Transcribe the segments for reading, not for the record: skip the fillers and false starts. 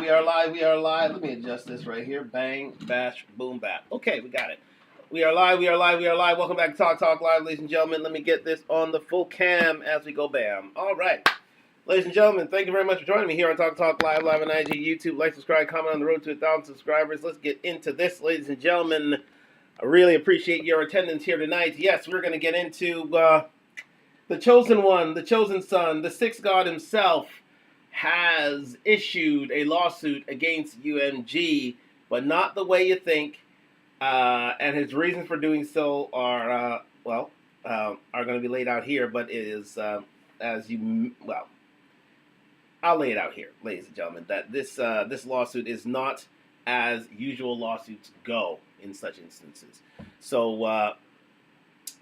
we are live, we are live. Let me adjust this right here. Bang, bash, boom, bap. Okay, we got it. We are live, we are live, we are live. Welcome back to Talk Talk Live, ladies and gentlemen. Let me get this on the full cam as we go bam. All right. Ladies and gentlemen, thank you very much for joining me here on Talk Talk Live, live on IG, YouTube. Like, subscribe, comment on the road to 1,000 subscribers. Let's get into this, ladies and gentlemen. I really appreciate your attendance here tonight. Yes, we're going to get into the chosen one, the chosen son, the sixth god himself has issued a lawsuit against UMG, but not the way you think. And his reasons for doing so are going to be laid out here. But it is I'll lay it out here, ladies and gentlemen, that this lawsuit is not as usual lawsuits go in such instances. So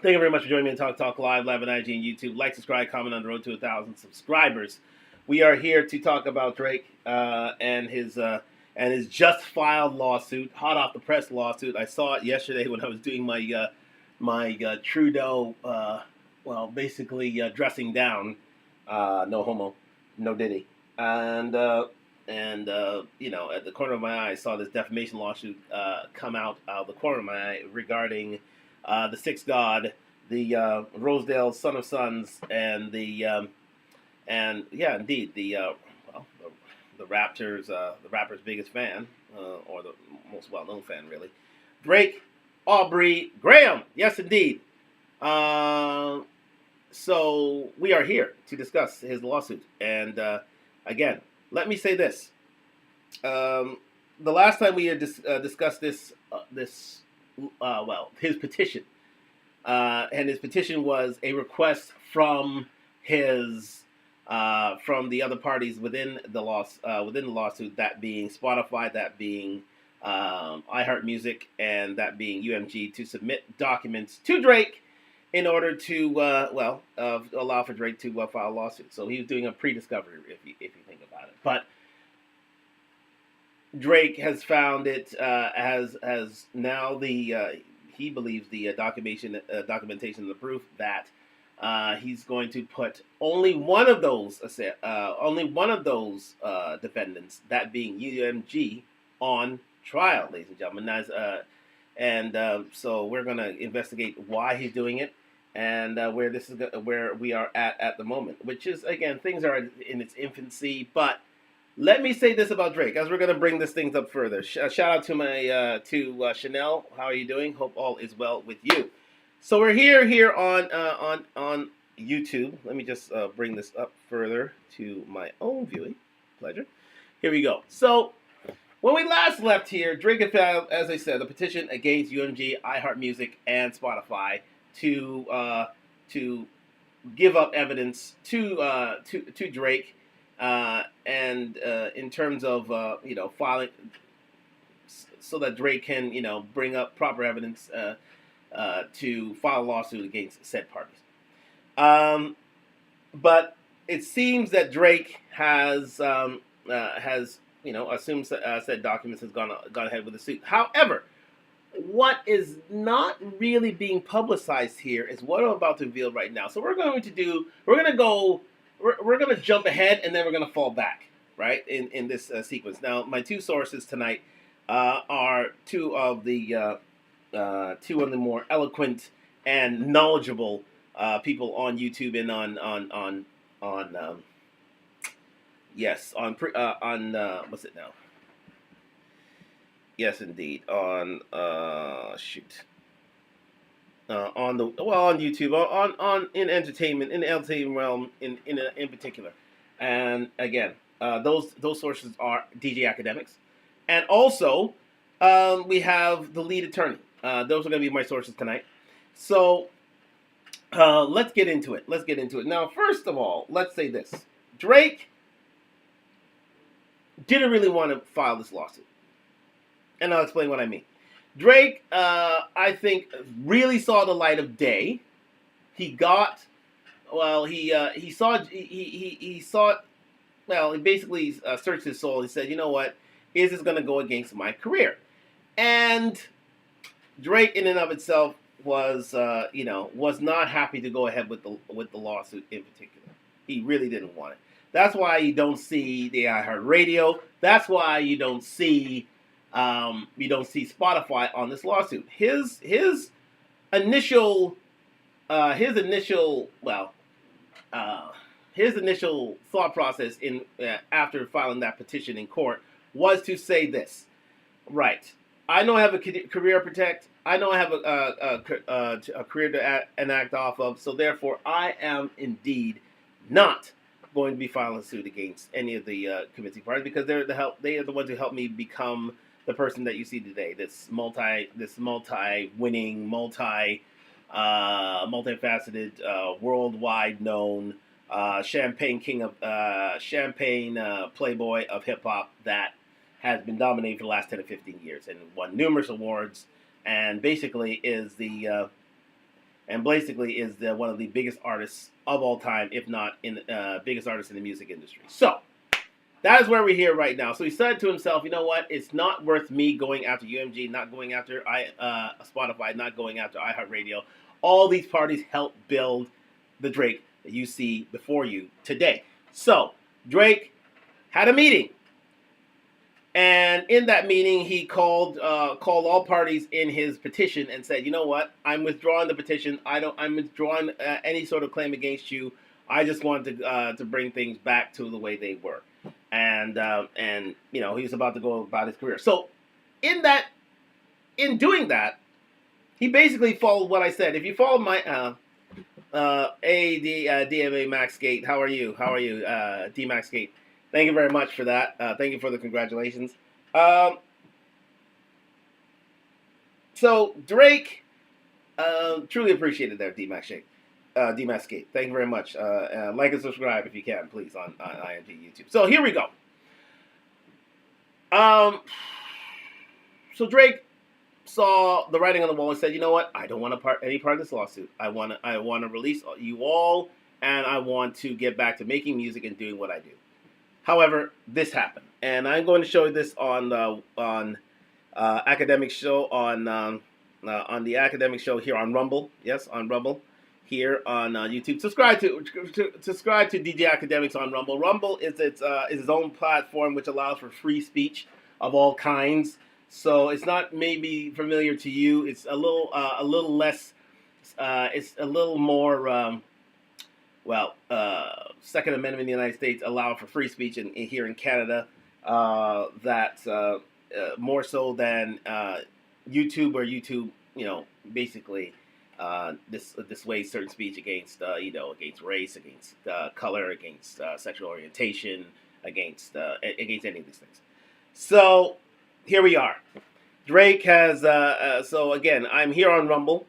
thank you very much for joining me on Talk Talk Live on IG and YouTube. Like, subscribe, comment on the road to 1,000 subscribers. We are here to talk about Drake and his just filed lawsuit, hot off the press lawsuit. I saw it yesterday when I was doing my Trudeau, basically dressing down, no homo, no diddy, and at the corner of my eye, I saw this defamation lawsuit come out of the corner of my eye regarding the sixth god, the Rosedale son of sons, and the the Raptors, the rapper's biggest fan, or the most well-known fan, really, Drake Aubrey Graham. Yes, indeed. So we are here to discuss his lawsuit, and again, let me say this: the last time we had discussed his petition, and his petition was a request from from the other parties within the lawsuit, that being Spotify, that being iHeartMusic, and that being UMG, to submit documents to Drake in order to allow for Drake to file a lawsuit. So he was doing a pre-discovery, if you think about it. But Drake has found it has now he believes the documentation and the proof that he's going to put only one of those defendants, that being UMG, on trial, ladies and gentlemen. So we're going to investigate why he's doing it and where we are at the moment, which is, again, things are in its infancy. But let me say this about Drake, as we're going to bring this things up further. Shout out to my Chanel. How are you doing? Hope all is well with you. So we're here on YouTube. Let me just bring this up further to my own viewing pleasure. Here we go. So when we last left here, Drake had filed, as I said, a petition against UMG, iHeartMusic, and Spotify to give up evidence to Drake, and in terms of filing, so that Drake can bring up proper evidence to file a lawsuit against said parties. But it seems that Drake has assumed said documents, has gone ahead with the suit. However, what is not really being publicized here is what I'm about to reveal right now. So we're going to jump ahead, and then we're going to fall back, right, in this sequence. Now, my two sources tonight are two of the more eloquent and knowledgeable people on YouTube and on what's it now? Yes, indeed, on YouTube, on in the entertainment realm in particular, and again, those sources are DJ Academics, and also we have the lead attorney. Those are going to be my sources tonight. So let's get into it. Now, first of all, let's say this: Drake didn't really want to file this lawsuit, and I'll explain what I mean. Drake, I think, really saw the light of day. He basically searched his soul. He said, "You know what? Is this going to go against my career?" And Drake, in and of itself, was not happy to go ahead with the lawsuit in particular. He really didn't want it. That's why you don't see the iHeartRadio. That's why you don't see Spotify on this lawsuit. Initial his initial well his initial thought process in after filing that petition in court was to say this: right, I know I have a career to protect. I know I have a career to enact off of. So therefore, I am indeed not going to be filing a suit against any of the convincing parties, because they are the ones who helped me become the person that you see today. This multi-winning, multifaceted, worldwide known champagne king of champagne playboy of hip hop that has been dominating for the last 10 to 15 years and won numerous awards, and basically is one of the biggest artists of all time, if not in biggest artist in the music industry. So that is where we're here right now. So he said to himself, you know what? It's not worth me going after UMG, not going after Spotify, not going after iHeartRadio. All these parties help build the Drake that you see before you today. So Drake had a meeting, and in that meeting, he called all parties in his petition and said, you know what? I'm withdrawing the petition. I'm withdrawing any sort of claim against you. I just wanted to bring things back to the way they were. And he was about to go about his career. So in doing that, he basically followed what I said. If you follow my DMA Max Gate, how are you? D Max Gate. Thank you very much for that. Thank you for the congratulations. So Drake, truly appreciated there, D Max Gate. Thank you very much. Like and subscribe if you can, please, on IMG YouTube. So here we go. So Drake saw the writing on the wall and said, you know what? I don't want any part of this lawsuit. I want to release you all, and I want to get back to making music and doing what I do. However, this happened, and I'm going to show you this on Academic Show on the Academic Show here on Rumble. Yes, on Rumble here on YouTube. Subscribe to DJ Academics on Rumble. Rumble is its own platform which allows for free speech of all kinds. So it's not maybe familiar to you. It's a little less. It's a little more. Second Amendment in the United States allow for free speech here in Canada. That more so than YouTube, where YouTube, basically dissuades certain speech against race, against color, against sexual orientation, against any of these things. So here we are. Drake has. So again, I'm here on Rumble.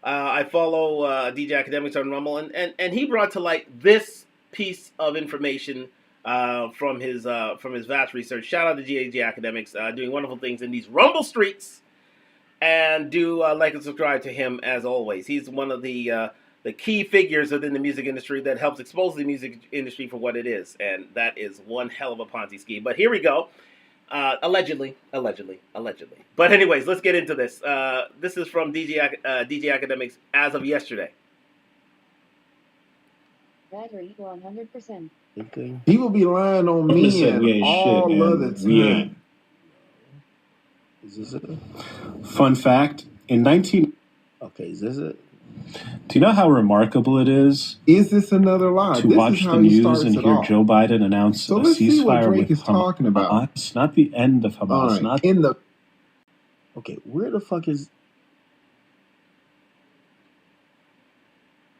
I follow DJ Academics on Rumble, and he brought to light this piece of information from his vast research. Shout out to DJ Academics, doing wonderful things in these Rumble streets, and do like and subscribe to him as always. He's one of the key figures within the music industry that helps expose the music industry for what it is, and that is one hell of a Ponzi scheme. But here we go. Allegedly. But anyways, let's get into this. This is from DJ Academics as of yesterday. Battery 100%. Okay. He will be lying on me and all other time. Is this it? Fun fact, in 19... Okay, is this it? Do you know how remarkable it is? Is this another lie? To watch the news and hear Joe Biden announce a ceasefire with talking about. Hamas, not the end of Hamas, right. not in the. Okay, where the fuck is?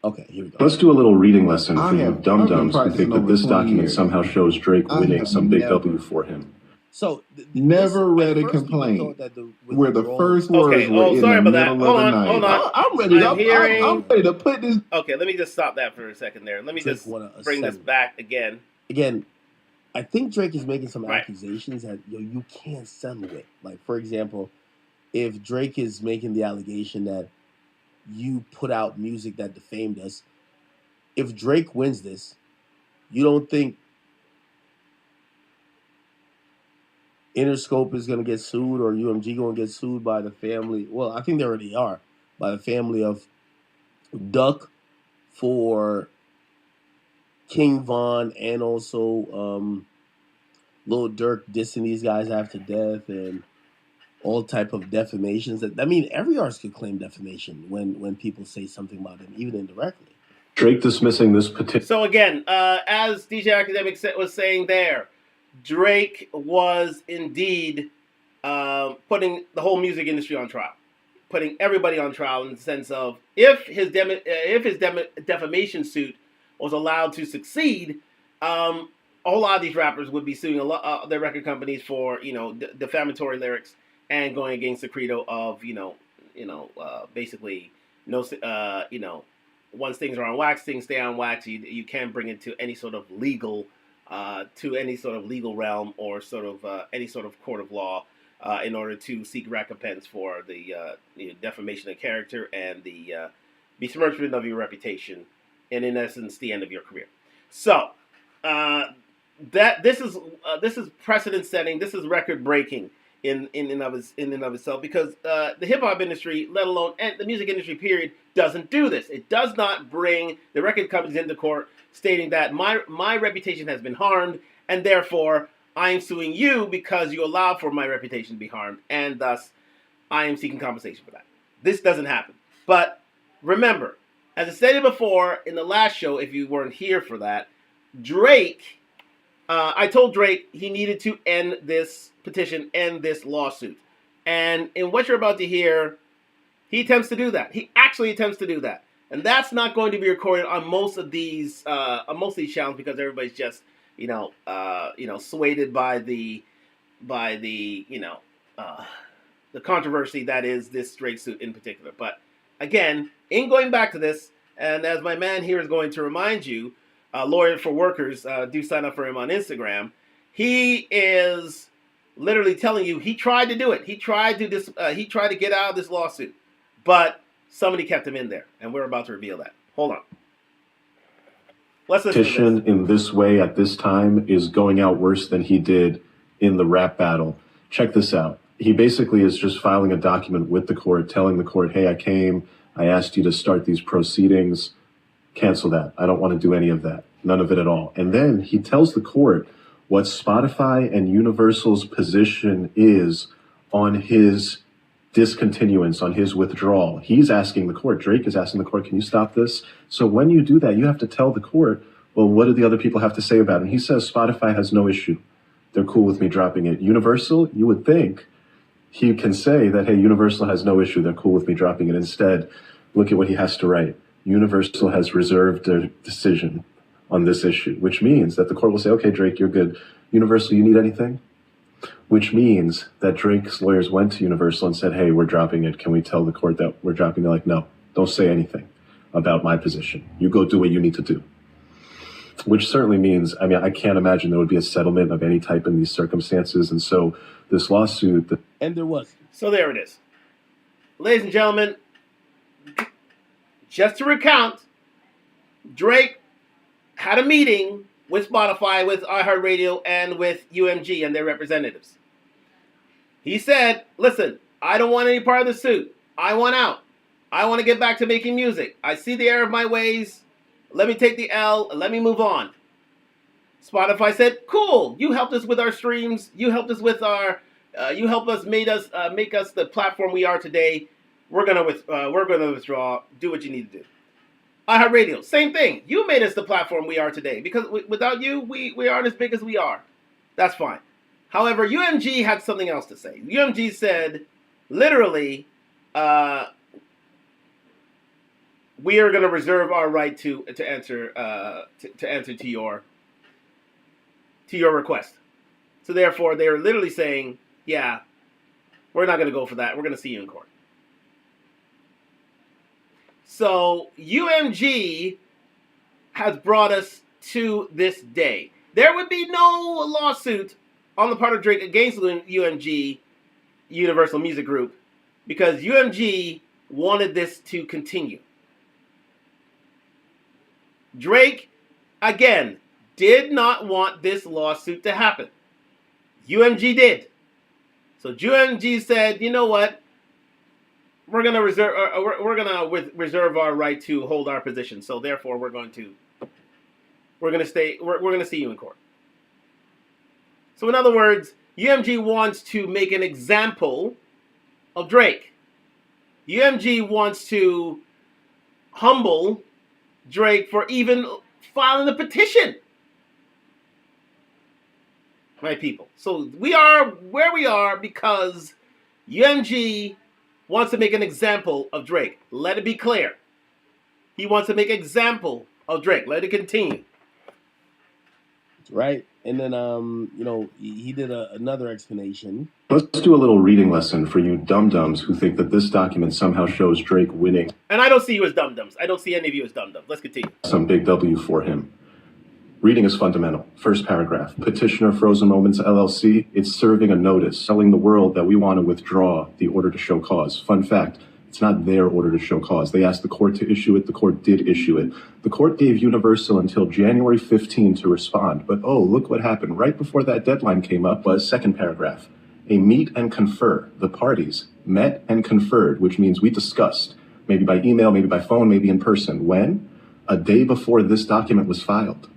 Okay, here we go. Let's do a little reading lesson for you dum-dums who think that this document somehow shows Drake winning some big W for him. So never read a complaint where the first words were in the middle of the night. Hold on. I'm ready. I'm ready to put this. Okay, let me just stop that for a second there. Let me just bring this back again. Again, I think Drake is making some accusations that you can't settle with. Like, for example, if Drake is making the allegation that you put out music that defamed us, if Drake wins this, you don't think Interscope is going to get sued or UMG going to get sued by the family? Well, I think they already are, by the family of Duck for King Von and also Lil Durk dissing these guys after death and all type of defamations. I mean, every artist could claim defamation when people say something about him, even indirectly. Drake dismissing this petition. So again, as DJ Academic was saying there, Drake was indeed putting the whole music industry on trial, putting everybody on trial in the sense of if his defamation suit was allowed to succeed, a whole lot of these rappers would be suing their record companies for defamatory lyrics and going against the credo of basically no once things are on wax, things stay on wax. You can't bring it to any sort of legal realm or sort of any sort of court of law in order to seek recompense for the defamation of character and the besmirchment of your reputation, and in essence, the end of your career. So this is precedent setting. This is record breaking in and of itself, because the hip hop industry, let alone and the music industry period, doesn't do this. It does not bring the record companies into court stating that my reputation has been harmed, and therefore I am suing you because you allowed for my reputation to be harmed, and thus I am seeking compensation for that. This doesn't happen. But remember, as I stated before in the last show, if you weren't here for that, Drake, I told Drake he needed to end this petition, end this lawsuit. And in what you're about to hear, he attempts to do that. He actually attempts to do that. And that's not going to be recorded on most of these channels, because everybody's just swayed by the controversy that is this Drake suit in particular. But again, in going back to this, and as my man here is going to remind you, Lawyer for Workers, do sign up for him on Instagram. He is literally telling you he tried to do it. He tried to get out of this lawsuit, but somebody kept him in there, and we're about to reveal that. Hold on. Let's listen to this. Petition in this way at this time is going out worse than he did in the rap battle. Check this out. He basically is just filing a document with the court, telling the court, hey, I asked you to start these proceedings. Cancel that. I don't want to do any of that. None of it at all. And then he tells the court what Spotify and Universal's position is on his discontinuance, on his withdrawal. He's asking the court, Drake is asking the court, can you stop this? So when you do that, you have to tell the court, well, what do the other people have to say about it? And he says Spotify has no issue. They're cool with me dropping it. Universal, you would think he can say that, hey, Universal has no issue. They're cool with me dropping it. Instead, look at what he has to write. Universal has reserved their decision on this issue, which means that the court will say, okay, Drake, you're good. Universal, you need anything? Which means that Drake's lawyers went to Universal and said, hey, we're dropping it. Can we tell the court that we're dropping it? They're like, no, don't say anything about my position. You go do what you need to do. Which certainly means, I can't imagine there would be a settlement of any type in these circumstances. And so this lawsuit... And there was. So there it is. Ladies and gentlemen, just to recount, Drake had a meeting with Spotify, with iHeartRadio, and with UMG and their representatives. He said, listen, I don't want any part of the suit. I want out. I want to get back to making music. I see the error of my ways. Let me take the L and let me move on. Spotify said, cool. You helped us with our streams. You helped us with our, make us the platform we are today. We're gonna withdraw. Do what you need to do. iHeartRadio, same thing. You made us the platform we are today, because without you, we aren't as big as we are. That's fine. However, UMG had something else to say. UMG said, literally, we are going to reserve our right to answer to your request. So therefore, they are literally saying, yeah, we're not going to go for that. We're going to see you in court. So UMG has brought us to this day. There would be no lawsuit on the part of Drake against UMG, Universal Music Group, because UMG wanted this to continue. Drake, again, did not want this lawsuit to happen. UMG did. So UMG said, you know what? We're gonna reserve our right to hold our position. So therefore, we're going to we're gonna see you in court. So in other words, UMG wants to make an example of Drake. UMG wants to humble Drake for even filing a petition. My people. So we are where we are because UMG wants to make an example of Drake. Let it be clear. He wants to make an example of Drake. Let it continue. Right. And then, he did another explanation. Let's do a little reading lesson for you dum-dums who think that this document somehow shows Drake winning. And I don't see you as dum-dums. I don't see any of you as dum-dums. Let's continue. Some big W for him. Reading is fundamental. First paragraph. Petitioner Frozen Moments LLC. It's serving a notice telling the world that we want to withdraw the order to show cause. Fun fact. It's not their order to show cause. They asked the court to issue it. The court did issue it. The court gave Universal until January 15 to respond. But oh, look what happened. Right before that deadline came up was second paragraph. A meet and confer. The parties met and conferred, which means we discussed, maybe by email, maybe by phone, maybe in person. When? A day before this document was filed.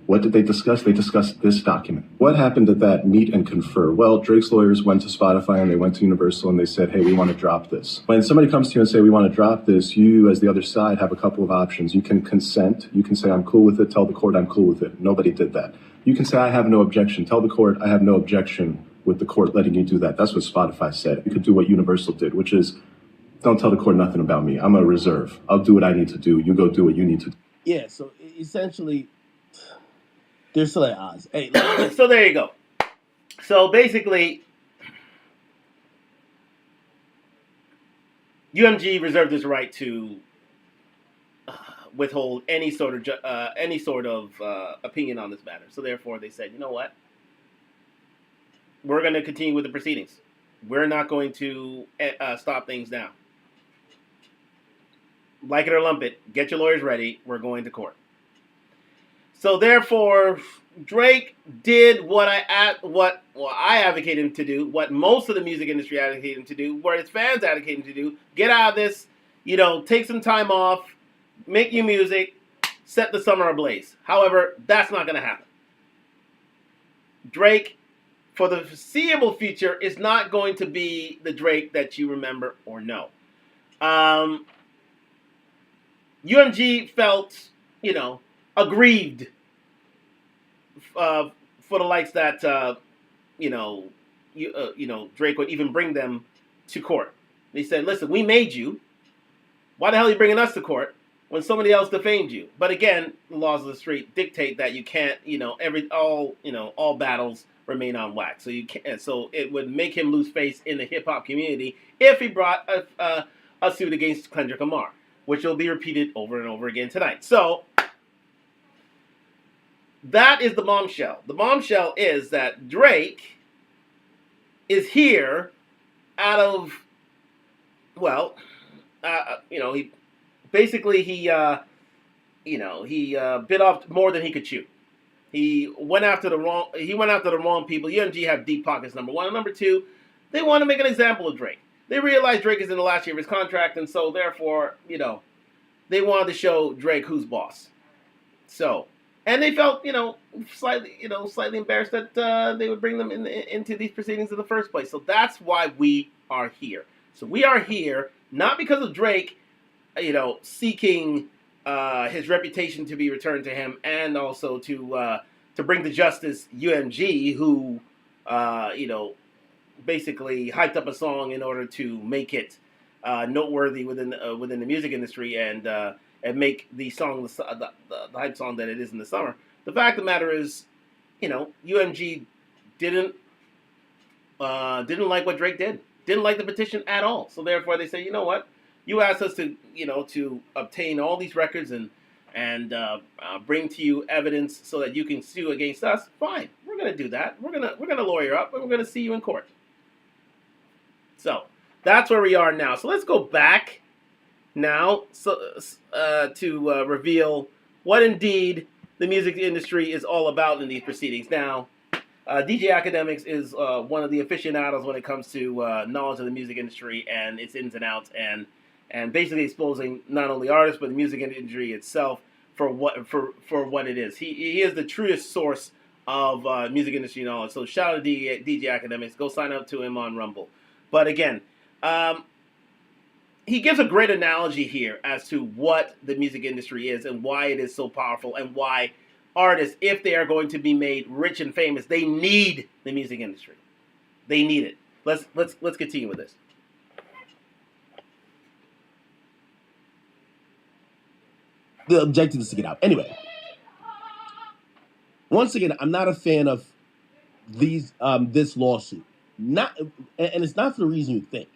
What did they discuss? They discussed this document. What happened at that meet and confer? Well, Drake's lawyers went to Spotify and they went to Universal and they said, hey, we want to drop this. When somebody comes to you and say, we want to drop this, you as the other side have a couple of options. You can consent. You can say, I'm cool with it. Tell the court I'm cool with it. Nobody did that. You can say, I have no objection. Tell the court I have no objection with the court letting you do that. That's what Spotify said. You could do what Universal did, which is don't tell the court nothing about me. I'm a reserve. I'll do what I need to do. You go do what you need to do. Yeah, so essentially, they're still at odds. Hey, so there you go. So basically, UMG reserved his right to withhold any sort of opinion on this matter. So therefore, they said, you know what? We're going to continue with the proceedings. We're not going to stop things now. Like it or lump it, get your lawyers ready. We're going to court. So therefore, Drake did what I advocate him to do, what most of the music industry advocate him to do, what his fans advocate him to do. Get out of this, take some time off, make new music, set the summer ablaze. However, that's not going to happen. Drake, for the foreseeable future, is not going to be the Drake that you remember or know. UMG felt, aggrieved for the likes that Drake would even bring them to court. They said, "Listen, we made you. Why the hell are you bringing us to court when somebody else defamed you?" But again, the laws of the street dictate that you can't. All battles remain on wax. So you can't. So it would make him lose face in the hip hop community if he brought a suit against Kendrick Lamar, which will be repeated over and over again tonight. So that is the bombshell. The bombshell is that Drake is here out of, he basically he bit off more than he could chew. He went after the wrong people. UMG have deep pockets, number one. And number two, they want to make an example of Drake. They realize Drake is in the last year of his contract, and so therefore, they wanted to show Drake who's boss. So, and they felt, slightly embarrassed that they would bring them into these proceedings in the first place. So that's why we are here. So we are here not because of Drake, seeking his reputation to be returned to him, and also to bring to justice UMG, who basically hyped up a song in order to make it noteworthy within the music industry and make the song the hype song that it is in the summer. The fact of the matter is, UMG didn't like what Drake did. Didn't like the petition at all. So therefore, they say, you know what? You asked us to obtain all these records and bring to you evidence so that you can sue against us. Fine, we're gonna do that. We're gonna lawyer up and we're gonna see you in court. So that's where we are now. So let's go back now to reveal what indeed the music industry is all about in these proceedings. Now, DJ Academics is one of the aficionados when it comes to knowledge of the music industry and its ins and outs, and basically exposing not only artists but the music industry itself for what it is. He is the truest source of music industry knowledge. So shout out to DJ Academics. Go sign up to him on Rumble. But again, he gives a great analogy here as to what the music industry is and why it is so powerful, and why artists, if they are going to be made rich and famous, they need the music industry. They need it. Let's continue with this. The objective is to get out. Anyway, once again, I'm not a fan of this lawsuit. And it's not for the reason you think.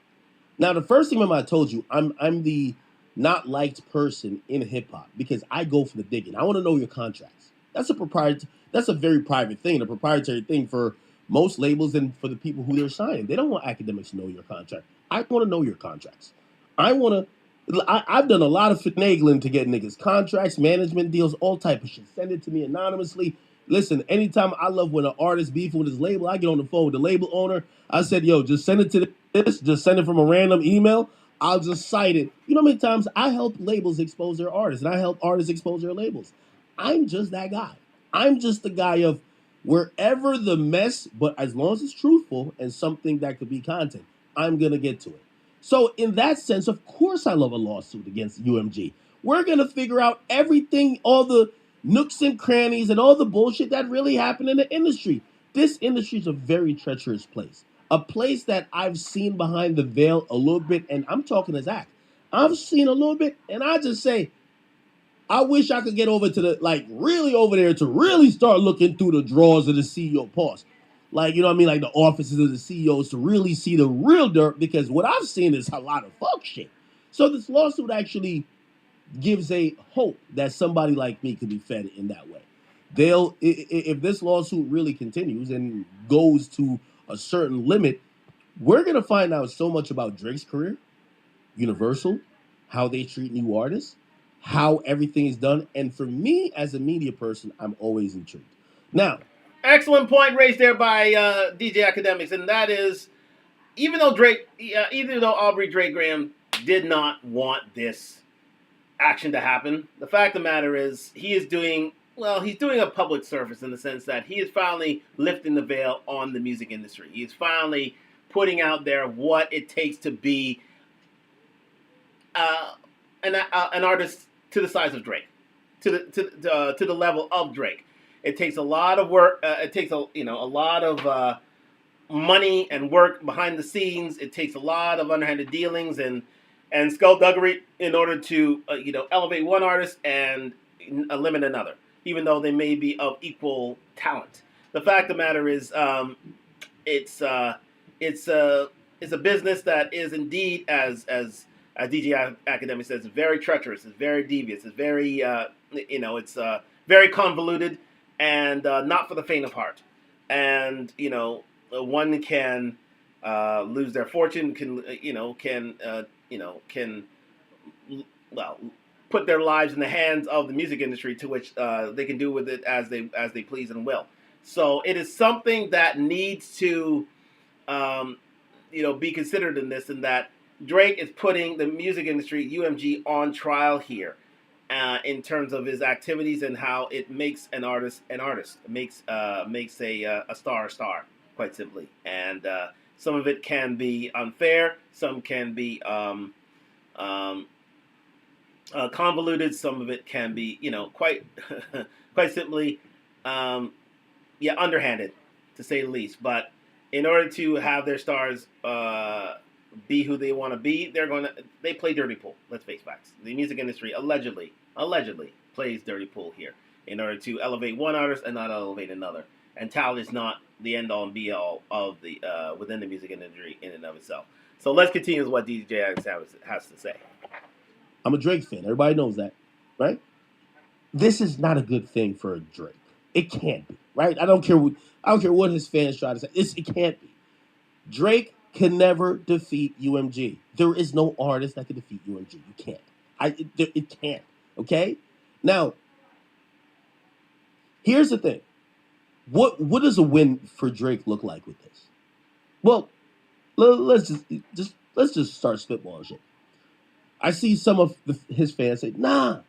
Now, the first thing, remember, I told you, I'm the not liked person in hip hop because I go for the digging. I want to know your contracts. That's a very private thing, a proprietary thing for most labels and for the people who they're signing. They don't want academics to know your contract. I want to know your contracts. I've done a lot of finagling to get niggas contracts, management deals, all type of shit. Send it to me anonymously. Listen, anytime, I love when an artist beef with his label, I get on the phone with the label owner. I said, yo, just send it to this. Just send it from a random email. I'll just cite it. You know how many times I help labels expose their artists, and I help artists expose their labels. I'm just that guy. I'm just the guy of wherever the mess, but as long as it's truthful and something that could be content, I'm going to get to it. So in that sense, of course I love a lawsuit against UMG. We're going to figure out everything, all the nooks and crannies and all the bullshit that really happened in the industry. This industry is a very treacherous place. A place that I've seen behind the veil a little bit, and I'm talking as act. I've seen a little bit, and I just say, I wish I could get over to really over there to really start looking through the drawers of the CEO pause. Like, you know what I mean? Like the offices of the CEOs to really see the real dirt, because what I've seen is a lot of fuck shit. So this lawsuit actually gives a hope that somebody like me could be fed in that way. If this lawsuit really continues and goes to a certain limit, we're going to find out so much about Drake's career, Universal, how they treat new artists, how everything is done. And for me, as a media person, I'm always intrigued. Now, excellent point raised there by DJ Academics, and that is, even though Aubrey Drake Graham did not want this action to happen, the fact of the matter is he's doing a public service in the sense that he is finally lifting the veil on the music industry. He's finally putting out there what it takes to be an artist to the size of Drake, to the level of Drake. It takes a lot of work. It takes a lot of money and work behind the scenes. It takes a lot of underhanded dealings and skullduggery in order to elevate one artist and limit another, even though they may be of equal talent. The fact of the matter is, it's a business that is indeed, as DJ Academic says, very treacherous. It's very devious. It's very it's very convoluted. And not for the faint of heart. And one can lose their fortune, can put their lives in the hands of the music industry, to which they can do with it as they please and will. So it is something that needs to be considered in this, and that Drake is putting the music industry, UMG, on trial here. In terms of his activities and how it makes an artist an artist, makes a star a star, quite simply. And some of it can be unfair, some can be convoluted, some of it can be quite quite simply underhanded, to say the least. But in order to have their stars be who they want to be, they play dirty pool. Let's face facts. The music industry allegedly plays dirty pool here in order to elevate one artist and not elevate another. And talent is not the end all and be all of the within the music industry in and of itself. So let's continue with what DJ has to say. I'm a Drake fan. Everybody knows that, right? This is not a good thing for Drake. It can't be, right? I don't care what his fans try to say. It can't be. Drake can never defeat UMG. There is no artist that can defeat UMG. You can't. It can't. Okay? Now, here's the thing. What does a win for Drake look like with this? Well, let's just start spitballing shit. I see some of his fans say, nah,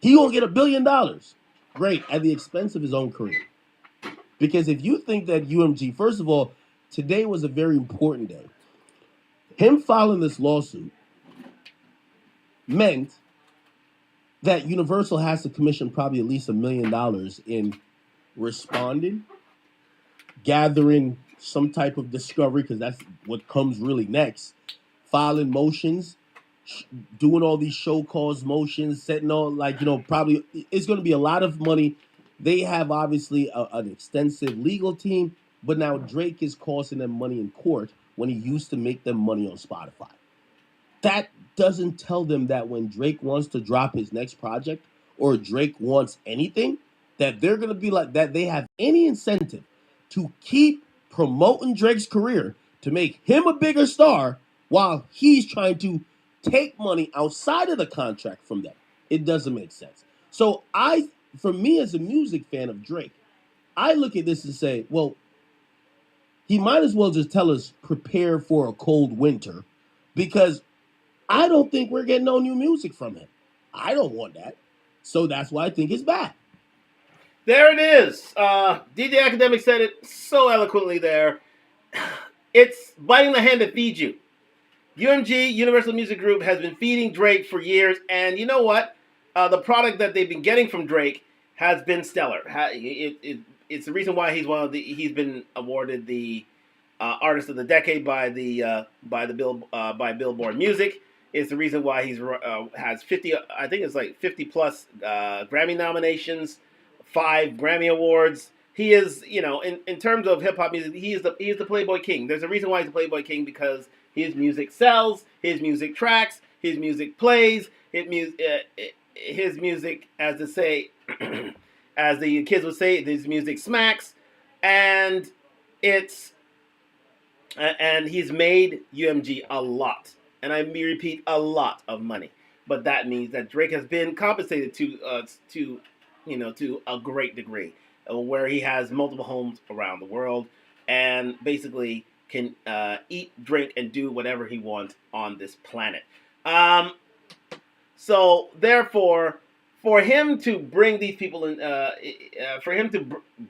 He gonna get $1 billion. Great, at the expense of his own career. Because if you think that UMG, first of all, today was a very important day. Him filing this lawsuit meant that Universal has to commission probably at least $1 million in responding, gathering some type of discovery, because that's what comes really next, filing motions, doing all these show cause motions, setting all, like, probably it's going to be a lot of money. They have obviously an extensive legal team, but now Drake is costing them money in court when he used to make them money on Spotify. That doesn't tell them that when Drake wants to drop his next project or Drake wants anything, that they're going to be like that. They have any incentive to keep promoting Drake's career to make him a bigger star while he's trying to take money outside of the contract from them. It doesn't make sense. So for me as a music fan of Drake, I look at this and say, well, he might as well just tell us prepare for a cold winter, because I don't think we're getting no new music from him. I don't want that. So that's why I think it's bad. There it is. DJ Academic said it so eloquently there. It's biting the hand that feeds you. UMG, Universal Music Group, has been feeding Drake for years, and you know what? The product that they've been getting from Drake has been stellar. It's the reason why he's been awarded the Artist of the Decade by Billboard Music. It's the reason why he's has 50. I think it's like 50 plus Grammy nominations, 5 Grammy awards. He is, in terms of hip hop music, he is the Playboy King. There's a reason why he's the Playboy King, because his music sells, his music tracks, his music plays, his music, as to say, as the kids would say, his music smacks, and he's made UMG a lot, and I repeat, a lot of money. But that means that Drake has been compensated to a great degree, where he has multiple homes around the world, and basically can eat, drink, and do whatever he wants on this planet. So therefore, for him to bring these people in,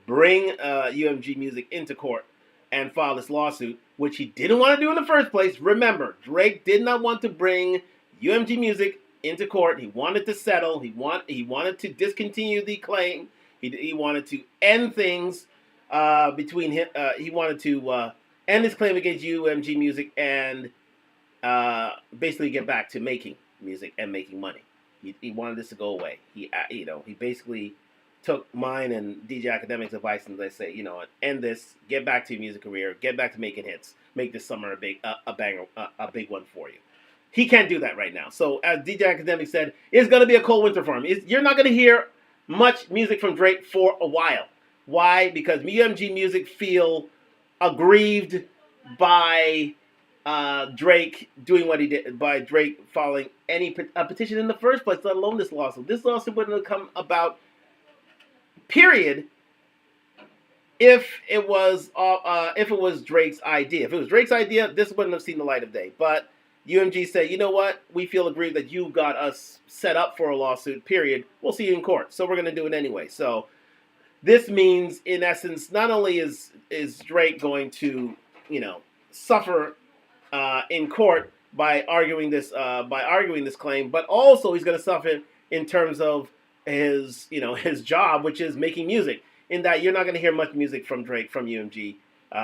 bring UMG Music into court and file this lawsuit, which he didn't want to do in the first place. Remember, Drake did not want to bring UMG Music into court. He wanted to settle. He wanted to discontinue the claim. He wanted to end things between him. He wanted to end his claim against UMG Music and basically get back to making music and making money. He wanted this to go away. He basically took mine and DJ Academic's advice, and they say, end this, get back to your music career, get back to making hits, make this summer a big one for you. He can't do that right now. So as DJ Academic said, it's going to be a cold winter for him. You're not going to hear much music from Drake for a while. Why? Because UMG Music feel aggrieved by Drake doing what he did, by Drake filing a petition in the first place, let alone this lawsuit. This lawsuit wouldn't have come about, period, if it was Drake's idea. If it was Drake's idea, this wouldn't have seen the light of day. But UMG said, you know what? We feel aggrieved that you got us set up for a lawsuit, period. We'll see you in court. So we're going to do it anyway. So this means, in essence, not only is Drake going to, suffer in court by arguing this claim, but also he's going to suffer in terms of his job, which is making music. In that you're not going to hear much music from Drake from UMG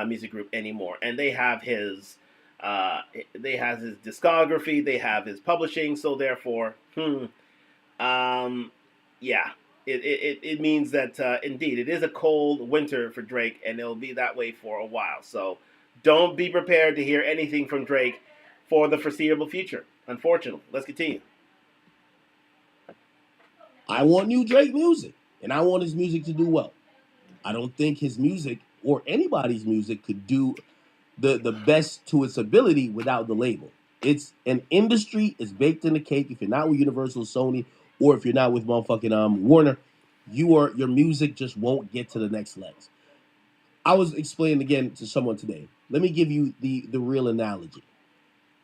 Music Group anymore, and they have his discography, they have his publishing, so therefore, it means that indeed it is a cold winter for Drake, and it'll be that way for a while. So don't be prepared to hear anything from Drake for the foreseeable future, unfortunately. Let's continue. I want new Drake music, and I want his music to do well. I don't think his music or anybody's music could do the best to its ability without the label. It's an industry, it's baked in the cake. If you're not with Universal, Sony, or if you're not with motherfucking Warner, your music just won't get to the next legs. I was explaining again to someone today. Let me give you the real analogy.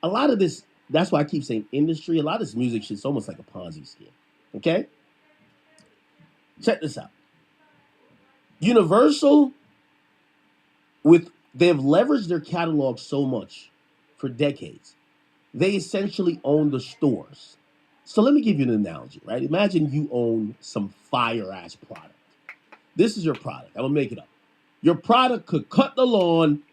A lot of this, that's why I keep saying industry, a lot of this music shit's almost like a Ponzi scheme. Okay? Check this out. Universal, they've leveraged their catalog so much for decades. They essentially own the stores. So let me give you an analogy, right? Imagine you own some fire-ass product. This is your product. I'm going to make it up. Your product could cut the lawn,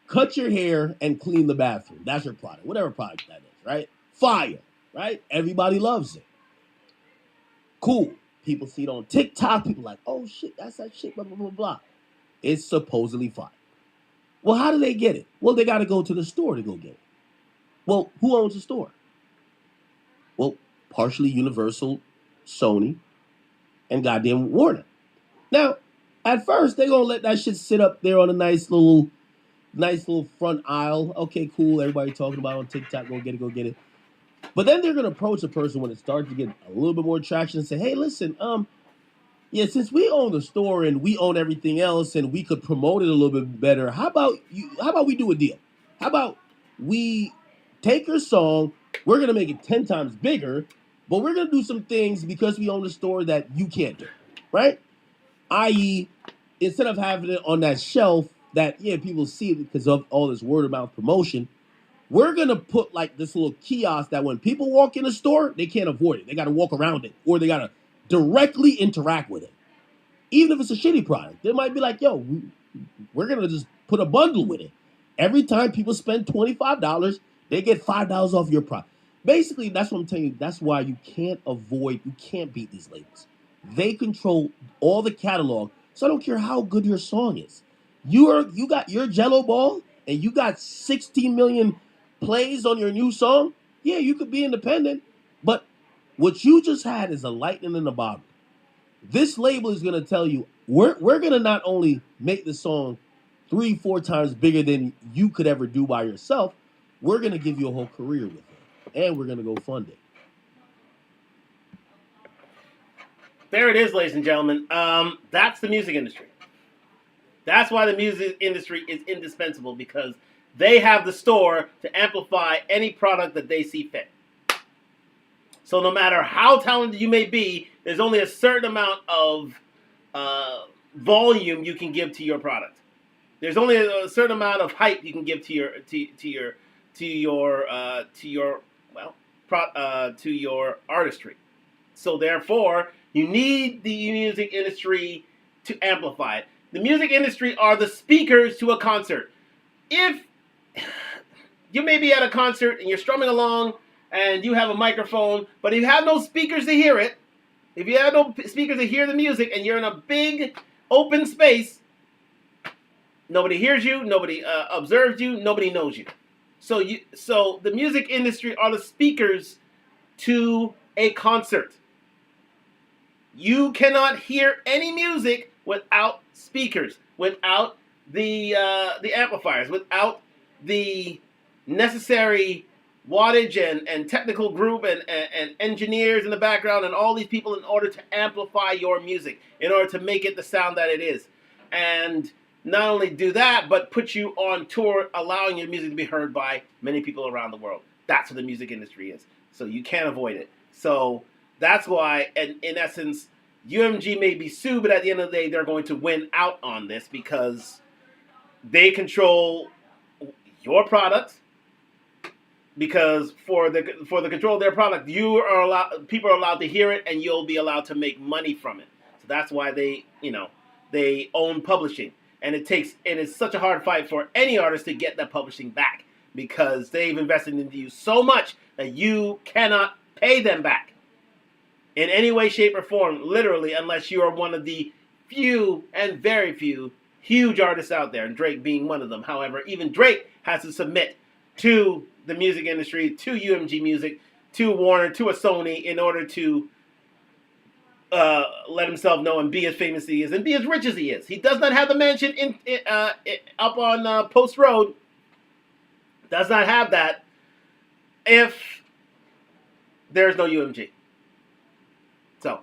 cut your hair, and clean the bathroom. That's your product, whatever product that is, right? Fire, right? Everybody loves it. Cool. People see it on TikTok. People like, oh, shit, that's that shit, blah, blah, blah, blah. It's supposedly fire. Well, how do they get it? Well, they got to go to the store to go get it. Well, who owns the store? Well, partially Universal, Sony, and goddamn Warner. Now, at first, they're going to let that shit sit up there on a nice little front aisle. Okay, cool. Everybody talking about it on TikTok. Go get it. But then they're going to approach the person when it starts to get a little bit more traction and say, hey, listen, yeah, since we own the store and we own everything else and we could promote it a little bit better, how about we do a deal? How about we take your song, we're going to make it 10 times bigger, but we're going to do some things because we own the store that you can't do, right? I.e., instead of having it on that shelf that, yeah, people see it because of all this word of mouth promotion, we're going to put like this little kiosk that when people walk in the store, they can't avoid it. They got to walk around it or they got to directly interact with it. Even if it's a shitty product, they might be like, yo, we're going to just put a bundle with it. Every time people spend $25, they get $5 off your product. Basically, that's what I'm telling you. That's why you can't beat these labels. They control all the catalog. So I don't care how good your song is. You got your Jello ball and you got 16 million plays on your new song. Yeah, you could be independent, but what you just had is a lightning in a bottle. This label is going to tell you, we're going to not only make the song 3-4 times bigger than you could ever do by yourself, we're going to give you a whole career with it, and we're going to go fund it. There it is, ladies and gentlemen. That's the music industry. That's why the music industry is indispensable, because they have the store to amplify any product that they see fit. So no matter how talented you may be, there's only a certain amount of volume you can give to your product. There's only a certain amount of hype you can give to your artistry. So therefore, you need the music industry to amplify it. The music industry are the speakers to a concert. If you may be at a concert and you're strumming along and you have a microphone, but if you have no speakers to hear it, if you have no speakers to hear the music and you're in a big open space, nobody hears you, nobody observes you, nobody knows you. So the music industry are the speakers to a concert. You cannot hear any music without speakers, without the amplifiers, without the necessary wattage and technical group and engineers in the background and all these people in order to amplify your music, in order to make it the sound that it is. And not only do that, but put you on tour, allowing your music to be heard by many people around the world. That's what the music industry is. So you can't avoid it. So that's why, and in essence, UMG may be sued, but at the end of the day, they're going to win out on this because they control your product. Because for the control of their product, people are allowed to hear it, and you'll be allowed to make money from it. So that's why they own publishing, and it's such a hard fight for any artist to get that publishing back, because they've invested into you so much that you cannot pay them back in any way, shape, or form, literally, unless you are one of the few and very few huge artists out there, and Drake being one of them. However, even Drake has to submit to the music industry, to UMG Music, to Warner, to a Sony, in order to let himself know and be as famous as he is and be as rich as he is. He does not have the mansion up on Post Road. Does not have that if there's no UMG. So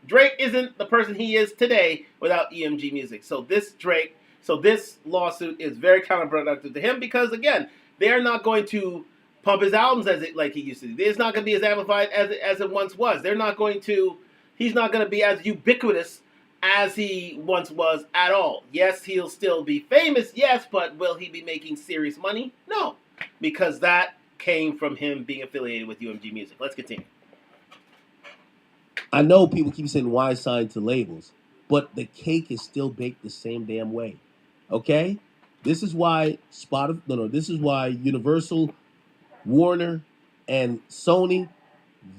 Drake isn't the person he is today without UMG Music. So this lawsuit is very counterproductive to him, because again, they're not going to pump his albums like he used to do. It's not going to be as amplified as it once was. They're not going to he's not going to be as ubiquitous as he once was at all. Yes, he'll still be famous, yes, but will he be making serious money? No, because that came from him being affiliated with UMG Music. Let's continue. I know people keep saying why sign to labels, but the cake is still baked the same damn way. Okay? This is why this is why Universal, Warner, and Sony,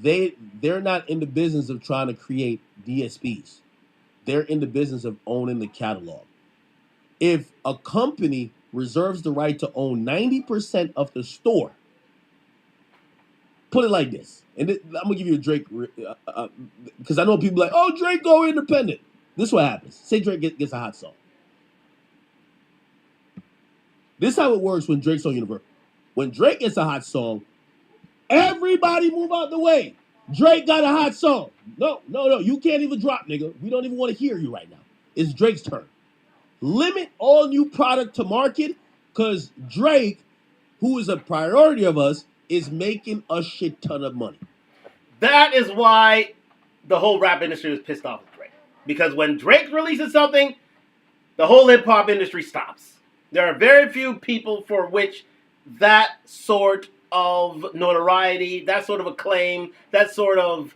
they're not in the business of trying to create DSPs. They're in the business of owning the catalog. If a company reserves the right to own 90% of the store, put it like this, and I'm gonna give you a Drake, because I know people like, oh, Drake go independent. This is what happens. Say Drake gets a hot song. This is how it works when Drake's on Universal. When Drake gets a hot song, everybody move out the way. Drake got a hot song. No. You can't even drop, nigga. We don't even want to hear you right now. It's Drake's turn. Limit all new product to market, because Drake, who is a priority of us, is making a shit ton of money. That is why the whole rap industry was pissed off with Drake. Because when Drake releases something, the whole hip-hop industry stops. There are very few people for which that sort of notoriety, that sort of acclaim, that sort of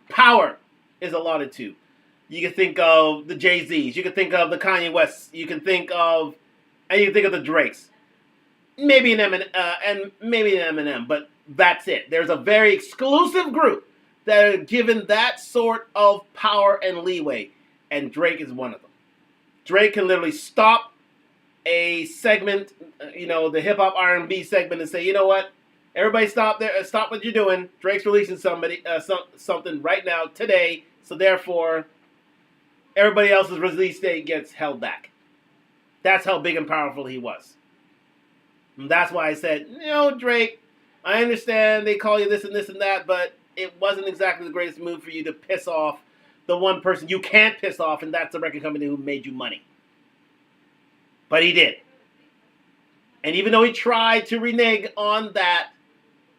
power is allotted to. You can think of the Jay-Z's, you can think of the Kanye Wests, you can think of the Drakes. Maybe an Eminem, but that's it. There's a very exclusive group that are given that sort of power and leeway, and Drake is one of them. Drake can literally stop a segment, the hip-hop R&B segment, and say, you know what? Everybody stop there. Stop what you're doing. Drake's releasing something right now, today, so therefore, everybody else's release date gets held back. That's how big and powerful he was. And that's why I said, Drake, I understand they call you this and this and that, but it wasn't exactly the greatest move for you to piss off the one person you can't piss off, and that's the record company who made you money. But he did. And even though he tried to renege on that,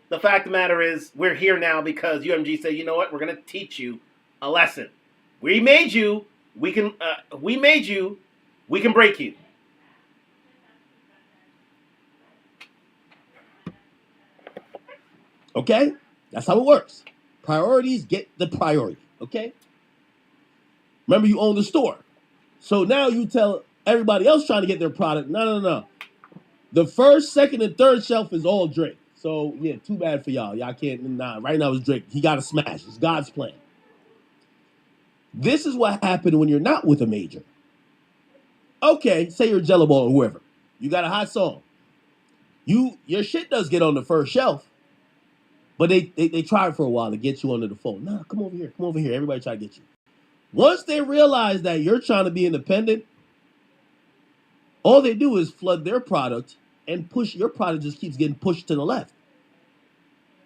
the fact of the matter is, we're here now because UMG said, you know what, we're going to teach you a lesson. We made you, we can break you. Okay? That's how it works. Priorities get the priority. Okay? Remember, you own the store. So now you tell everybody else trying to get their product, no. The first, second, and third shelf is all Drake. So, yeah, too bad for y'all. Y'all can't, right now it's Drake. He got to smash. It's God's plan. This is what happened when you're not with a major. Okay, say you're Jello Ball or whoever. You got a hot song. Your shit does get on the first shelf, but they tried for a while to get you under the phone. Nah, come over here. Everybody try to get you. Once they realize that you're trying to be independent, all they do is flood their product and push your product just keeps getting pushed to the left.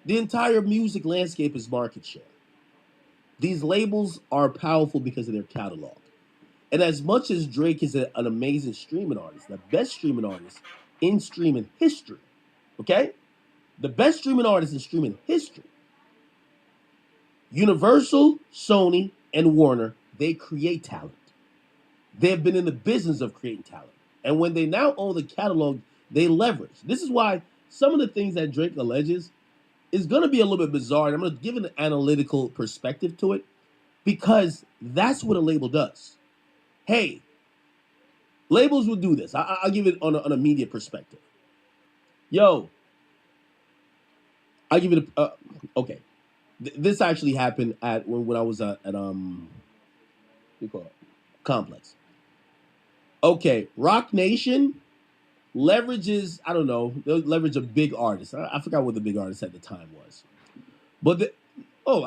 The entire music landscape is market share. These labels are powerful because of their catalog. And as much as Drake is an amazing streaming artist, the best streaming artist in streaming history, okay? The best streaming artist in streaming history, Universal, Sony, and Warner, they create talent. They have been in the business of creating talent. And when they now own the catalog, they leverage. This is why some of the things that Drake alleges is going to be a little bit bizarre. And I'm going to give an analytical perspective to it because that's what a label does. Hey, labels will do this. I'll give it on a media perspective. Yo, I'll give it okay. This actually happened when I was at what do you call it? Complex. Okay, Rock Nation leverages, I don't know, they'll leverage a big artist. I forgot what the big artist at the time was. But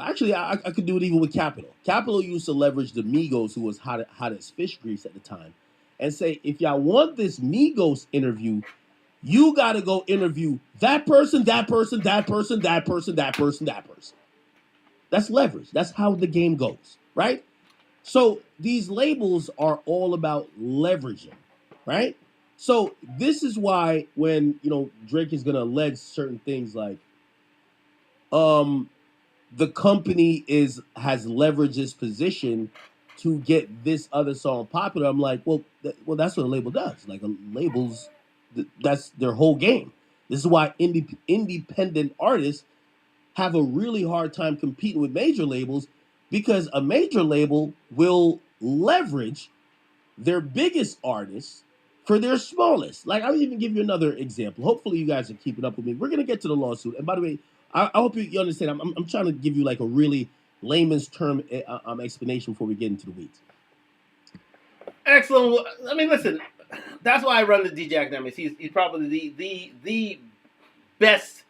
actually, I could do it even with Capitol. Capitol used to leverage the Migos, who was hot as fish grease at the time, and say, if y'all want this Migos interview, you got to go interview that person, that person, that person, that person, that person, that person. That's leverage. That's how the game goes, right? So these labels are all about leveraging, right? So this is why when, Drake is going to allege certain things like, the company has leveraged its position to get this other song popular. I'm like, well, that's what a label does. Like labels, that's their whole game. This is why independent artists have a really hard time competing with major labels, because a major label will leverage their biggest artists for their smallest. Like, I'll even give you another example. Hopefully you guys are keeping up with me. We're going to get to the lawsuit. And by the way, I hope you understand. I'm trying to give you like a really layman's term explanation before we get into the weeds. Excellent. I mean, listen, that's why I run the DJ Academics. He's probably the best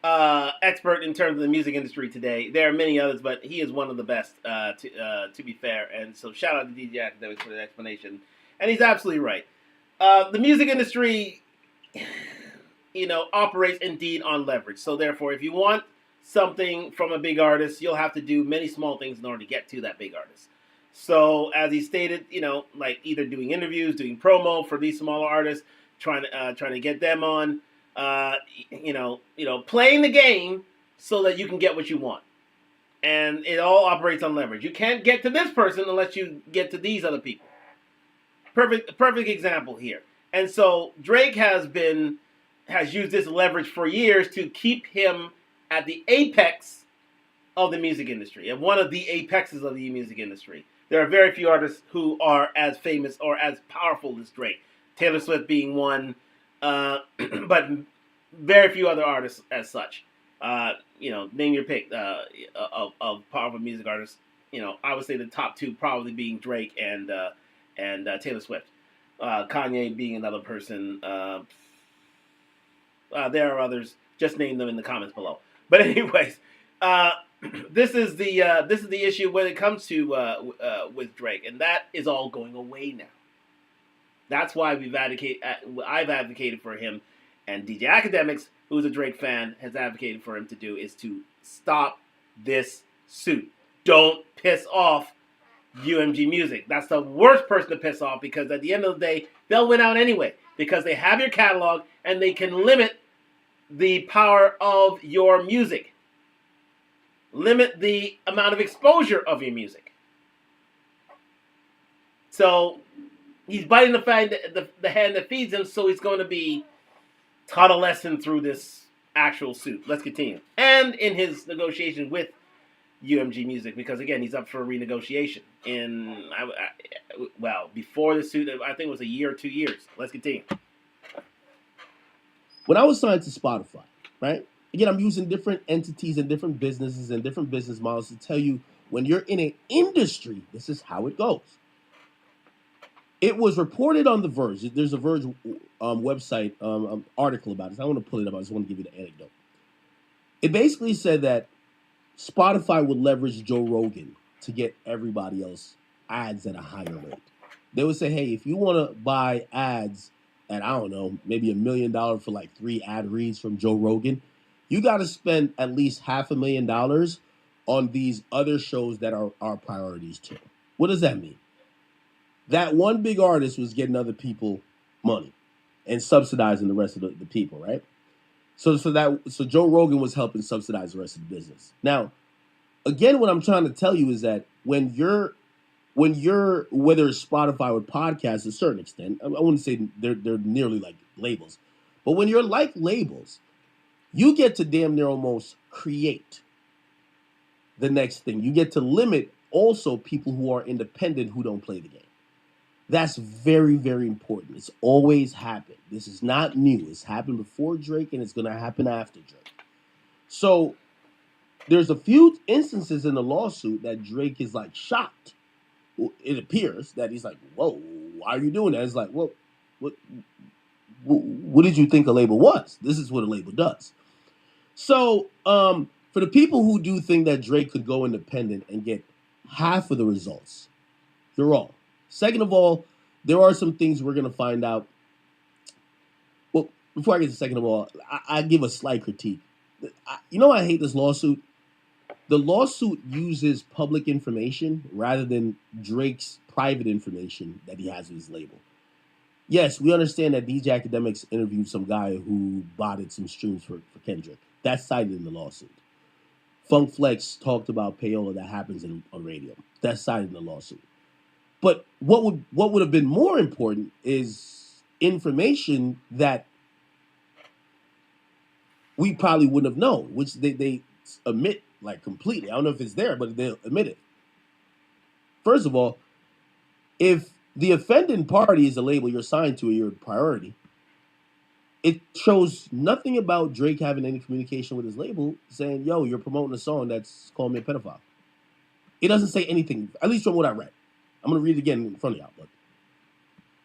expert in terms of the music industry today. There are many others, but he is one of the best, to be fair. And so shout out to DJ Academics for the explanation. And he's absolutely right. The music industry, operates indeed on leverage. So therefore, if you want something from a big artist, you'll have to do many small things in order to get to that big artist. So as he stated, like either doing interviews, doing promo for these smaller artists, trying to get them on, playing the game so that you can get what you want. And it all operates on leverage. You can't get to this person unless you get to these other people. Perfect example here. And so Drake has used this leverage for years to keep him at the apex of the music industry, and one of the apexes of the music industry. There are very few artists who are as famous or as powerful as Drake. Taylor Swift being one, but very few other artists as such. Name your pick of powerful music artists. I would say the top two probably being Drake and Taylor Swift. Kanye being another person. There are others. Just name them in the comments below. But anyways, this is the issue when it comes to with Drake, and that is all going away now. That's why I've advocated for him, and DJ Academics, who's a Drake fan, has advocated for him to do is to stop this suit. Don't piss off UMG Music. That's the worst person to piss off, because at the end of the day, they'll win out anyway, because they have your catalog and they can limit the power of your music. Limit the amount of exposure of your music. So he's biting the hand that feeds him, so he's going to be taught a lesson through this actual suit. Let's continue. And in his negotiation with UMG Music, because again, he's up for renegotiation before the suit, I think it was a year or 2 years. Let's continue. When I was signed to Spotify, right? Again, I'm using different entities and different businesses and different business models to tell you, when you're in an industry, this is how it goes. It was reported on The Verge. There's a Verge website article about it. I want to pull it up. I just want to give you the anecdote. It basically said that Spotify would leverage Joe Rogan to get everybody else ads at a higher rate. They would say, hey, if you want to buy ads at, I don't know, maybe $1 million for like 3 ad reads from Joe Rogan, you got to spend at least $500,000 on these other shows that are our priorities too. What does that mean? That one big artist was getting other people money and subsidizing the rest of the people, right? So Joe Rogan was helping subsidize the rest of the business. Now, again, what I'm trying to tell you is that when you're whether it's Spotify or podcasts, to a certain extent, I wouldn't say they're nearly like labels, but when you're like labels, you get to damn near almost create the next thing. You get to limit also people who are independent who don't play the game. That's very, very important. It's always happened. This is not new. It's happened before Drake, and it's going to happen after Drake. So there's a few instances in the lawsuit that Drake is like shocked. It appears that he's like, whoa, why are you doing that? It's like, well, what did you think a label was? This is what a label does. So for the people who do think that Drake could go independent and get half of the results, you're wrong. Second of all, there are some things we're going to find out. Well, before I get to second of all, I give a slight critique. I hate this lawsuit. The lawsuit uses public information rather than Drake's private information that he has with his label. Yes, we understand that DJ Academics interviewed some guy who botted some streams for Kendrick. That's cited in the lawsuit. Funk Flex talked about payola that happens on radio. That's cited in the lawsuit. But what would have been more important is information that we probably wouldn't have known, which they omit like completely. I don't know if it's there, but they'll omit it. First of all, if the offending party is a label you're signed to or your priority, it shows nothing about Drake having any communication with his label saying, yo, you're promoting a song that's calling me a pedophile. It doesn't say anything, at least from what I read. I'm going to read it again in front of y'all. But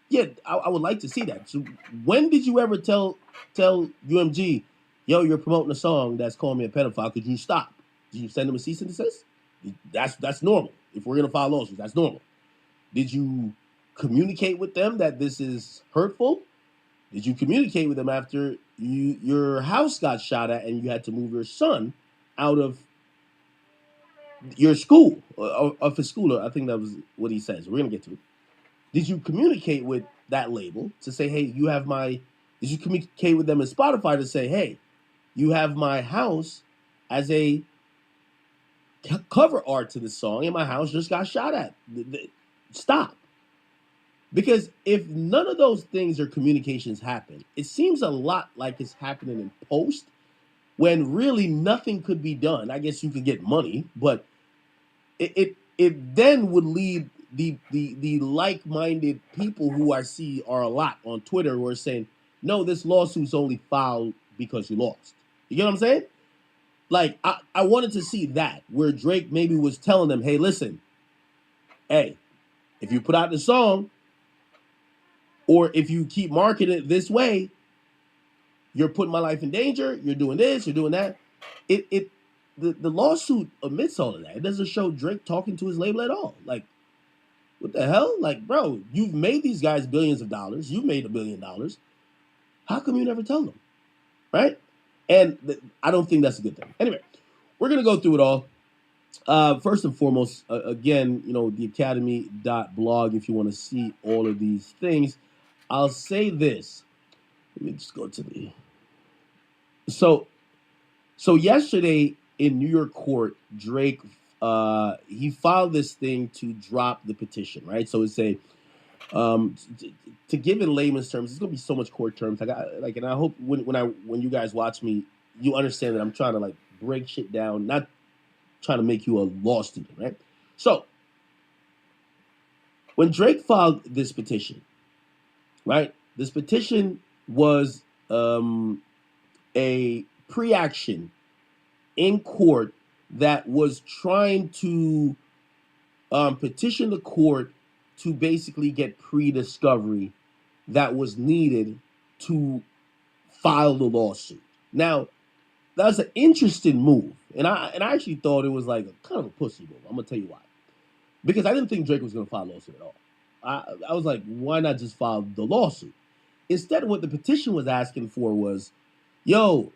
yeah, I would like to see that. So when did you ever tell UMG, yo, you're promoting a song that's calling me a pedophile? Could you stop? Did you send them a cease and desist? That's normal. If we're going to file lawsuits, that's normal. Did you communicate with them that this is hurtful? Did you communicate with them after your house got shot at and you had to move your son out of your school, of his school? I think that was what he says. We're going to get to it. Did you communicate with that label to say, hey, did you communicate with them in Spotify to say, hey, you have my house as a cover art to this song and my house just got shot at? Stop. Because if none of those things or communications happen, it seems a lot like it's happening in post when really nothing could be done. I guess you could get money, but it then would lead the like-minded people who I see are a lot on Twitter who are saying, no, this lawsuit's only filed because you lost. You get what I'm saying? Like, I wanted to see that, where Drake maybe was telling them, hey, listen, hey, if you put out the song, or if you keep marketing it this way, you're putting my life in danger, you're doing this, you're doing that. The lawsuit omits all of that. It doesn't show Drake talking to his label at all. Like, what the hell? Like, bro, you've made these guys billions of dollars. You've made $1 billion. How come you never tell them? Right? And I don't think that's a good thing. Anyway, we're going to go through it all. First and foremost, again, the academy.blog, if you want to see all of these things. I'll say this. Let me just go to the... So yesterday in New York court, Drake, he filed this thing to drop the petition, right? So it's a... to give in layman's terms, it's gonna be so much court terms. And I hope when you guys watch me, you understand that I'm trying to break shit down, not trying to make you a law student, right? So when Drake filed this petition, right? This petition was a pre-action in court that was trying to petition the court to basically get pre-discovery that was needed to file the lawsuit. Now, that's an interesting move, and I actually thought it was like a kind of a pussy move. I'm gonna tell you why. Because I didn't think Drake was gonna file a lawsuit at all. I was like, why not just file the lawsuit? Instead, what the petition was asking for was, yo,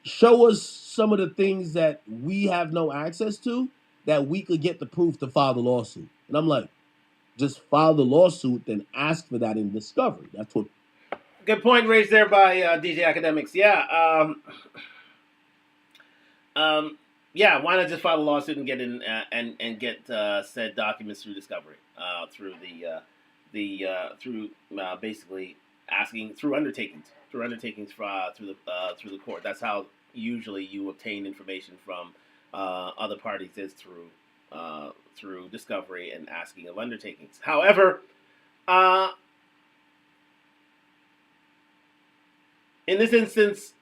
show us some of the things that we have no access to that we could get the proof to file the lawsuit. And I'm like, just file the lawsuit, then ask for that in discovery. That's what. Good point raised there by DJ Academics. Yeah. Yeah. Why not just file a lawsuit and get in and get said documents through discovery, through basically asking through undertakings through the court. That's how usually you obtain information from other parties, is through discovery and asking of undertakings. However, in this instance,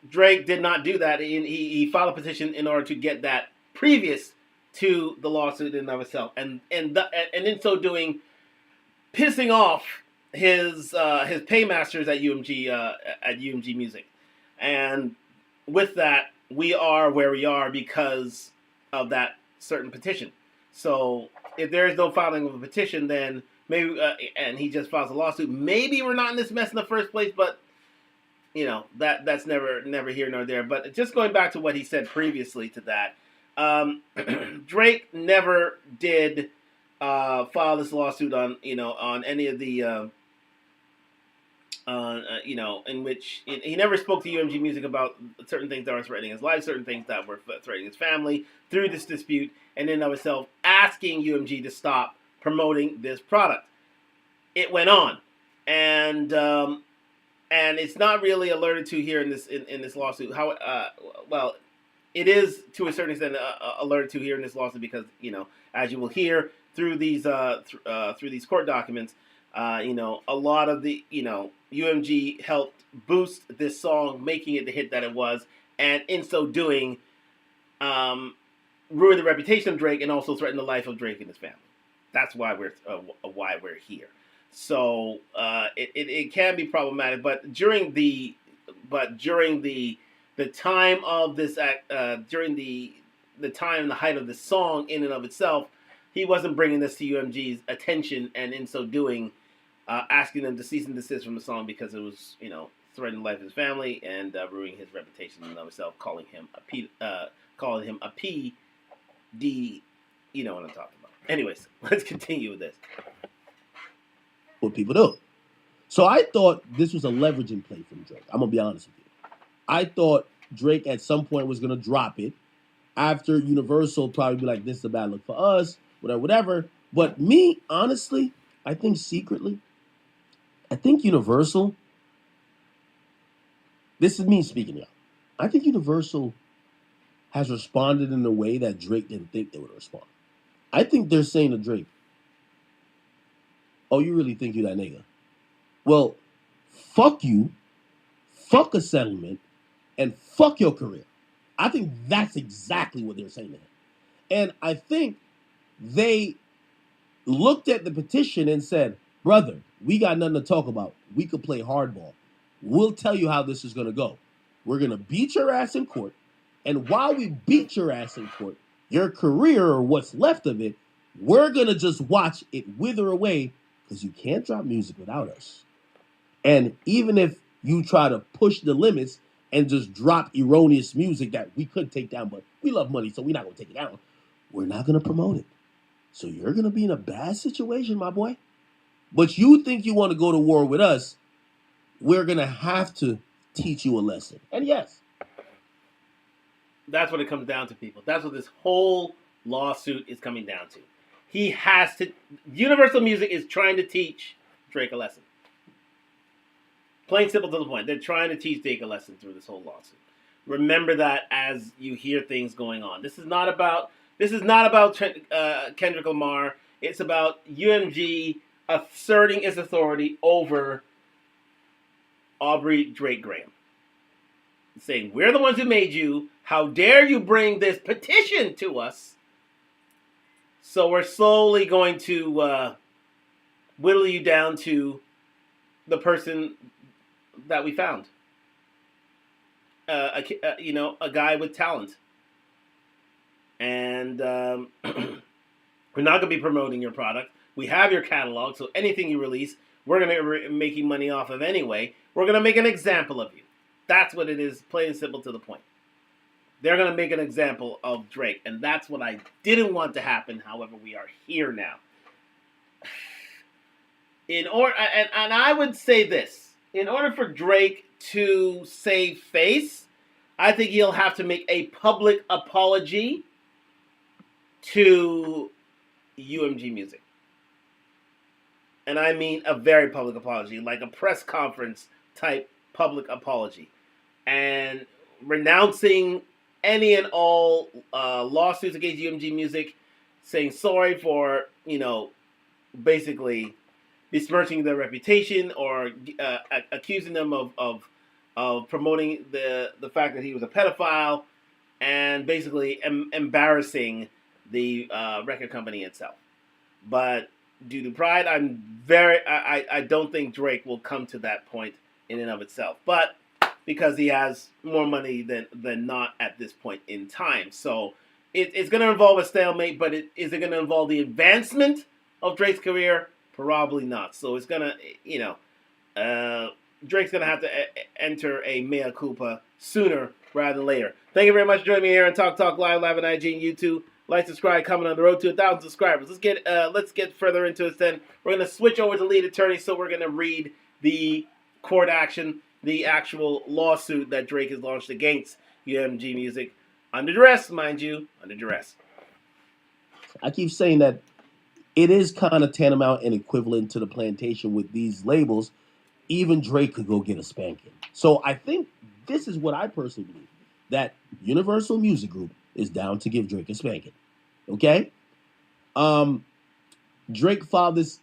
Drake did not do that. He filed a petition in order to get that previous to the lawsuit in and of itself, and in so doing, pissing off his paymasters at UMG Music, and with that, we are where we are because of that certain petition. So if there is no filing of a petition, then maybe and he just files a lawsuit, maybe we're not in this mess in the first place. But that's never here nor there. But just going back to what he said previously to that, Drake never did file this lawsuit on any of the in which he never spoke to UMG Music about certain things that were threatening his life, certain things that were threatening his family through this dispute, and in and of itself asking UMG to stop promoting this product. It went on, and it's not really alerted to here in this lawsuit. How well, it is to a certain extent alerted to here in this lawsuit because as you will hear through these court documents. A lot of the, UMG helped boost this song, making it the hit that it was, and in so doing, ruin the reputation of Drake and also threaten the life of Drake and his family. That's why we're here. So it can be problematic, but during the time of this during the time and the height of the song in and of itself, he wasn't bringing this to UMG's attention, and in so doing, asking them to cease and desist from the song because it was, threatening the life of his family and ruining his reputation in and of itself, calling him a PD. You know what I'm talking about. Anyways, let's continue with this. What people do. So I thought this was a leveraging play from Drake. I'm gonna be honest with you. I thought Drake at some point was gonna drop it after Universal probably be like, "This is a bad look for us," whatever. But me, honestly, I think secretly, Universal, this is me speaking, y'all. I think Universal has responded in a way that Drake didn't think they would respond. I think they're saying to Drake, "Oh, you really think you that nigga? Well, fuck you, fuck a settlement, and fuck your career." I think that's exactly what they're saying to him. And I think they looked at the petition and said, "Brother, we got nothing to talk about. We could play hardball. We'll tell you how this is going to go. We're going to beat your ass in court. And while we beat your ass in court, your career or what's left of it, we're going to just watch it wither away because you can't drop music without us. And even if you try to push the limits and just drop erroneous music that we could take down, but we love money, so we're not going to take it down, we're not going to promote it. So you're going to be in a bad situation, my boy. But you think you want to go to war with us, we're going to have to teach you a lesson." And yes. That's what it comes down to, people. That's what this whole lawsuit is coming down to. He has to... Universal Music is trying to teach Drake a lesson. Plain simple to the point. They're trying to teach Drake a lesson through this whole lawsuit. Remember that as you hear things going on. This is not about Kendrick Lamar. It's about UMG asserting its authority over Aubrey Drake Graham. Saying, "We're the ones who made you. How dare you bring this petition to us?" So we're slowly going to whittle you down to the person that we found. A guy with talent. And we're not going to be promoting your product. We have your catalog, so anything you release, we're going to be making money off of anyway. We're going to make an example of you. That's what it is, plain and simple to the point. They're going to make an example of Drake, and that's what I didn't want to happen. However, we are here now. And I would say this. In order for Drake to save face, I think he'll have to make a public apology to UMG Music. And I mean a very public apology, like a press conference type public apology. And renouncing any and all lawsuits against UMG Music, saying sorry for, basically besmirching their reputation or accusing them of promoting the fact that he was a pedophile and basically embarrassing the record company itself. But due to pride, I don't think Drake will come to that point in and of itself. But because he has more money than not at this point in time. So it's going to involve a stalemate, but is it going to involve the advancement of Drake's career? Probably not. So it's going to, Drake's going to have to enter a mea culpa sooner rather than later. Thank you very much for joining me here on Talk Live on IG and YouTube. Like, subscribe, comment on the road to 1,000 subscribers. Let's get further into this then. We're going to switch over to lead attorney, so we're going to read the court action, the actual lawsuit that Drake has launched against UMG Music, under duress, mind you, under duress. I keep saying that it is kind of tantamount and equivalent to the plantation with these labels. Even Drake could go get a spanking. So I think this is what I personally believe, that Universal Music Group is down to give Drake a spanking. Okay? Drake filed this,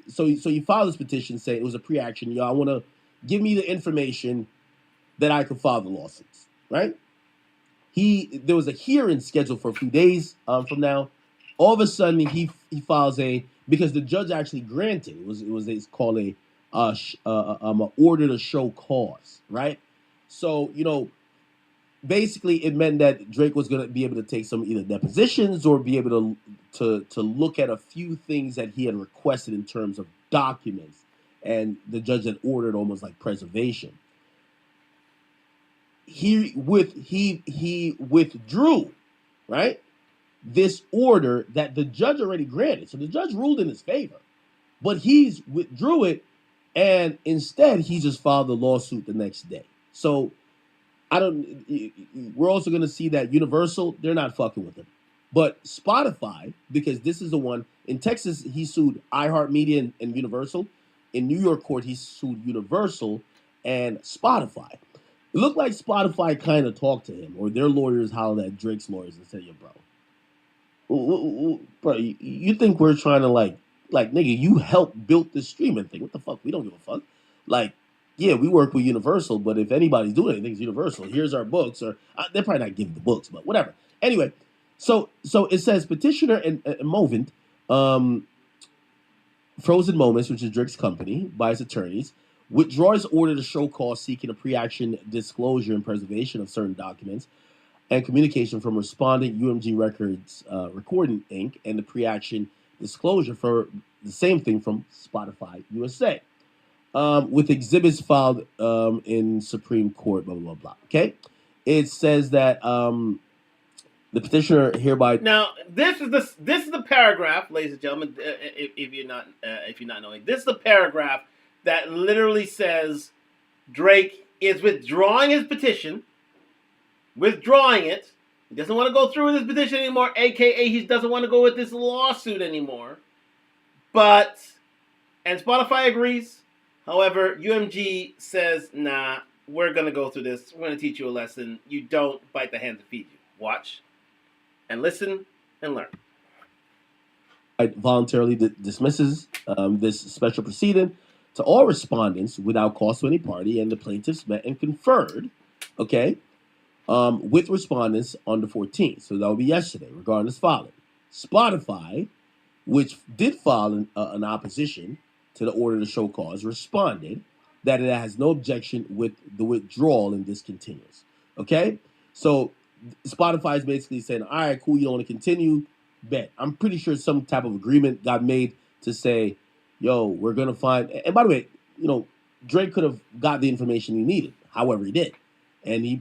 so he filed this petition saying it was a pre-action. Yo, I want to give me the information that I could file the lawsuits, right? There was a hearing scheduled for a few days from now. All of a sudden, he files because the judge actually granted, it's called an order to show cause, right? So, basically it meant that Drake was going to be able to take some either depositions or be able to look at a few things that he had requested in terms of documents, and the judge had ordered almost like preservation. He withdrew, right, this order that the judge already granted. So the judge ruled in his favor, but he's withdrew it, and instead he just filed the lawsuit the next day. So we're also going to see that Universal, they're not fucking with him. But Spotify, because this is the one, in Texas, he sued iHeartMedia and Universal. In New York court, he sued Universal and Spotify. It looked like Spotify kind of talked to him, or their lawyers hollered at Drake's lawyers and said, yo, bro, you think we're trying to like, nigga, you helped build this streaming thing. What the fuck? We don't give a fuck. Like, yeah, we work with Universal, but if anybody's doing anything, it's Universal. Here's our books, or they're probably not giving the books, but whatever. Anyway, so it says petitioner and Movent, Frozen Moments, which is Drake's company, by his attorneys, withdraws order to show cause seeking a pre-action disclosure and preservation of certain documents and communication from respondent UMG Records Recording Inc. and the pre-action disclosure for the same thing from Spotify USA. With exhibits filed in Supreme Court, blah, blah, blah, blah. Okay? It says that the petitioner hereby... Now, this is the paragraph, ladies and gentlemen, if you're not knowing. This is the paragraph that literally says Drake is withdrawing his petition, withdrawing it. He doesn't want to go through with his petition anymore, a.k.a. he doesn't want to go with this lawsuit anymore. And Spotify agrees. However, UMG says, nah, we're going to go through this. We're going to teach you a lesson. You don't bite the hand that feed you. Watch and listen and learn. Voluntarily dismisses this special proceeding to all respondents without cost to any party, and the plaintiffs met and conferred, okay, with respondents on the 14th. So that will be yesterday, regarding this filing. Spotify, which did file an opposition to the order to show cause, responded that it has no objection with the withdrawal and discontinues. Okay? So Spotify is basically saying, all right, cool, you don't want to continue, bet. I'm pretty sure some type of agreement got made to say, yo, we're going to find... And by the way, Drake could have got the information he needed. However, he did. And he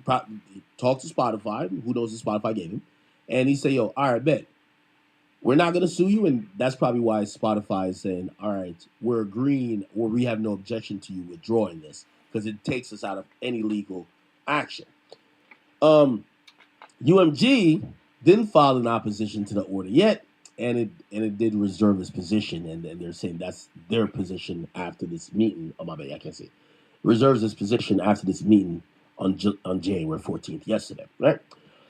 talked to Spotify, who knows what Spotify gave him, and he said, yo, all right, bet. We're not going to sue you, and that's probably why Spotify is saying, all right, we're agreeing, or we have no objection to you withdrawing this, because it takes us out of any legal action. UMG didn't file an opposition to the order yet, and it did reserve its position, and they're saying that's their position after this meeting. Oh, my bad, I can't see. Reserves its position after this meeting on January 14th, yesterday, right?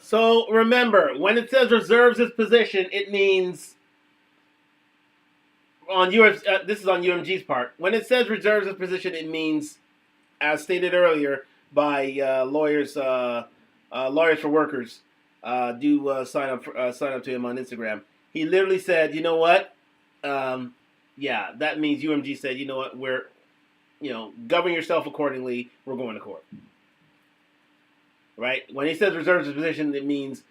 So remember, when it says reserves its position, it means this is on UMG's part. When it says reserves its position, it means, as stated earlier by lawyers for workers, sign up to him on Instagram. He literally said, you know what? That means UMG said, you know what? We're, govern yourself accordingly. We're going to court. Right? When he says reserves his position, it means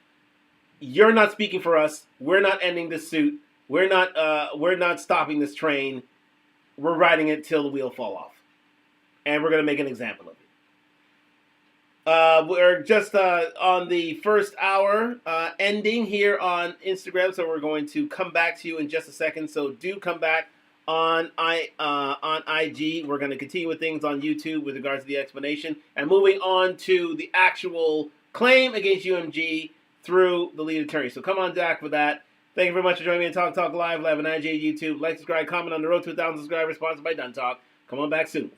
you're not speaking for us. We're not ending this suit. We're not stopping this train. We're riding it till the wheel fall off. And we're going to make an example of it. We're just on the first hour ending here on Instagram, so we're going to come back to you in just a second. So do come back on IG. We're going to continue with things on YouTube with regards to the explanation, and moving on to the actual claim against UMG through the lead attorney. So come on back for that. Thank you very much for joining me on Talk Live on IG, YouTube. Like, subscribe, comment on the road to 1,000 subscribers, sponsored by Done Talk. Come on back soon.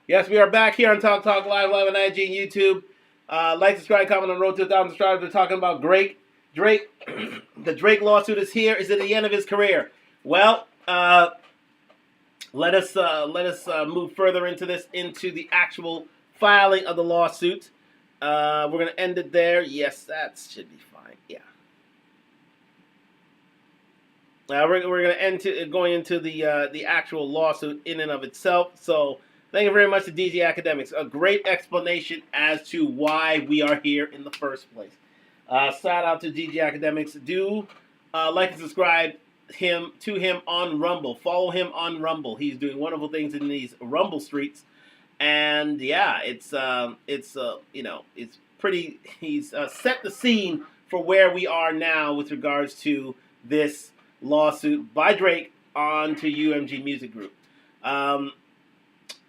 Yes, we are back here on Talk Live on IG and YouTube. Like, subscribe, comment on the road to 1,000 subscribers. We're talking about Drake. The Drake lawsuit is here. Is it the end of his career? Well, let us move further into the actual filing of the lawsuit. We're going to end it there. Yes, that should be fine. Yeah. We're going to going into the actual lawsuit in and of itself. So thank you very much to DJ Academics. A great explanation as to why we are here in the first place. Shout out to DJ Academics. Do like and subscribe to him on Rumble. Follow him on Rumble. He's doing wonderful things in these Rumble streets. And yeah, it's pretty. He's set the scene for where we are now with regards to this lawsuit by Drake onto UMG Music Group.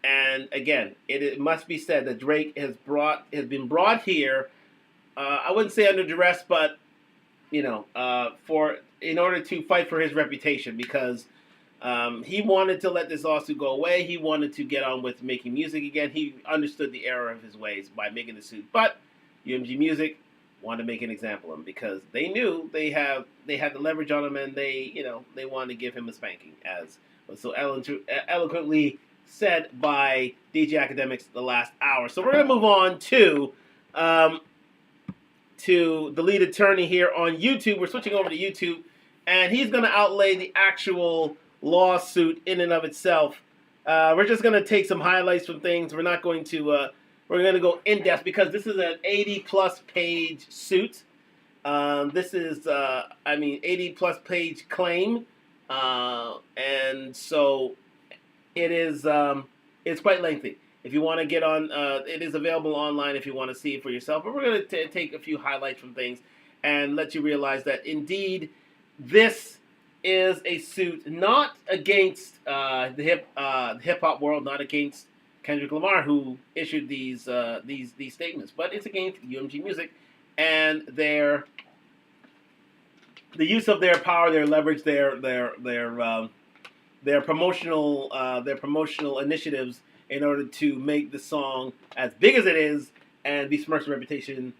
And again, it must be said that Drake has been brought here. I wouldn't say under duress, but in order to fight for his reputation, because he wanted to let this lawsuit go away. He wanted to get on with making music again. He understood the error of his ways by making the suit, but UMG Music wanted to make an example of him because they knew they had the leverage on him, and they wanted to give him a spanking, as was so eloquently said by DJ Academics the last hour. So we're going to move on to the lead attorney here on YouTube. We're switching over to YouTube, and he's going to outlay the actual lawsuit in and of itself. We're just going to take some highlights from things. We're not going to we're going to go in depth because this is an 80+ page suit. This is 80+ page claim, and so it is it's quite lengthy. If you want to get on, it is available online if you want to see it for yourself. But we're going to take a few highlights from things and let you realize that indeed this is a suit not against the hip hop world, not against Kendrick Lamar, who issued these statements, but it's against UMG Music and the use of their power, their leverage, their promotional initiatives in order to make the song as big as it is and besmirch the reputation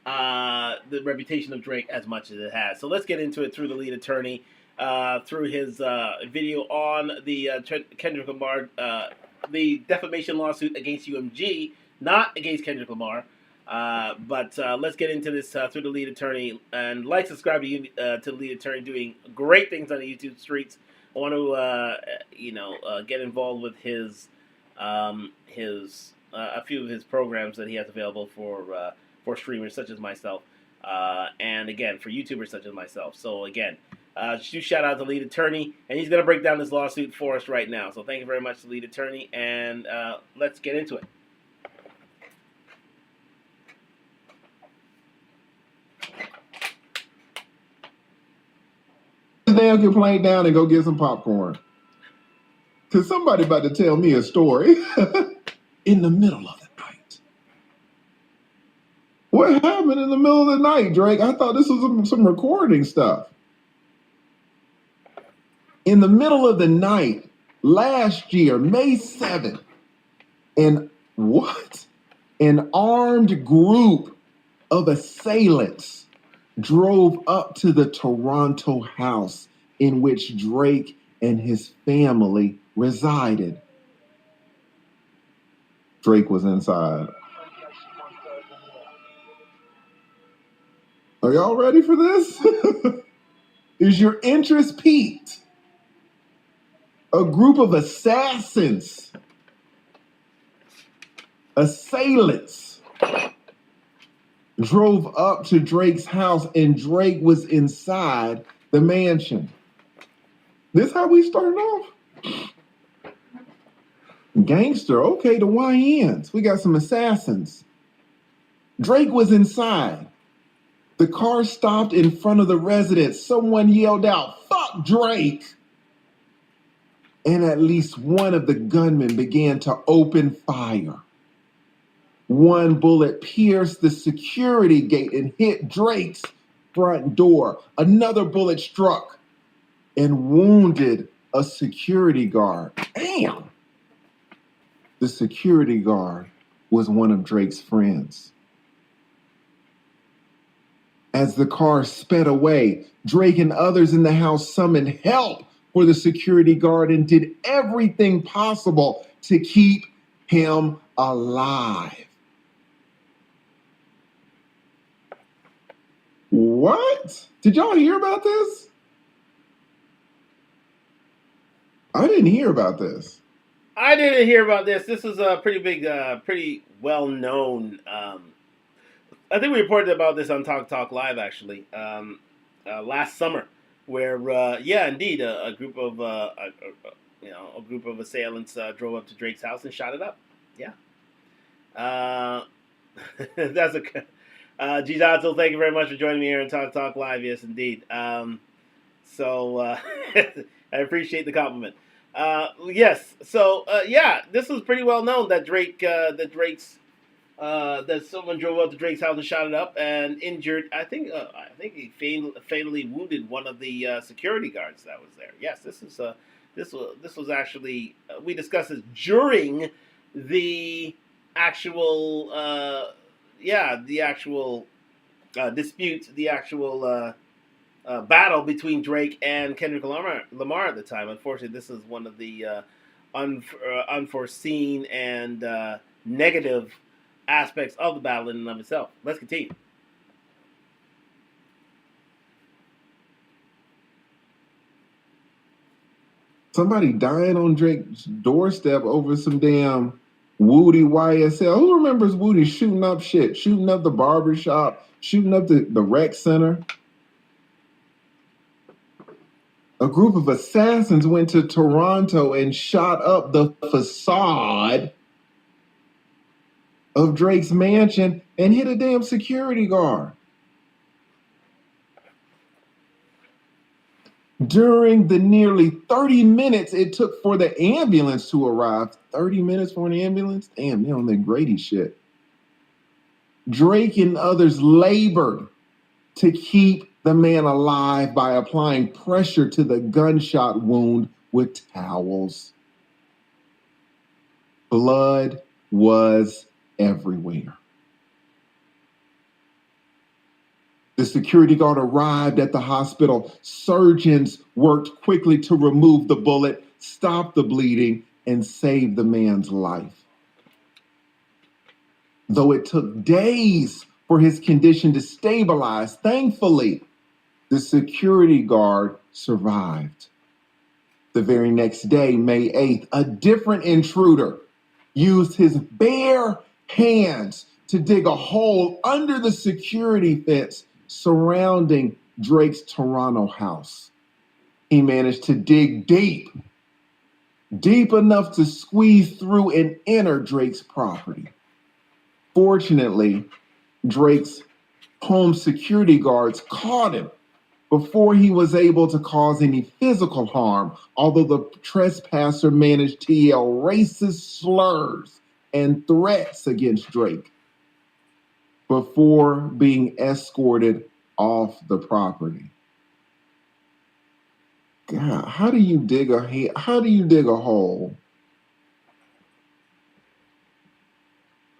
of Drake as much as it has. So let's get into it through the lead attorney, through his video on the Kendrick Lamar, the defamation lawsuit against UMG, not against Kendrick Lamar. But let's get into this through the lead attorney, and subscribe to the lead attorney, doing great things on the YouTube streets. I want to get involved with his a few of his programs that he has available for streamers such as myself, and again for YouTubers such as myself. So again, shout out to the lead attorney, and he's going to break down this lawsuit for us right now. So thank you very much to the lead attorney, and let's get into it. Damn complaint down and go get some popcorn. Cause somebody about to tell me a story in the middle of the night. What happened in the middle of the night, Drake? I thought this was some recording stuff. In the middle of the night, last year, May 7th, an armed group of assailants drove up to the Toronto house in which Drake and his family resided. Drake was inside. Are y'all ready for this? Is your interest piqued? A group of assassins, assailants, drove up to Drake's house, and Drake was inside the mansion. This how we started off? Gangster, okay, the YNs. We got some assassins. Drake was inside. The car stopped in front of the residence. Someone yelled out, "Fuck Drake!" And at least one of the gunmen began to open fire. One bullet pierced the security gate and hit Drake's front door. Another bullet struck and wounded a security guard. Damn! The security guard was one of Drake's friends. As the car sped away, Drake and others in the house summoned help for the security guard and did everything possible to keep him alive. What? Did y'all hear about this? I didn't hear about this. I didn't hear about this. This is a pretty big, pretty well-known. I think we reported about this on Talk Live actually last summer, where yeah, indeed, a group of a group of assailants drove up to Drake's house and shot it up. Yeah, that's a. Gidato, thank you very much for joining me here on Talk Live. Yes, indeed. So I appreciate the compliment. Yes. So yeah, this is pretty well known that that someone drove up to Drake's house and shot it up and injured. I think he fatally wounded one of the security guards that was there. Yes, this was actually we discussed this during the actual dispute, the actual battle between Drake and Kendrick Lamar at the time. Unfortunately, this is one of the unforeseen and negative aspects of the battle in and of itself. Let's continue. Somebody dying on Drake's doorstep over some damn Woody YSL. Who remembers Woody shooting up shit, shooting up the barbershop, shooting up the rec center? A group of assassins went to Toronto and shot up the facade of Drake's mansion and hit a damn security guard. During the nearly 30 minutes it took for the ambulance to arrive. 30 minutes for an ambulance? Damn, they on that Grady shit. Drake and others labored to keep the man alive by applying pressure to the gunshot wound with towels. Blood was everywhere. The security guard arrived at the hospital. Surgeons worked quickly to remove the bullet, stop the bleeding, and save the man's life. Though it took days for his condition to stabilize, thankfully, the security guard survived. The very next day, May 8th, a different intruder used his bare hands to dig a hole under the security fence surrounding Drake's Toronto house. He managed to dig deep enough to squeeze through and enter Drake's property. Fortunately, Drake's home security guards caught him before he was able to cause any physical harm, although the trespasser managed to yell racist slurs and threats against Drake before being escorted off the property. God, how do you dig a hole?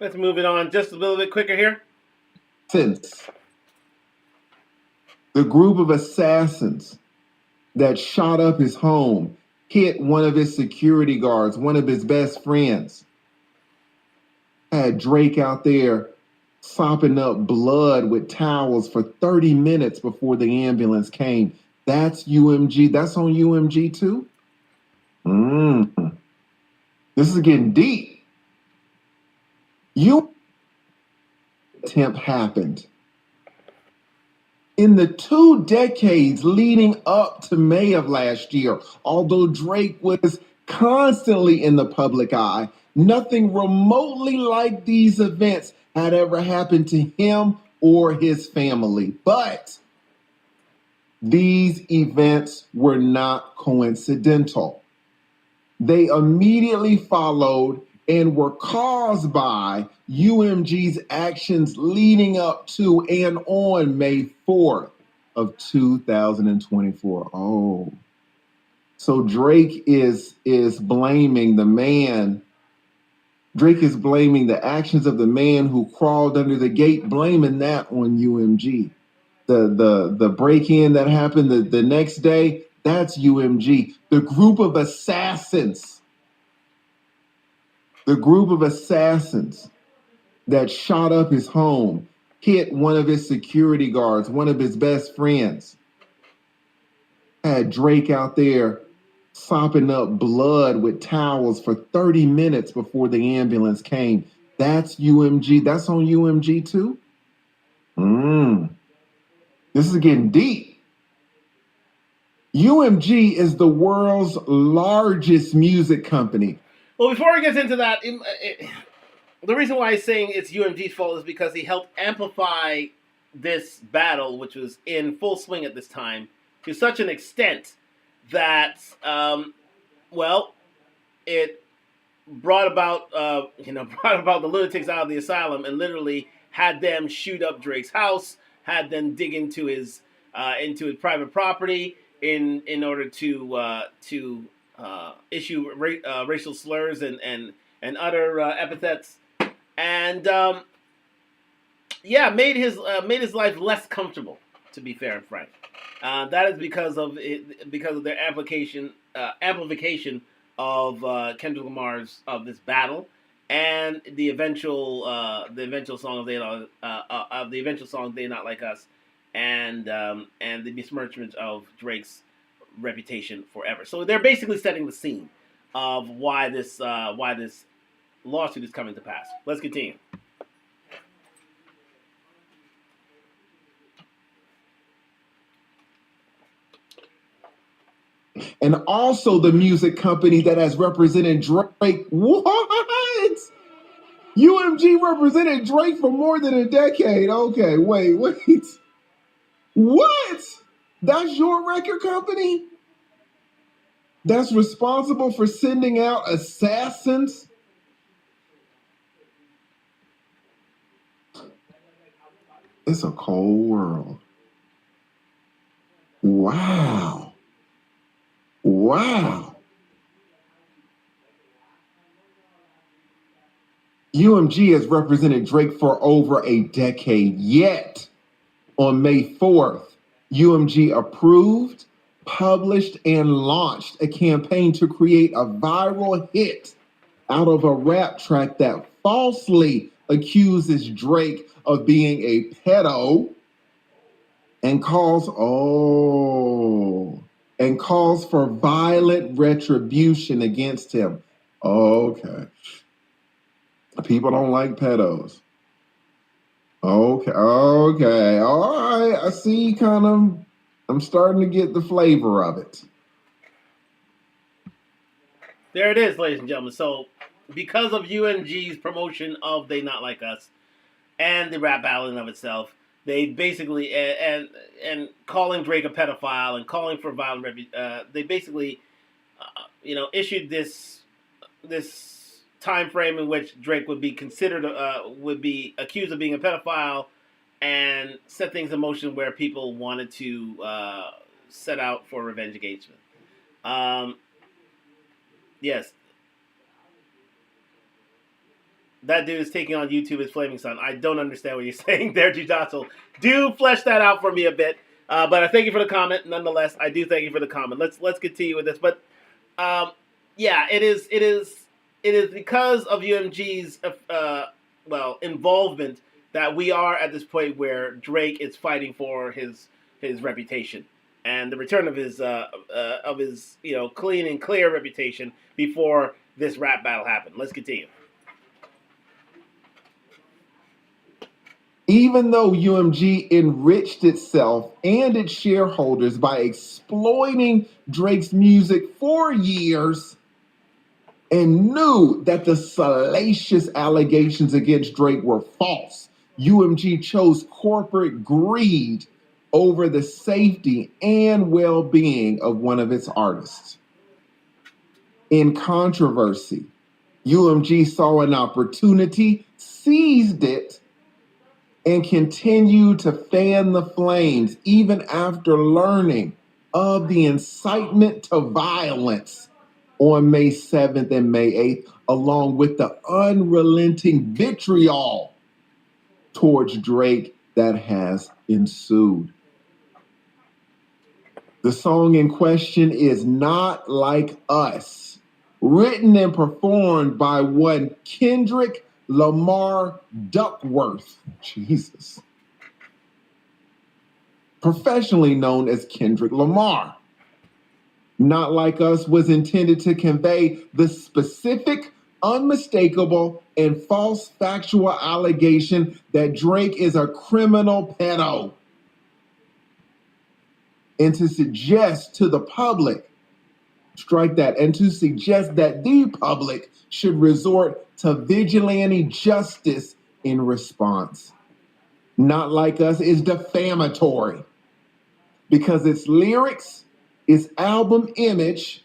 Let's move it on just a little bit quicker here. Since the group of assassins that shot up his home hit one of his security guards, one of his best friends, had Drake out there sopping up blood with towels for 30 minutes before the ambulance came. That's UMG. That's on UMG too? This is getting deep. attempt happened. In the 2 decades leading up to May of last year, although Drake was constantly in the public eye, nothing remotely like these events had ever happened to him or his family. But these events were not coincidental. They immediately followed and were caused by UMG's actions leading up to and on May 4th of 2024. Oh. So Drake is blaming the man. Drake is blaming the actions of the man who crawled under the gate, blaming that on UMG. The break-in that happened the next day, that's UMG. The group of assassins that shot up his home, hit one of his security guards, one of his best friends, had Drake out there sopping up blood with towels for 30 minutes before the ambulance came. That's UMG. That's on UMG too? This is getting deep. UMG is the world's largest music company. Well, before we get into that, the reason why I'm saying it's UMG's fault is because he helped amplify this battle, which was in full swing at this time, to such an extent that, it brought about the lunatics out of the asylum and literally had them shoot up Drake's house, had them dig into his private property in order to issue racial slurs and other epithets, and made his life less comfortable. To be fair and frank, that is because of their amplification of Kendrick Lamar's of this battle and the eventual song of They Not Like Us, and the besmirchment of Drake's reputation forever. So they're basically setting the scene of why this lawsuit is coming to pass. Let's continue. And also the music company that has represented Drake. What? UMG represented Drake for more than a decade. Okay, wait. What? That's your record company? That's responsible for sending out assassins? It's a cold world. Wow. UMG has represented Drake for over a decade, yet on May 4th, UMG approved, published, and launched a campaign to create a viral hit out of a rap track that falsely accuses Drake of being a pedo and calls for violent retribution against him. Okay. People don't like pedos. Okay. All right. I see I'm starting to get the flavor of it. There it is, ladies and gentlemen. So, because of UMG's promotion of They Not Like Us and the rap battle in of itself, they basically and calling Drake a pedophile and calling for violent they basically issued this time frame in which Drake would be accused of being a pedophile, and set things in motion where people wanted to set out for revenge against him. Yes. That dude is taking on YouTube as Flaming Son. I don't understand what you're saying there, Jujatsu. Do flesh that out for me a bit. But I thank you for the comment. Nonetheless, I do thank you for the comment. Let's continue with this. But it is because of UMG's involvement that we are at this point where Drake is fighting for his reputation and the return of his clean and clear reputation before this rap battle happened. Let's continue. Even though UMG enriched itself and its shareholders by exploiting Drake's music for years and knew that the salacious allegations against Drake were false, UMG chose corporate greed over the safety and well-being of one of its artists. In controversy, UMG saw an opportunity, seized it, and continued to fan the flames even after learning of the incitement to violence on May 7th and May 8th, along with the unrelenting vitriol towards Drake that has ensued. The song in question is Not Like Us, written and performed by one Kendrick Lamar Duckworth, Jesus, professionally known as Kendrick Lamar. Not Like Us was intended to convey the specific, unmistakable, and false factual allegation that Drake is a criminal pedo, and to suggest to the public, strike that, and to suggest that the public should resort to vigilante justice in response. Not Like Us is defamatory because its lyrics, its album image,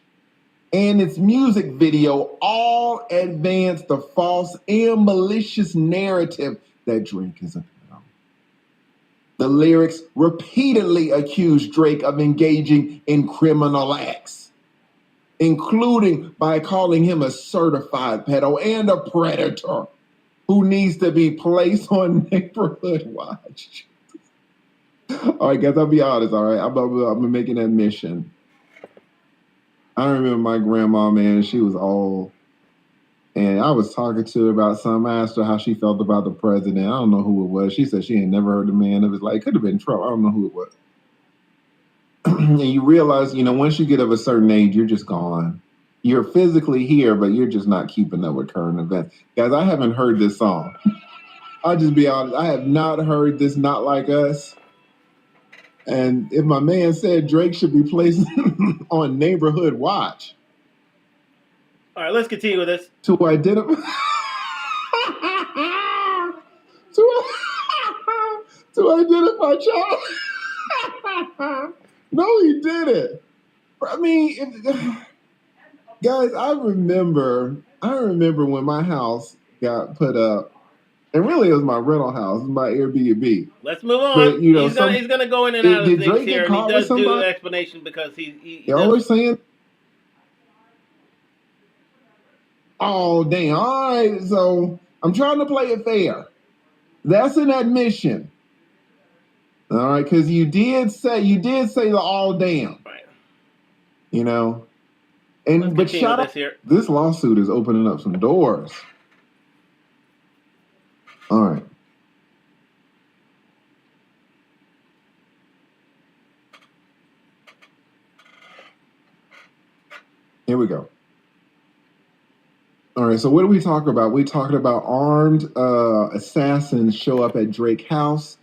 and its music video all advance the false and malicious narrative that Drake is a pedo. The lyrics repeatedly accuse Drake of engaging in criminal acts, including by calling him a certified pedo and a predator who needs to be placed on neighborhood watch. All right, guys, I'll be honest, all right? I'm making an admission. I remember my grandma, man, she was old. And I was talking to her about something. I asked her how she felt about the president. I don't know who it was. She said she had never heard the man of his life. It could have been Trump. I don't know who it was. And you realize, once you get of a certain age, you're just gone. You're physically here, but you're just not keeping up with current events. Guys, I haven't heard this song. I'll just be honest. I have not heard this Not Like Us. And if my man said Drake should be placed on neighborhood watch. All right, let's continue with this. To identify... to identify child. No, he didn't. I mean, guys, I remember when my house got put up, and really it was my rental house, my Airbnb. Let's move on. But, he's gonna go in and out of did things Drake here, get and he caught does with do somebody? an explanation because he They're always saying, oh, damn. All right, so I'm trying to play it fair. That's an admission. All right, because you did say the all damn. Right. And but shout out, this lawsuit is opening up some doors. All right. Here we go. All right, so what do we talk about? We talked about armed assassins show up at Drake's house.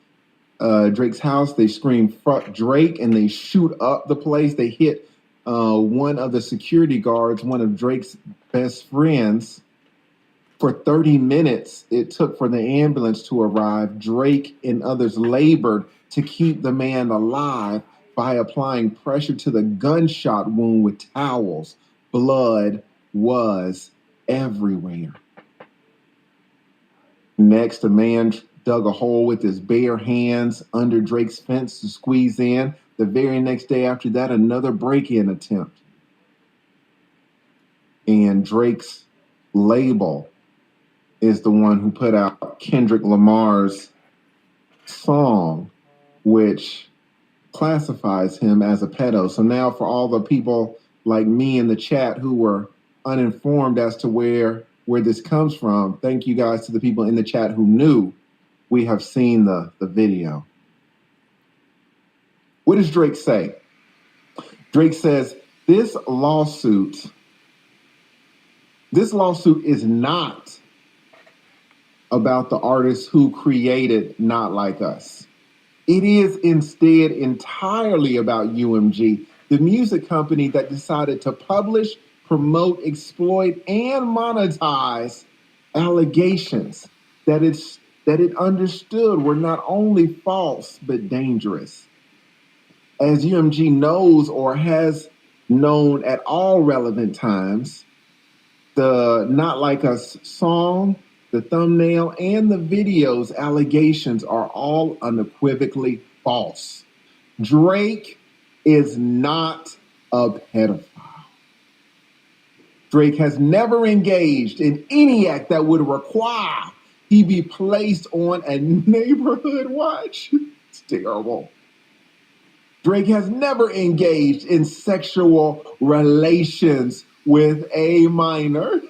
They scream "fuck Drake" and they shoot up the place. They hit one of the security guards, one of Drake's best friends. For 30 minutes, it took for the ambulance to arrive. Drake and others labored to keep the man alive by applying pressure to the gunshot wound with towels. Blood was everywhere. Next, a man dug a hole with his bare hands under Drake's fence to squeeze in. The very next day after that, another break-in attempt. And Drake's label is the one who put out Kendrick Lamar's song, which classifies him as a pedo. So now for all the people like me in the chat who were uninformed as to where this comes from, thank you guys to the people in the chat who knew. We have seen the video. What does Drake say? Drake says, this lawsuit is not about the artists who created Not Like Us. It is instead entirely about UMG, the music company that decided to publish, promote, exploit, and monetize allegations that it understood were not only false but dangerous. As UMG knows or has known at all relevant times, the Not Like Us song, the thumbnail, and the video's allegations are all unequivocally false. Drake is not a pedophile. Drake has never engaged in any act that would require he be placed on a neighborhood watch. It's terrible. Drake has never engaged in sexual relations with a minor.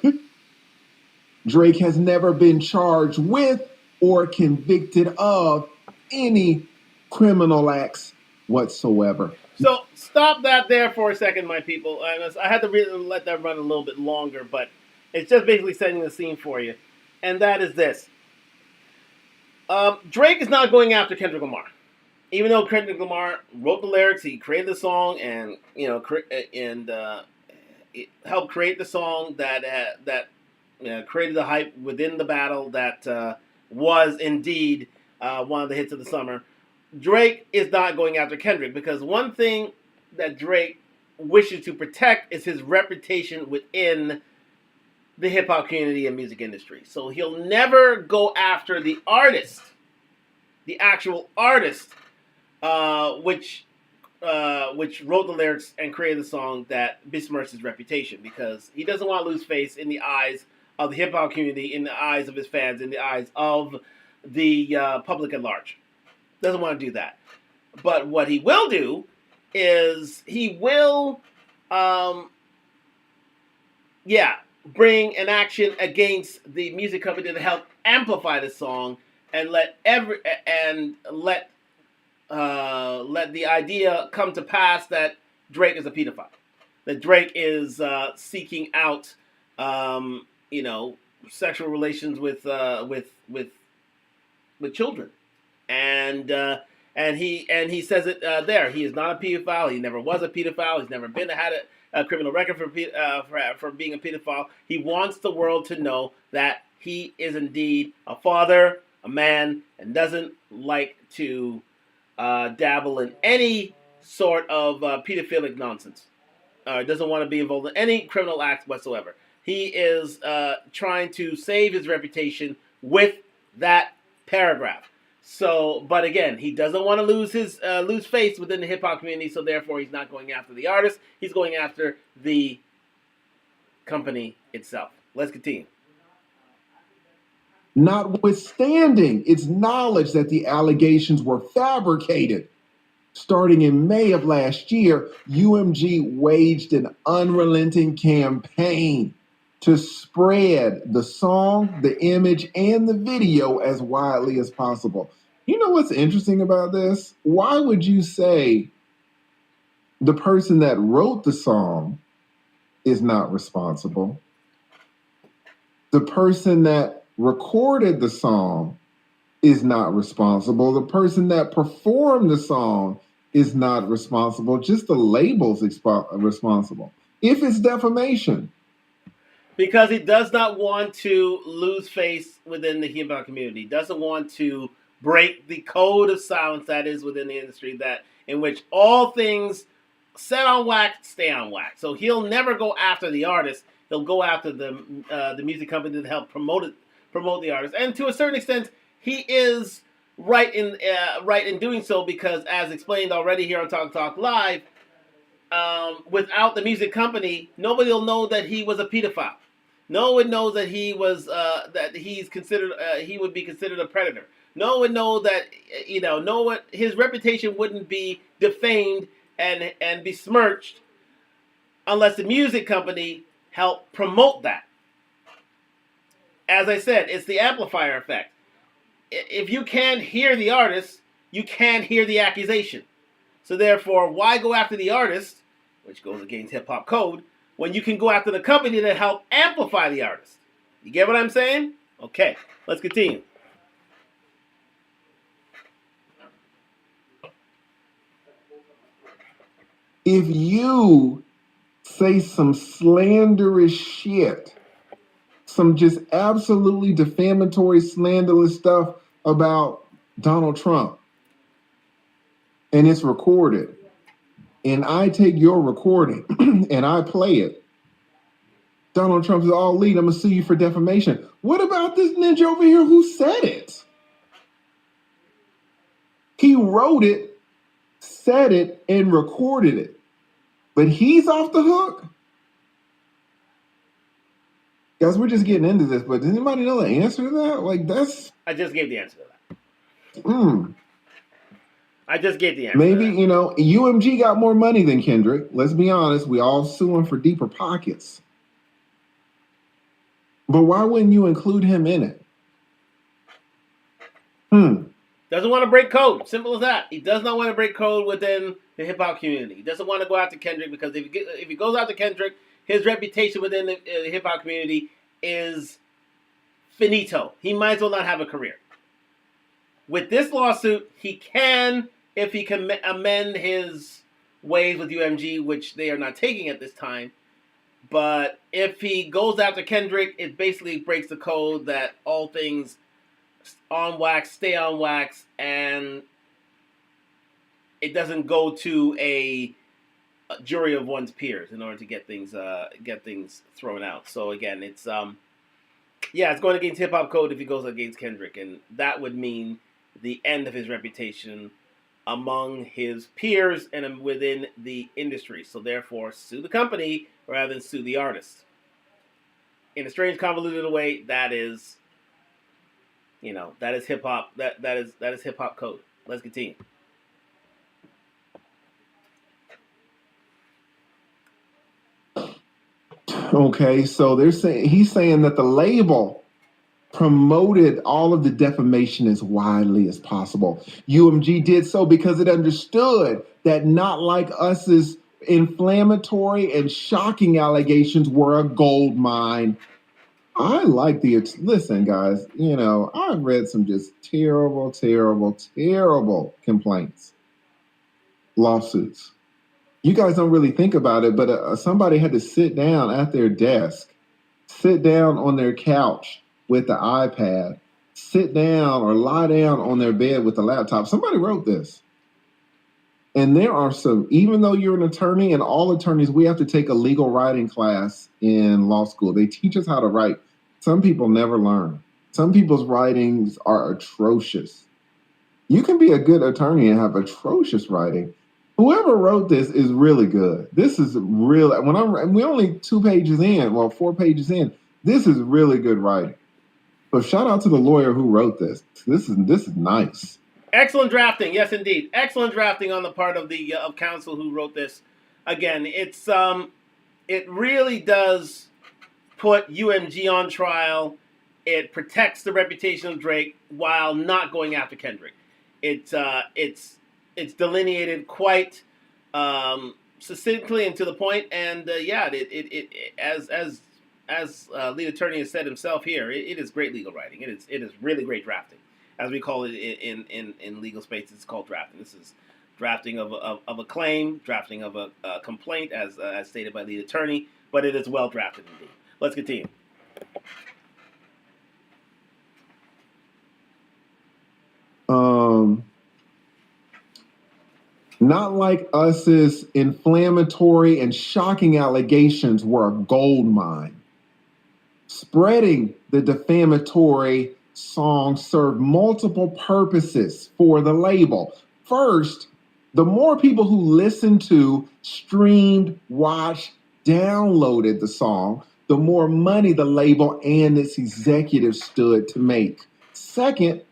Drake has never been charged with or convicted of any criminal acts whatsoever. So stop that there for a second, my people. I had to really let that run a little bit longer, but it's just basically setting the scene for you. And that is this. Drake is not going after Kendrick Lamar. Even though Kendrick Lamar wrote the lyrics, he created the song, and helped create the song that created the hype within the battle that was indeed one of the hits of the summer. Drake is not going after Kendrick because one thing that Drake wishes to protect is his reputation within the hip-hop community and music industry. So he'll never go after the artist, the actual artist, which wrote the lyrics and created the song that besmirched his reputation, because he doesn't want to lose face in the eyes of the hip-hop community, in the eyes of his fans, in the eyes of the public at large. Doesn't want to do that. But what he will do is he will, bring an action against the music company to help amplify the song and let the idea come to pass that Drake is a pedophile, that Drake is seeking out, sexual relations with children, and he says it there. He is not a pedophile. He never was a pedophile. He's never had a criminal record for being a pedophile. He wants the world to know that he is indeed a father, a man, and doesn't like to dabble in any sort of pedophilic nonsense. Doesn't want to be involved in any criminal acts whatsoever. He is trying to save his reputation with that paragraph. So, but again, he doesn't want to lose face within the hip hop community. So therefore, he's not going after the artist. He's going after the company itself. Let's continue. Notwithstanding its knowledge that the allegations were fabricated, starting in May of last year, UMG waged an unrelenting campaign to spread the song, the image, and the video as widely as possible. You know what's interesting about this? Why would you say the person that wrote the song is not responsible? The person that recorded the song is not responsible. The person that performed the song is not responsible. Just the label's responsible. If it's defamation. Because he does not want to lose face within the hip hop community. Doesn't want to break the code of silence that is within the industry, that in which all things set on wax stay on wax. So he'll never go after the artist. He'll go after the music company to help promote the artist. And to a certain extent, he is right in doing so, because as explained already here on Talk Live, without the music company, nobody will know that he was a pedophile. No one knows that he was that he's considered he would be considered a predator. No one knows that his reputation wouldn't be defamed and besmirched unless the music company helped promote that. As I said, it's the amplifier effect. If you can't hear the artist, you can't hear the accusation. So therefore, why go after the artist, which goes against hip hop code, when you can go after the company that helped amplify the artist? You get what I'm saying? Okay, let's continue. If you say some slanderous shit, some just absolutely defamatory, slanderous stuff about Donald Trump, and it's recorded, and I take your recording and I play it, Donald Trump is all lead. I'm gonna sue you for defamation. What about this ninja over here who said it? He wrote it, said it, and recorded it. But he's off the hook? Guys, we're just getting into this, but does anybody know the answer to that? Like, that's... I just gave the answer to that. I just gave the answer. Maybe, you know, UMG got more money than Kendrick. Let's be honest. We all suing for deeper pockets. But why wouldn't you include him in it? Doesn't want to break code. Simple as that. He does not want to break code within the hip-hop community. He doesn't want to go after Kendrick because if he goes after Kendrick, his reputation within the hip-hop community is finito. He might as well not have a career. With this lawsuit, he can, if he can amend his ways with UMG, which they are not taking at this time. But if he goes after Kendrick, it basically breaks the code that all things on wax stay on wax, and it doesn't go to a jury of one's peers in order to get things thrown out. So again, it's it's going against hip hop code if he goes against Kendrick, and that would mean the end of his reputation among his peers and within the industry. So therefore, sue the company rather than sue the artist. In a strange, convoluted way, that is, that is hip hop. That is hip hop code. Let's continue. Okay, so he's saying that the label promoted all of the defamation as widely as possible. UMG did so because it understood that Not Like Us's inflammatory and shocking allegations were a gold mine. I like listen, guys, I've read some just terrible, terrible, terrible complaints, lawsuits. You guys don't really think about it, but somebody had to sit down at their desk, sit down on their couch with the iPad, sit down or lie down on their bed with the laptop. Somebody wrote this. And there are even though you're an attorney, and all attorneys, we have to take a legal writing class in law school. They teach us how to write. Some people never learn. Some people's writings are atrocious. You can be a good attorney and have atrocious writing. Whoever wrote this is really good. This is real. We're only 4 pages in. This is really good writing. So shout out to the lawyer who wrote this. This is nice. Excellent drafting, yes, indeed. Excellent drafting on the part of the of counsel who wrote this. Again, it really does put UMG on trial. It protects the reputation of Drake while not going after Kendrick. It's delineated quite succinctly and to the point, and as lead attorney has said himself here, it is great legal writing. It is really great drafting, as we call it in legal space. It's called drafting. This is drafting of a claim, drafting of a complaint, as stated by lead attorney. But it is well drafted indeed. Let's continue. Not Like Us's inflammatory and shocking allegations were a gold mine. Spreading the defamatory song served multiple purposes for the label. First, the more people who listened to, streamed, watched, downloaded the song, the more money the label and its executives stood to make. Second,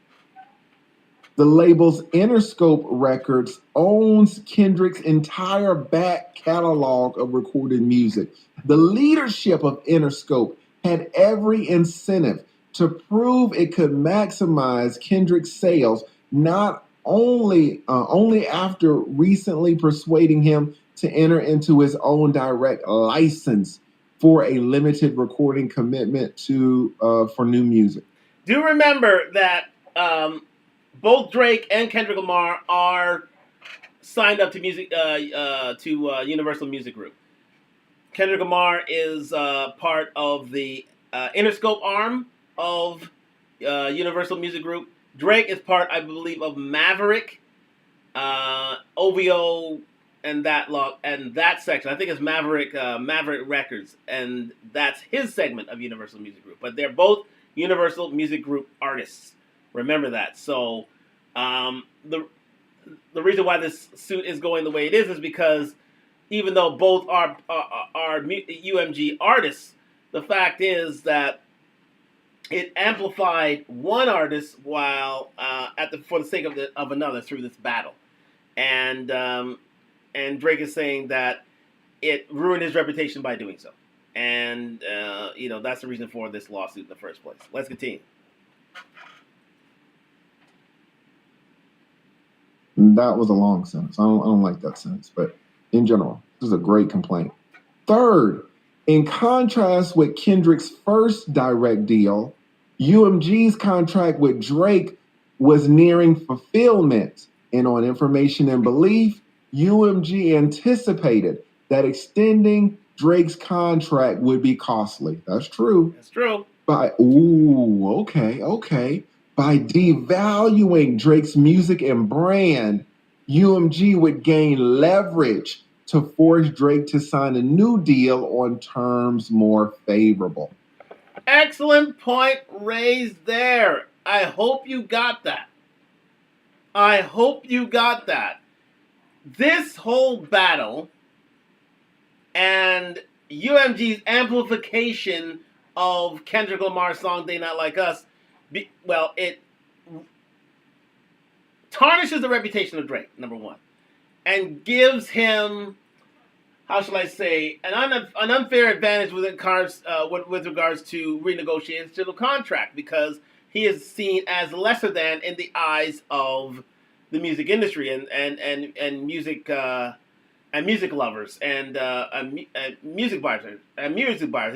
the label's Interscope Records owns Kendrick's entire back catalog of recorded music. The leadership of Interscope had every incentive to prove it could maximize Kendrick's sales, not only after recently persuading him to enter into his own direct license for a limited recording commitment for new music. do remember that both Drake and Kendrick Lamar are signed up to Universal Music Group. Kendrick Lamar is part of the Interscope arm of Universal Music Group. Drake is part, I believe, of Maverick, OVO, and that section. I think it's Maverick Records, and that's his segment of Universal Music Group. But they're both Universal Music Group artists. Remember that. So the reason why this suit is going the way it is because even though both are UMG artists, the fact is that it amplified one artist while for the sake of another through this battle, and Drake is saying that it ruined his reputation by doing so, and that's the reason for this lawsuit in the first place. Let's continue. That was a long sentence. I don't like that sentence, but in general, this is a great complaint. Third, in contrast with Kendrick's first direct deal, UMG's contract with Drake was nearing fulfillment. And on Information and Belief, UMG anticipated that extending Drake's contract would be costly. That's true. That's true. Okay. By devaluing Drake's music and brand, UMG would gain leverage to force Drake to sign a new deal on terms more favorable. Excellent point raised there. I hope you got that. This whole battle and UMG's amplification of Kendrick Lamar's song "They Not Like Us," it tarnishes the reputation of Drake, number one, and gives him, how shall I say, an unfair advantage with regards to renegotiating the contract, because he is seen as lesser than in the eyes of the music industry and music lovers and music buyers and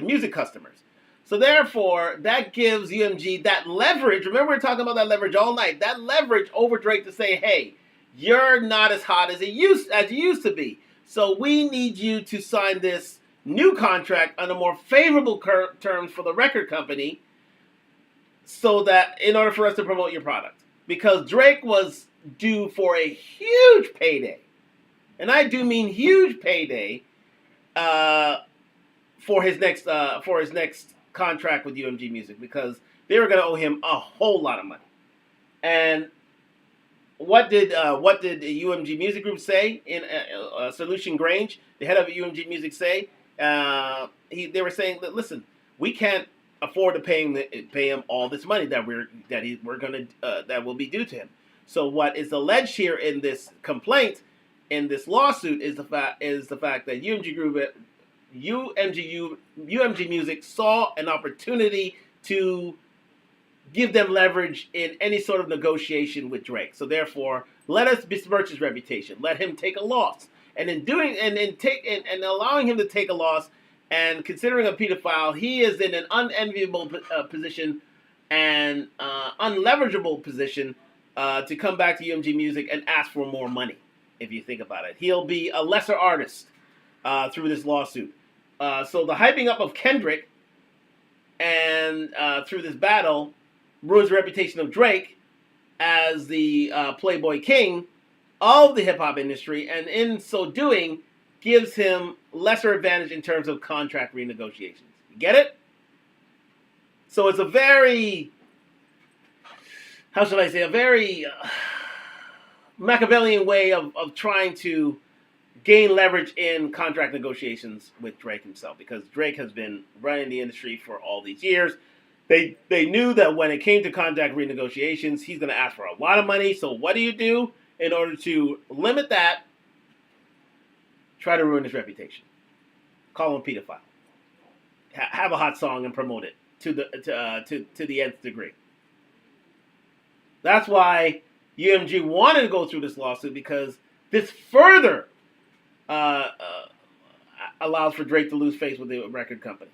music customers. So therefore, that gives UMG that leverage. Remember, we're talking about that leverage all night. That leverage over Drake to say, "Hey, you're not as hot as you used to be. So we need you to sign this new contract under more favorable terms for the record company, so that in order for us to promote your product." Because Drake was due for a huge payday, and I do mean huge payday, for his next contract with UMG Music, because they were going to owe him a whole lot of money. And what did the UMG Music Group say in Solution Grange, the head of UMG Music, say? They were saying that, listen, we can't afford to pay him all this money that will be due to him. So what is alleged here in this complaint, in this lawsuit, is the fact that UMG Music saw an opportunity to give them leverage in any sort of negotiation with Drake. So therefore, let us besmirch his reputation. Let him take a loss. And in doing and allowing him to take a loss, and considering a pedophile, he is in an unenviable position and unleverageable position to come back to UMG Music and ask for more money. If you think about it, he'll be a lesser artist through this lawsuit. So the hyping up of Kendrick and through this battle ruins the reputation of Drake as the Playboy King of the hip-hop industry, and in so doing, gives him lesser advantage in terms of contract renegotiations. You get it? So it's a very, how should I say, a very Machiavellian way of trying to gain leverage in contract negotiations with Drake himself, because Drake has been running the industry for all these years. They knew that when it came to contract renegotiations, he's going to ask for a lot of money. So what do you do in order to limit that? Try to ruin his reputation. Call him a pedophile. Have a hot song and promote it to the nth degree. That's why UMG wanted to go through this lawsuit, because this further allows for Drake to lose face with the record company,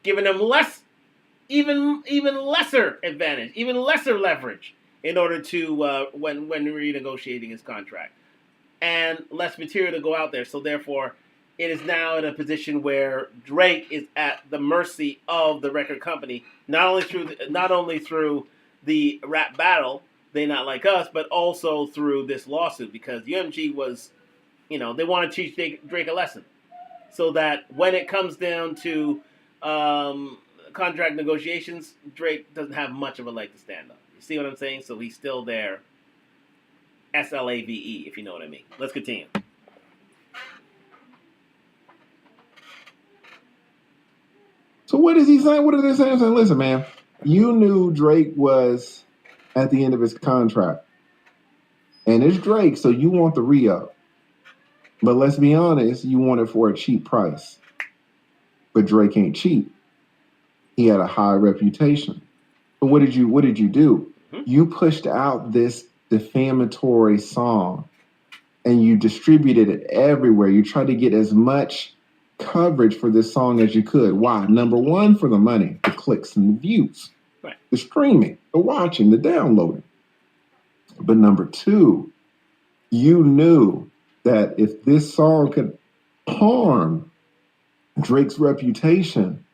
giving them less even lesser advantage, even lesser leverage in order to when renegotiating his contract, and less material to go out there. So therefore, it is now in a position where Drake is at the mercy of the record company, not only through the rap battle, They Not Like Us, but also through this lawsuit, because UMG was, they want to teach Drake a lesson, so that when it comes down to contract negotiations, Drake doesn't have much of a leg to stand on. You see what I'm saying? So he's still there. SLAVE, if you know what I mean. Let's continue. So what is he saying? What are they saying? Saying, listen, man, you knew Drake was at the end of his contract. And it's Drake, so you want the re-up. But let's be honest, you want it for a cheap price. But Drake ain't cheap. He had a high reputation. But what did you do? Mm-hmm. You pushed out this defamatory song and you distributed it everywhere. You tried to get as much coverage for this song as you could. Why? Number one, for the money, the clicks and the views, right, the streaming, the watching, the downloading. But number two, you knew that if this song could harm Drake's reputation,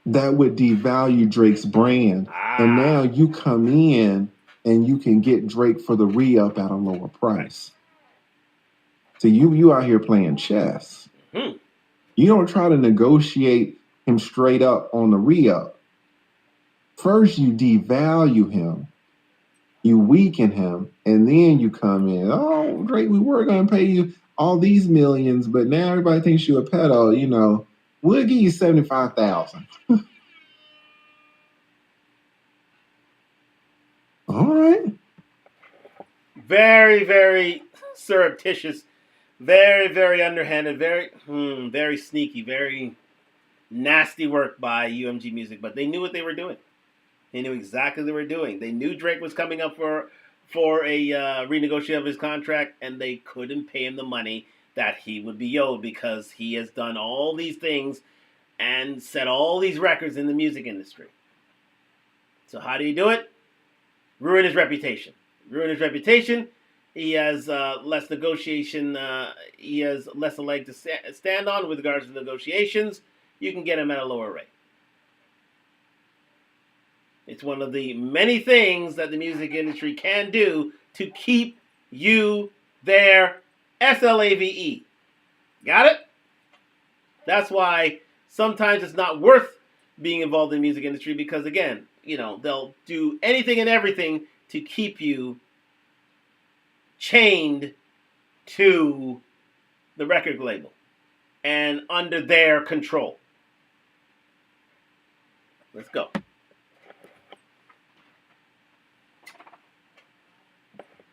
that would devalue Drake's brand. And now you come in and you can get Drake for the re-up at a lower price. So you out here playing chess. Mm-hmm. You don't try to negotiate him straight up on the re-up. First, you devalue him, you weaken him, and then you come in. Oh, Drake, we were going to pay you all these millions, but now everybody thinks you're a pedo. We'll give you $75,000. All right. Very, very surreptitious, very, very underhanded, very sneaky, very nasty work by UMG Music. But they knew what they were doing. They knew exactly what they were doing. They knew Drake was coming up for a renegotiation of his contract, and they couldn't pay him the money that he would be owed, because he has done all these things and set all these records in the music industry. So how do you do it? Ruin his reputation. He has less negotiation. He has less a leg to stand on with regards to negotiations. You can get him at a lower rate. It's one of the many things that the music industry can do to keep you there. SLAVE. Got it? That's why sometimes it's not worth being involved in the music industry, because, again, they'll do anything and everything to keep you chained to the record label and under their control. Let's go.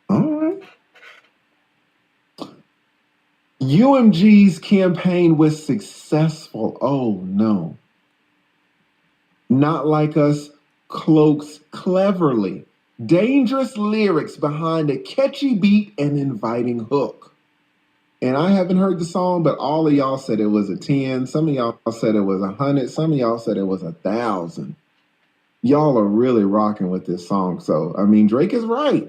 All right. UMG's campaign was successful. Oh, no. Not Like Us cloaks cleverly dangerous lyrics behind a catchy beat and inviting hook. And I haven't heard the song, but all of y'all said it was a 10. Some of y'all said it was 100. Some of y'all said it was 1,000. Y'all are really rocking with this song. So, Drake is right.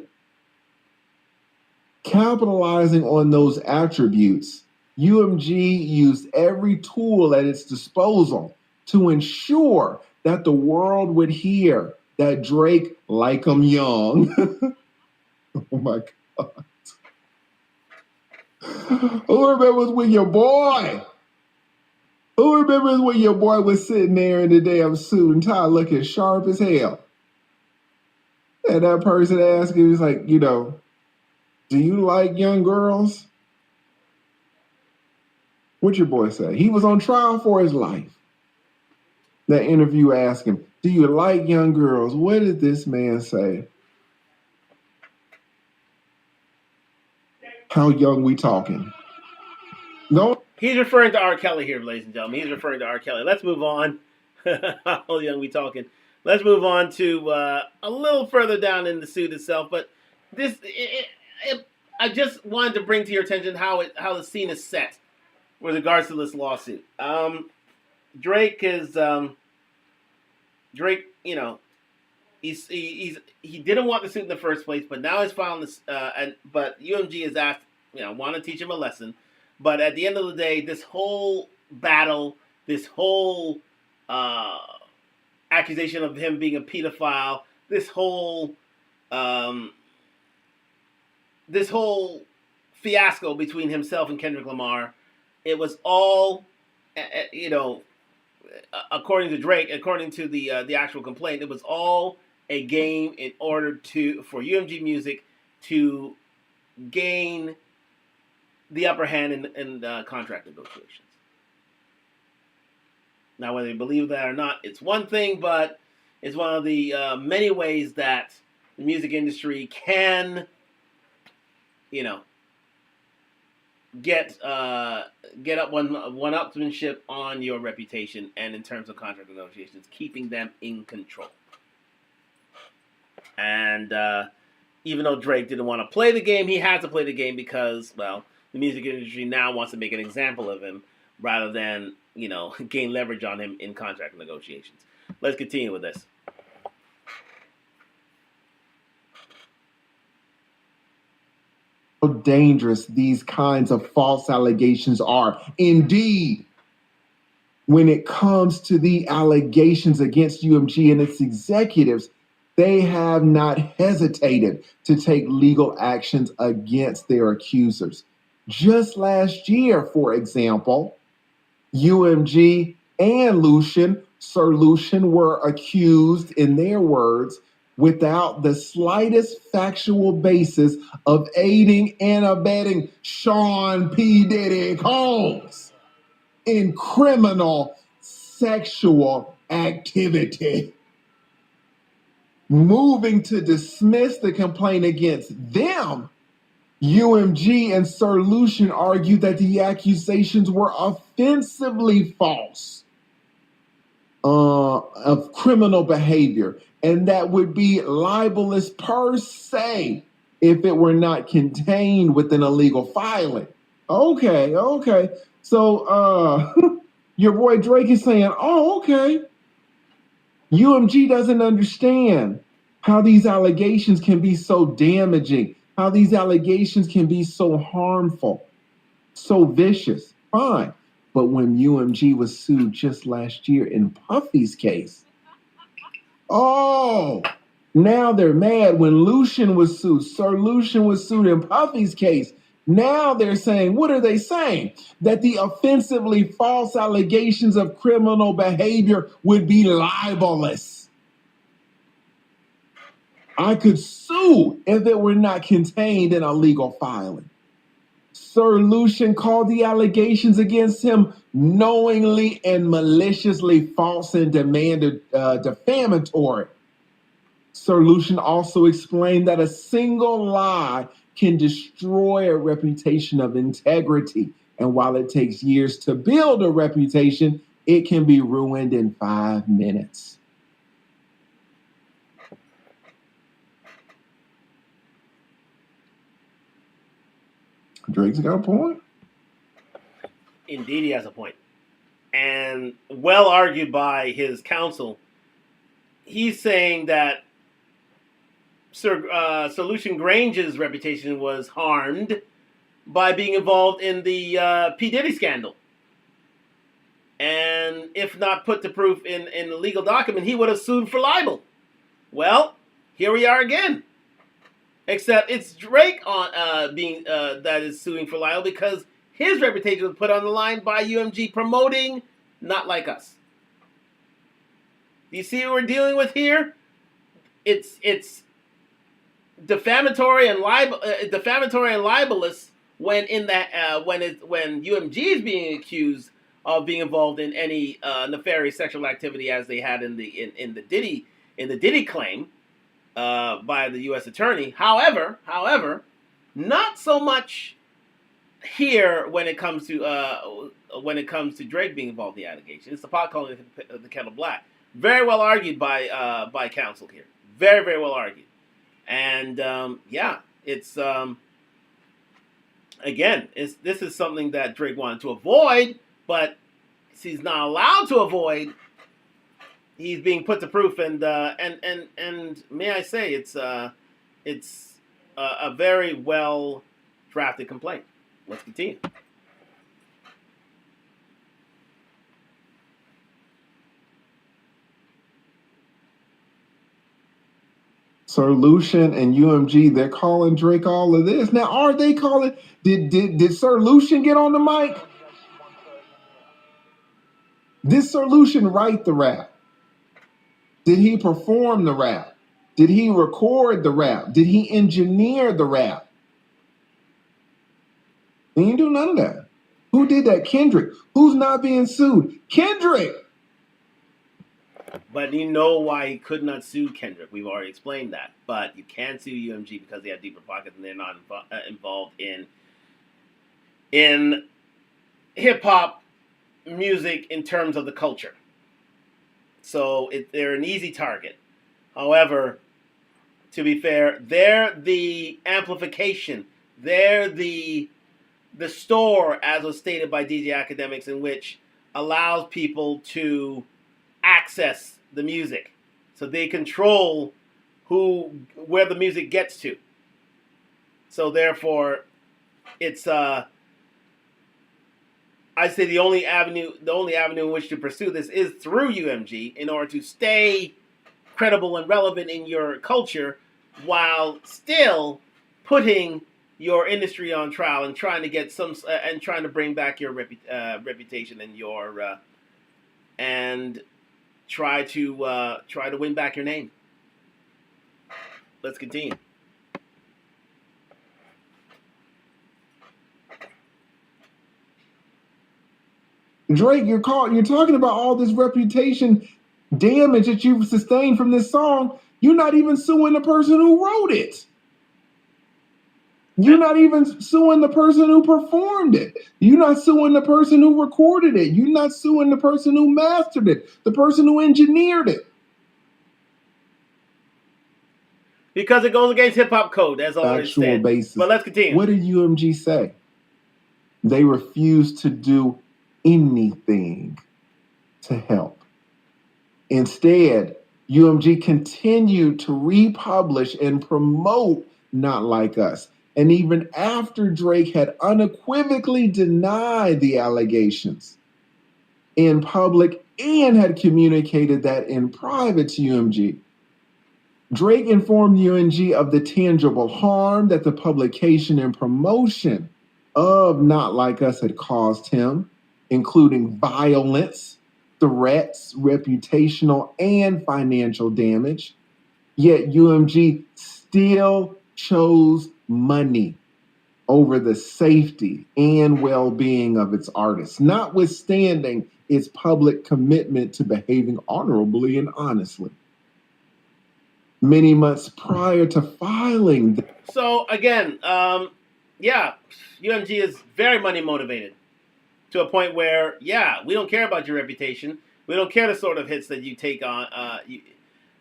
Capitalizing on those attributes, UMG used every tool at its disposal to ensure that the world would hear that Drake like 'em young. Oh my God. Who remembers when your boy was sitting there in the damn suit and tie looking sharp as hell? And that person asked him, he's like, do you like young girls? What'd your boy say? He was on trial for his life. That interview asked him, do you like young girls? What did this man say? How young we talking? No. He's referring to R. Kelly here, ladies and gentlemen. He's referring to R. Kelly. Let's move on. How young we talking? Let's move on to a little further down in the suit itself. But this, I just wanted to bring to your attention how the scene is set with regards to this lawsuit. Drake is Drake, he didn't want the suit in the first place, but now he's filing this. But UMG has asked, want to teach him a lesson. But at the end of the day, this whole battle, this whole accusation of him being a pedophile, this whole fiasco between himself and Kendrick Lamar, it was all, according to Drake, according to the actual complaint, it was all a game in order for UMG Music to gain the upper hand in contract negotiations. Now, whether you believe that or not, it's one thing, but it's one of the many ways that the music industry can, get up one-upsmanship on your reputation, and in terms of contract negotiations, keeping them in control. And even though Drake didn't want to play the game, he had to play the game because, well, the music industry now wants to make an example of him rather than, gain leverage on him in contract negotiations. Let's continue with this. How dangerous these kinds of false allegations are. Indeed, when it comes to the allegations against UMG and its executives, they have not hesitated to take legal actions against their accusers. Just last year, for example, UMG and Sir Lucian, were accused, in their words, without the slightest factual basis of aiding and abetting Sean P. Diddy Combs in criminal sexual activity. Moving to dismiss the complaint against them, UMG and Sir Lucian argued that the accusations were offensively false of criminal behavior, and that would be libelous per se if it were not contained within a legal filing. Okay. So your boy Drake is saying, okay. UMG doesn't understand how these allegations can be so damaging, how these allegations can be so harmful, so vicious. Fine. But when UMG was sued just last year in Puffy's case, now they're mad. When Lucian was sued, Sir Lucian was sued in Puffy's case. Now they're saying, what are they saying? That the offensively false allegations of criminal behavior would be libelous. I could sue if it were not contained in a legal filing. Sir Lucian called the allegations against him knowingly and maliciously false and demanded defamatory. Sir Lucian also explained that a single lie can destroy a reputation of integrity. And while it takes years to build a reputation, it can be ruined in 5 minutes. Drake's got a point. Indeed, he has a point. And well argued by his counsel. He's saying that Sir Lucian Grange's reputation was harmed by being involved in the P. Diddy scandal. And if not put to proof in a legal document, he would have sued for libel. Well, here we are again. Except it's Drake that is suing for libel because his reputation was put on the line by UMG promoting Not Like Us. Do you see what we're dealing with here? It's defamatory and libelous when UMG is being accused of being involved in any nefarious sexual activity as they had in the Diddy claim by the U.S. attorney. However, not so much here when it comes to Drake being involved in the allegation. It's the pot calling the kettle black. Very well argued by counsel here. Very, very well argued. And it's this is something that Drake wanted to avoid, but he's not allowed to avoid. he's being put to proof, and may I say it's a very well drafted complaint. Let's continue. Sir Lucian and UMG, they're calling Drake all of this. Now, are they calling? Did Sir Lucian get on the mic? Did Sir Lucian write the rap? Did he perform the rap? Did he record the rap? Did he engineer the rap? He didn't do none of that. Who did that? Kendrick. Who's not being sued? Kendrick. But you know why he could not sue Kendrick. We've already explained that. But you can sue UMG because they have deeper pockets and they're not involved in hip-hop music in terms of the culture. So they're an easy target. However, to be fair, they're the amplification. They're the store, as was stated by DJ Academics, in which allows people to access the music. So they control where the music gets to. So therefore, it's I'd say the only avenue in which to pursue this is through UMG in order to stay credible and relevant in your culture while still putting your industry on trial and trying to get and trying to bring back your reputation and your and try to win back your name. Let's continue. Drake, you're talking about all this reputation damage that you've sustained from this song. You're not even suing the person who wrote it. You're not even suing the person who performed it. You're not suing the person who recorded it. You're not suing the person who mastered it, the person who engineered it. Because it goes against hip-hop code, as always said. Basis. But let's continue. What did UMG say? They refused to do anything to help. Instead, UMG continued to republish and promote Not Like Us. And even after Drake had unequivocally denied the allegations in public and had communicated that in private to UMG, Drake informed UMG of the tangible harm that the publication and promotion of Not Like Us had caused him, including violence, threats, reputational, and financial damage. Yet UMG still chose money over the safety and well-being of its artists, notwithstanding its public commitment to behaving honorably and honestly. Many months prior to filing. So again, UMG is very money motivated to a point where, we don't care about your reputation. We don't care the sort of hits that you take on.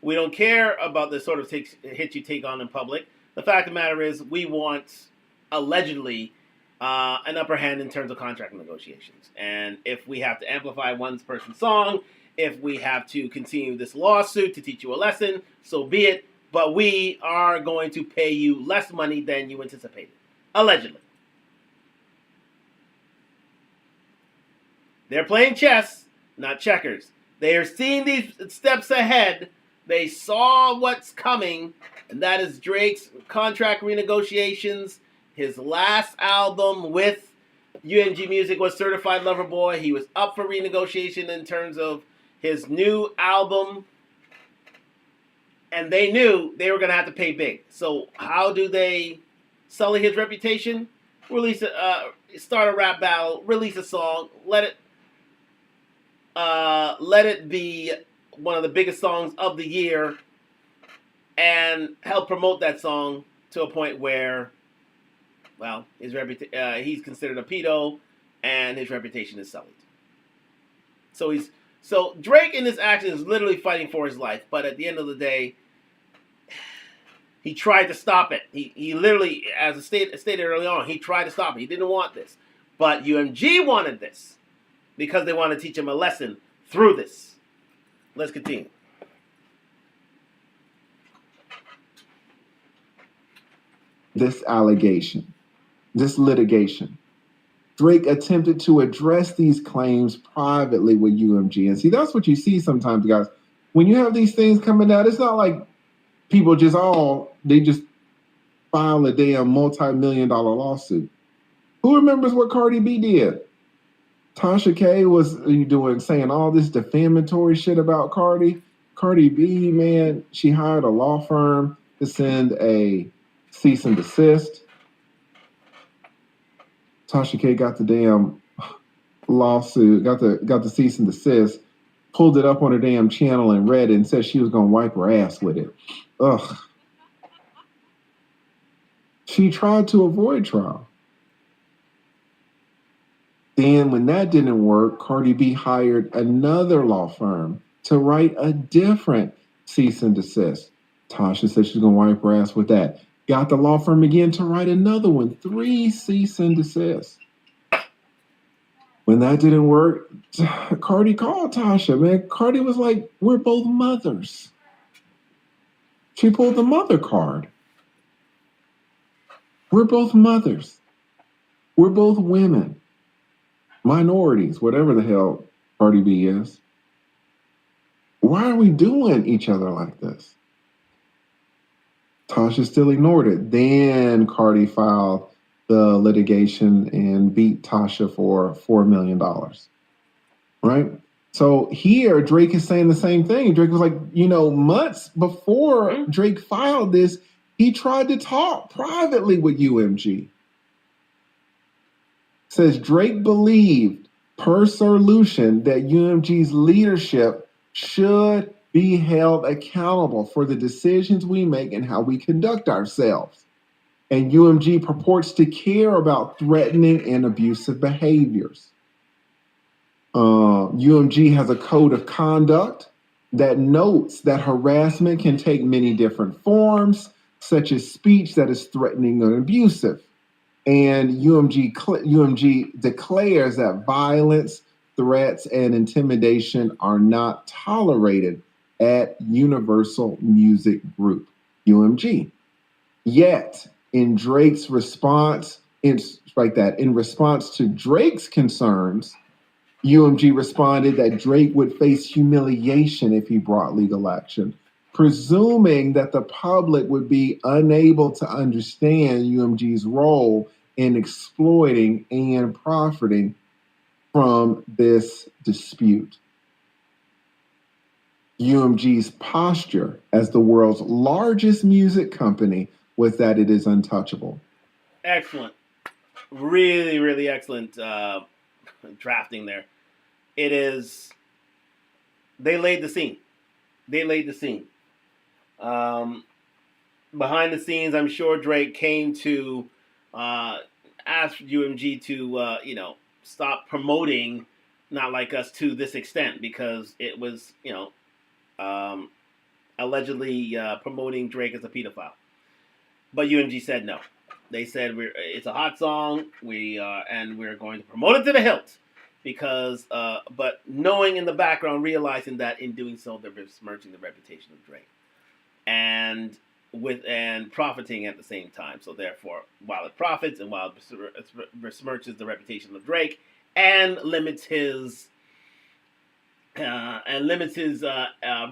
We don't care about the sort of hits you take on in public. The fact of the matter is, we want, allegedly, an upper hand in terms of contract negotiations. And if we have to amplify one person's song, if we have to continue this lawsuit to teach you a lesson, so be it. But we are going to pay you less money than you anticipated. Allegedly. They're playing chess, not checkers. They are seeing these steps ahead. They saw what's coming, and that is Drake's contract renegotiations. His last album with UMG Music was Certified Lover Boy. He was up for renegotiation in terms of his new album, and they knew they were going to have to pay big. So how do they sully his reputation? Start a rap battle, release a song, let it be one of the biggest songs of the year, and help promote that song to a point where, well, he's considered a pedo, and his reputation is sullied. So Drake in this action is literally fighting for his life, but at the end of the day, he tried to stop it. He literally, as I stated early on, he tried to stop it. He didn't want this, but UMG wanted this because they wanted to teach him a lesson through this. let's continue. This allegation, this litigation. Drake attempted to address these claims privately with UMG. And see, that's what you see sometimes, guys. When you have these things coming out, it's not like people they just file a damn multi-million-dollar lawsuit. Who remembers what Cardi B did? Tasha K was saying all this defamatory shit about Cardi. Cardi B, man, she hired a law firm to send a cease and desist. Tasha K got the damn lawsuit, got the cease and desist, pulled it up on her damn channel and read it and said she was gonna wipe her ass with it. Ugh. She tried to avoid trial. Then when that didn't work, Cardi B hired another law firm to write a different cease and desist. Tasha said she's gonna wipe her ass with that. Got the law firm again to write another one, 3 cease and desist. When that didn't work, Cardi called Tasha, man. Cardi was like, we're both mothers. She pulled the mother card. We're both mothers. We're both women. Minorities, whatever the hell Cardi B is. Why are we doing each other like this? Tasha still ignored it. Then Cardi filed the litigation and beat Tasha for $4 million. Right? So here, Drake is saying the same thing. Drake was like, months before Drake filed this, he tried to talk privately with UMG. Says Drake believed, per Sir Lucian, that UMG's leadership should be held accountable for the decisions we make and how we conduct ourselves. And UMG purports to care about threatening and abusive behaviors. UMG has a code of conduct that notes that harassment can take many different forms, such as speech that is threatening or abusive. And UMG declares that violence, threats, and intimidation are not tolerated at Universal Music Group, UMG. Yet, in Drake's response, in response to Drake's concerns, UMG responded that Drake would face humiliation if he brought legal action, presuming that the public would be unable to understand UMG's role in exploiting and profiting from this dispute. UMG's posture as the world's largest music company was that it is untouchable. Excellent. Really, really excellent drafting there. It is, they laid the scene. Behind the scenes, I'm sure Drake came to ask UMG to, stop promoting Not Like Us to this extent, because it was, allegedly promoting Drake as a pedophile. But UMG said no. They said it's a hot song. And we're going to promote it to the hilt, because but knowing in the background, realizing that in doing so they're besmirching the reputation of Drake, and profiting at the same time. So therefore, while it profits and while it besmirches the reputation of Drake and limits his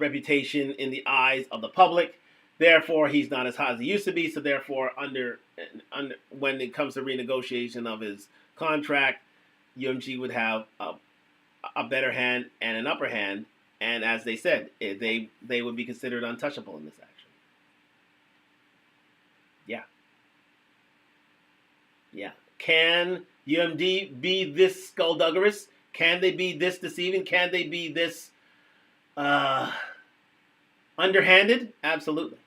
reputation in the eyes of the public. Therefore, he's not as hot as he used to be. So therefore, under when it comes to renegotiation of his contract, UMG would have a better hand and an upper hand. And as they said, they would be considered untouchable in this action. Yeah. Can UMD be this skullduggerous? Can they be this deceiving? Can they be this underhanded? Absolutely.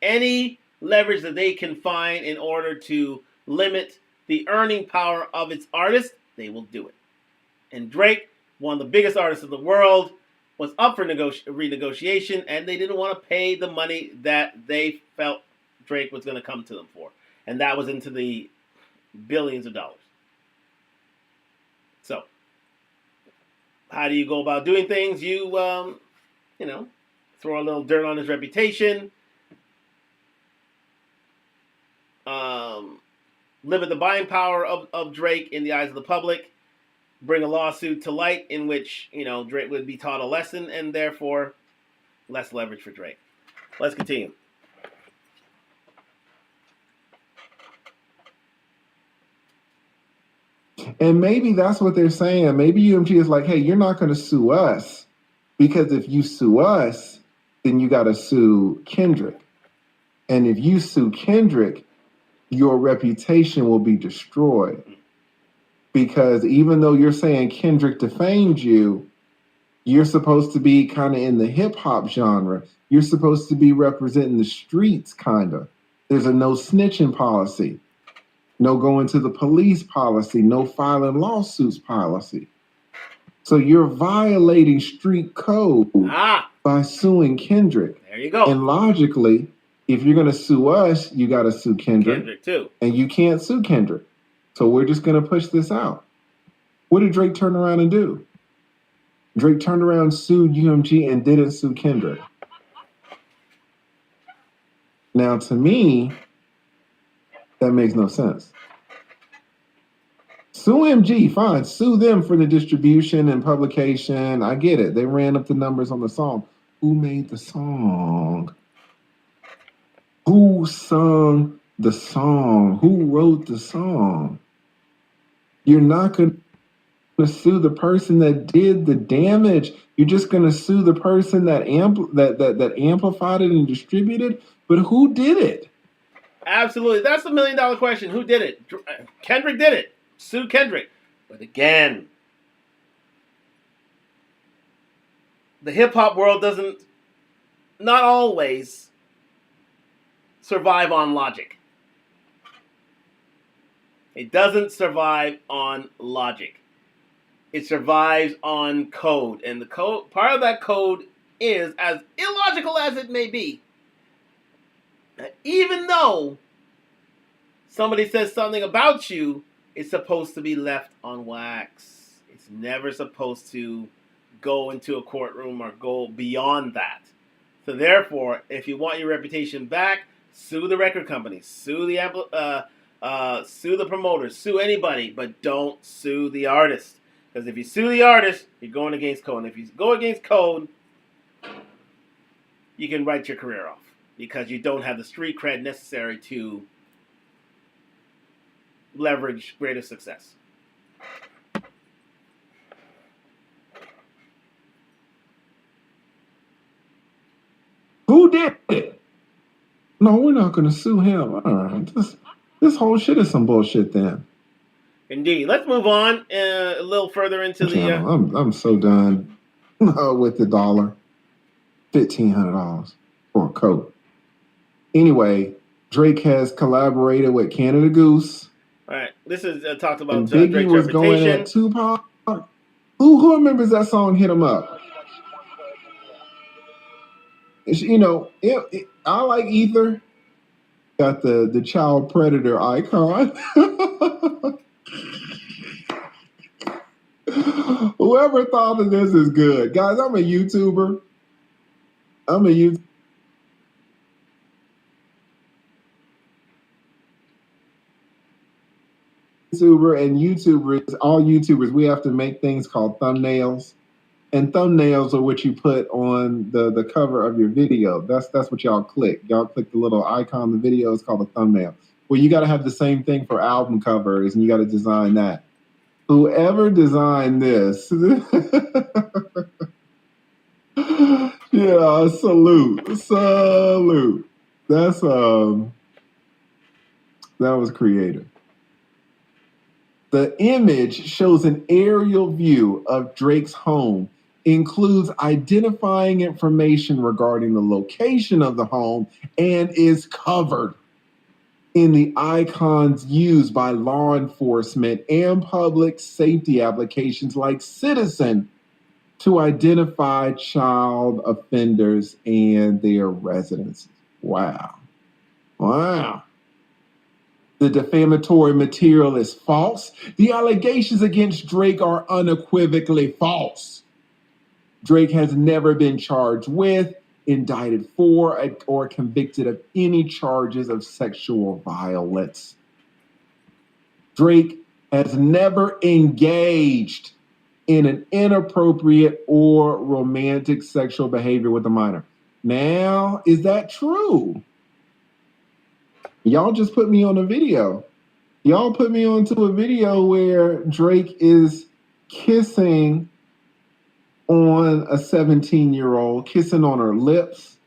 Any leverage that they can find in order to limit the earning power of its artist, they will do it. And Drake, one of the biggest artists in the world, was up for renegotiation, and they didn't want to pay the money that they felt Drake was going to come to them for. And that was into the billions of dollars. So, How do you go about doing things? You throw a little dirt on his reputation, limit the buying power of Drake in the eyes of the public, bring a lawsuit to light in which, Drake would be taught a lesson and therefore less leverage for Drake. Let's continue. And maybe that's what they're saying. Maybe UMG is like, hey, you're not going to sue us because if you sue us, then you got to sue Kendrick. And if you sue Kendrick, your reputation will be destroyed. Because even though you're saying Kendrick defamed you, you're supposed to be kind of in the hip hop genre. You're supposed to be representing the streets, kind of. There's a no snitching policy, no going to the police policy, no filing lawsuits policy. So you're violating street code by suing Kendrick. There you go. And logically, if you're going to sue us, you got to sue Kendrick too. And you can't sue Kendrick. So we're just going to push this out. What did Drake turn around and do? Drake turned around, sued UMG, and didn't sue Kendrick. Now, to me, that makes no sense. Sue MG, fine. Sue them for the distribution and publication. I get it. They ran up the numbers on the song. Who made the song? Who sung the song? Who wrote the song? You're not going to sue the person that did the damage. You're just going to sue the person that amplified it and distributed. But who did it? Absolutely. That's the $1 million question. Who did it? Kendrick did it. Sue Kendrick. But again, the hip-hop world doesn't, not always, survive on logic. It doesn't survive on logic. It survives on code. And the code, part of that code is, as illogical as it may be, even though somebody says something about you, it's supposed to be left on wax. It's never supposed to go into a courtroom or go beyond that. So therefore, if you want your reputation back, sue the record companies, sue the promoters, sue anybody, but don't sue the artist. Because if you sue the artist, you're going against code. And if you go against code, you can write your career off because you don't have the street cred necessary to leverage greater success. Who did it? No, we're not going to sue him. All right. This whole shit is some bullshit then. Indeed. Let's move on a little further into the... I'm so done with the dollar. $1,500 for a coat. Anyway, Drake has collaborated with Canada Goose. All right. This is talked about Biggie Drake's was reputation. Going at Tupac. Who remembers that song, Hit 'Em Up? I like Ether. Got the child predator icon. Whoever thought of this is good. Guys, I'm a YouTuber. YouTuber, and YouTubers, all YouTubers, we have to make things called thumbnails. And thumbnails are what you put on the cover of your video. That's what y'all click. Y'all click the little icon, the video is called a thumbnail. Well, you got to have the same thing for album covers, and you got to design that. Whoever designed this, yeah, salute. That's that was creative. The image shows an aerial view of Drake's home, includes identifying information regarding the location of the home, and is covered in the icons used by law enforcement and public safety applications like Citizen to identify child offenders and their residences. Wow. The defamatory material is false. The allegations against Drake are unequivocally false. Drake has never been charged with, indicted for, or convicted of any charges of sexual violence. Drake has never engaged in an inappropriate or romantic sexual behavior with a minor. Now, is that true? Y'all just put me on a video. Y'all put me onto a video where Drake is kissing on a 17-year-old, kissing on her lips.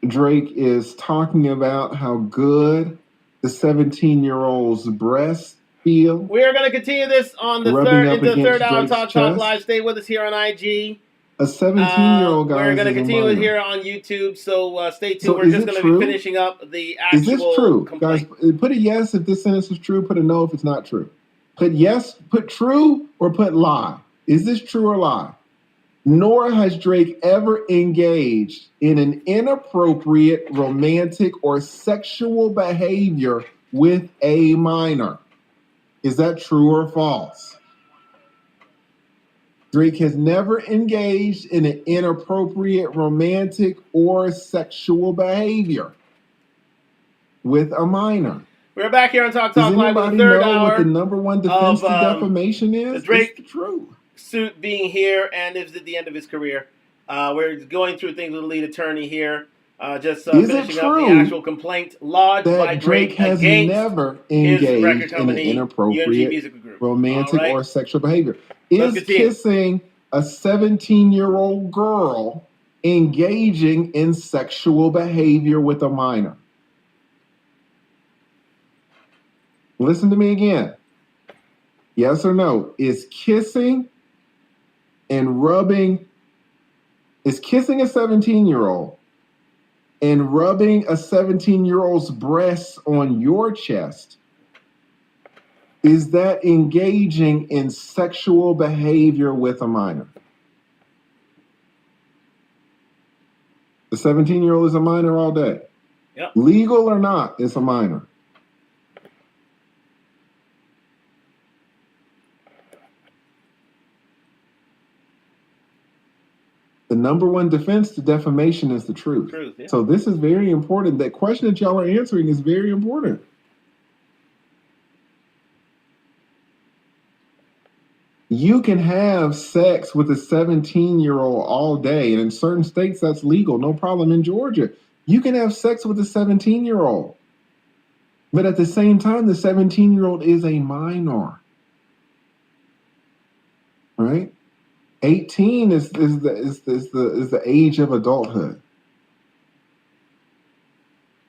Drake is talking about how good the 17-year-old's breasts feel. We are going to continue this on the third hour Talk Live. Stay with us here on IG. A 17-year-old guy. We're going to continue it here on YouTube, so stay tuned. So we're just going to be finishing up the actual. Is this true, complaint. Guys? Put a yes if this sentence is true. Put a no if it's not true. Put yes, put true, or put lie. Is this true or lie? Nor has Drake ever engaged in an inappropriate, romantic, or sexual behavior with a minor. Is that true or false? Drake has never engaged in an inappropriate, romantic, or sexual behavior with a minor. We're back here on Talk Live with the third hour. What the number one defense to defamation is? The Drake it's true. Suit being here, and is at the end of his career. We're going through things with the lead attorney here. Just finishing up the actual complaint lodged by Drake has against never engaged his record in company, an inappropriate, romantic, or sexual behavior. Is kissing a 17-year-old girl engaging in sexual behavior with a minor? Listen to me again. Yes or no? Is kissing a 17-year-old and rubbing a 17-year-old's breasts on your chest, is that engaging in sexual behavior with a minor? The 17-year-old is a minor all day. Yep. Legal or not, it's a minor. The number one defense to defamation is the truth. Yeah. So this is very important. That question that y'all are answering is very important. You can have sex with a 17-year-old all day, and in certain states that's legal, no problem. In Georgia, you can have sex with a 17-year-old. But at the same time, the 17-year-old is a minor. Right? 18 is the age of adulthood.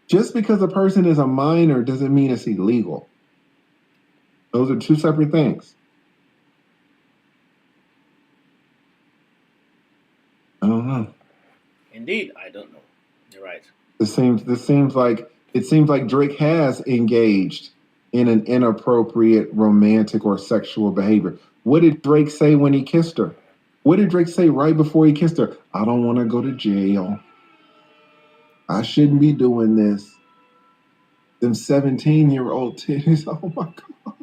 Just because a person is a minor doesn't mean it's illegal. Those are two separate things. I don't know. Indeed, I don't know. You're right. It seems like Drake has engaged in an inappropriate romantic or sexual behavior. What did Drake say when he kissed her? What did Drake say right before he kissed her? I don't want to go to jail. I shouldn't be doing this. Them 17-year-old titties, oh my God.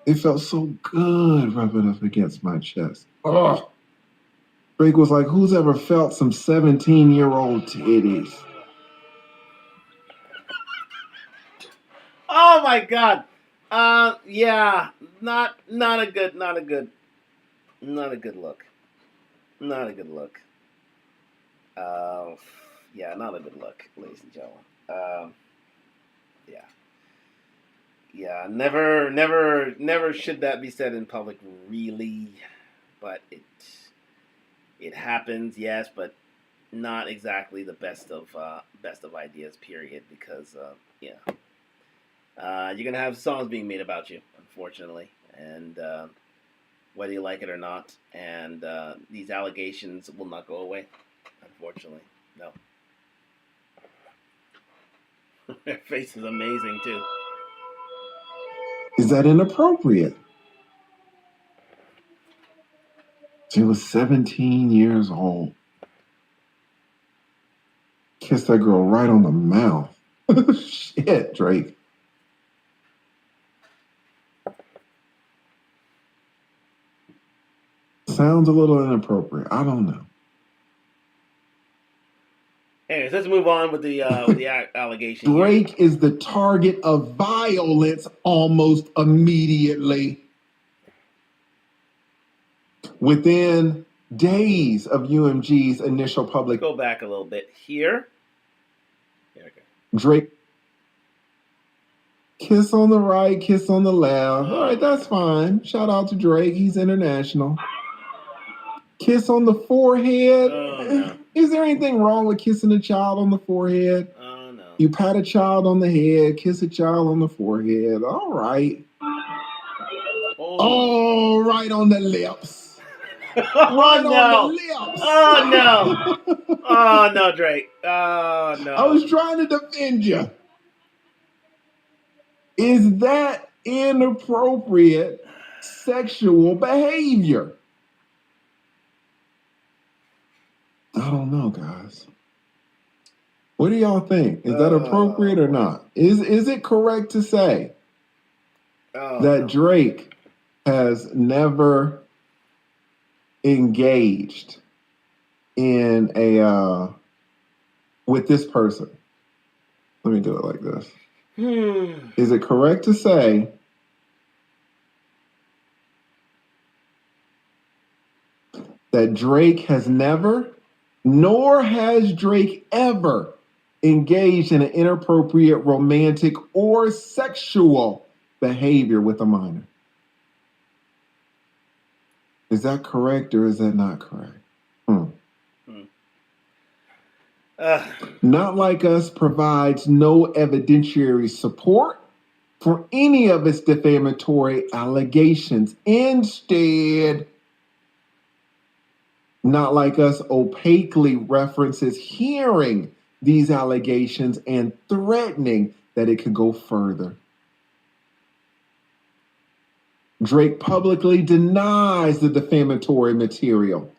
It felt so good rubbing up against my chest. Oh. Drake was like, who's ever felt some 17-year-old titties? Oh my God. Yeah, not a good look. Not a good look. Yeah, not a good look, ladies and gentlemen. Yeah, never should that be said in public, really. But it happens, yes, but not exactly the best of ideas, period. Because you're gonna have songs being made about you, unfortunately, and whether you like it or not, and these allegations will not go away, unfortunately. No. Their face is amazing too. Is that inappropriate? She was 17 years old. Kissed that girl right on the mouth. Shit, Drake. sounds a little inappropriate. I don't know. Anyways, let's move on with the allegation. Drake is the target of violence almost immediately. Within days of UMG's initial public, Go back a little bit here. Okay. Drake, kiss on the right, kiss on the left. All right, that's fine. Shout out to Drake. He's international. Kiss on the forehead. Oh, no. Is there anything wrong with kissing a child on the forehead? Oh, no. You pat a child on the head, kiss a child on the forehead. All right. Oh, right on the lips. Oh, no. On the lips. Oh, no. Oh, no, Drake. Oh, no. I was trying to defend you. Is that inappropriate sexual behavior? I don't know, guys. What do y'all think? Is that appropriate or not? Is it correct to say that Drake has never engaged in a with this person? Let me do it like this. Is it correct to say that Drake has never, nor has Drake ever, engaged in an inappropriate romantic or sexual behavior with a minor? Is that correct or is that not correct? Not Like Us provides no evidentiary support for any of its defamatory allegations. Instead, Not Like Us opaquely references hearing these allegations and threatening that it could go further. Drake publicly denies the defamatory material.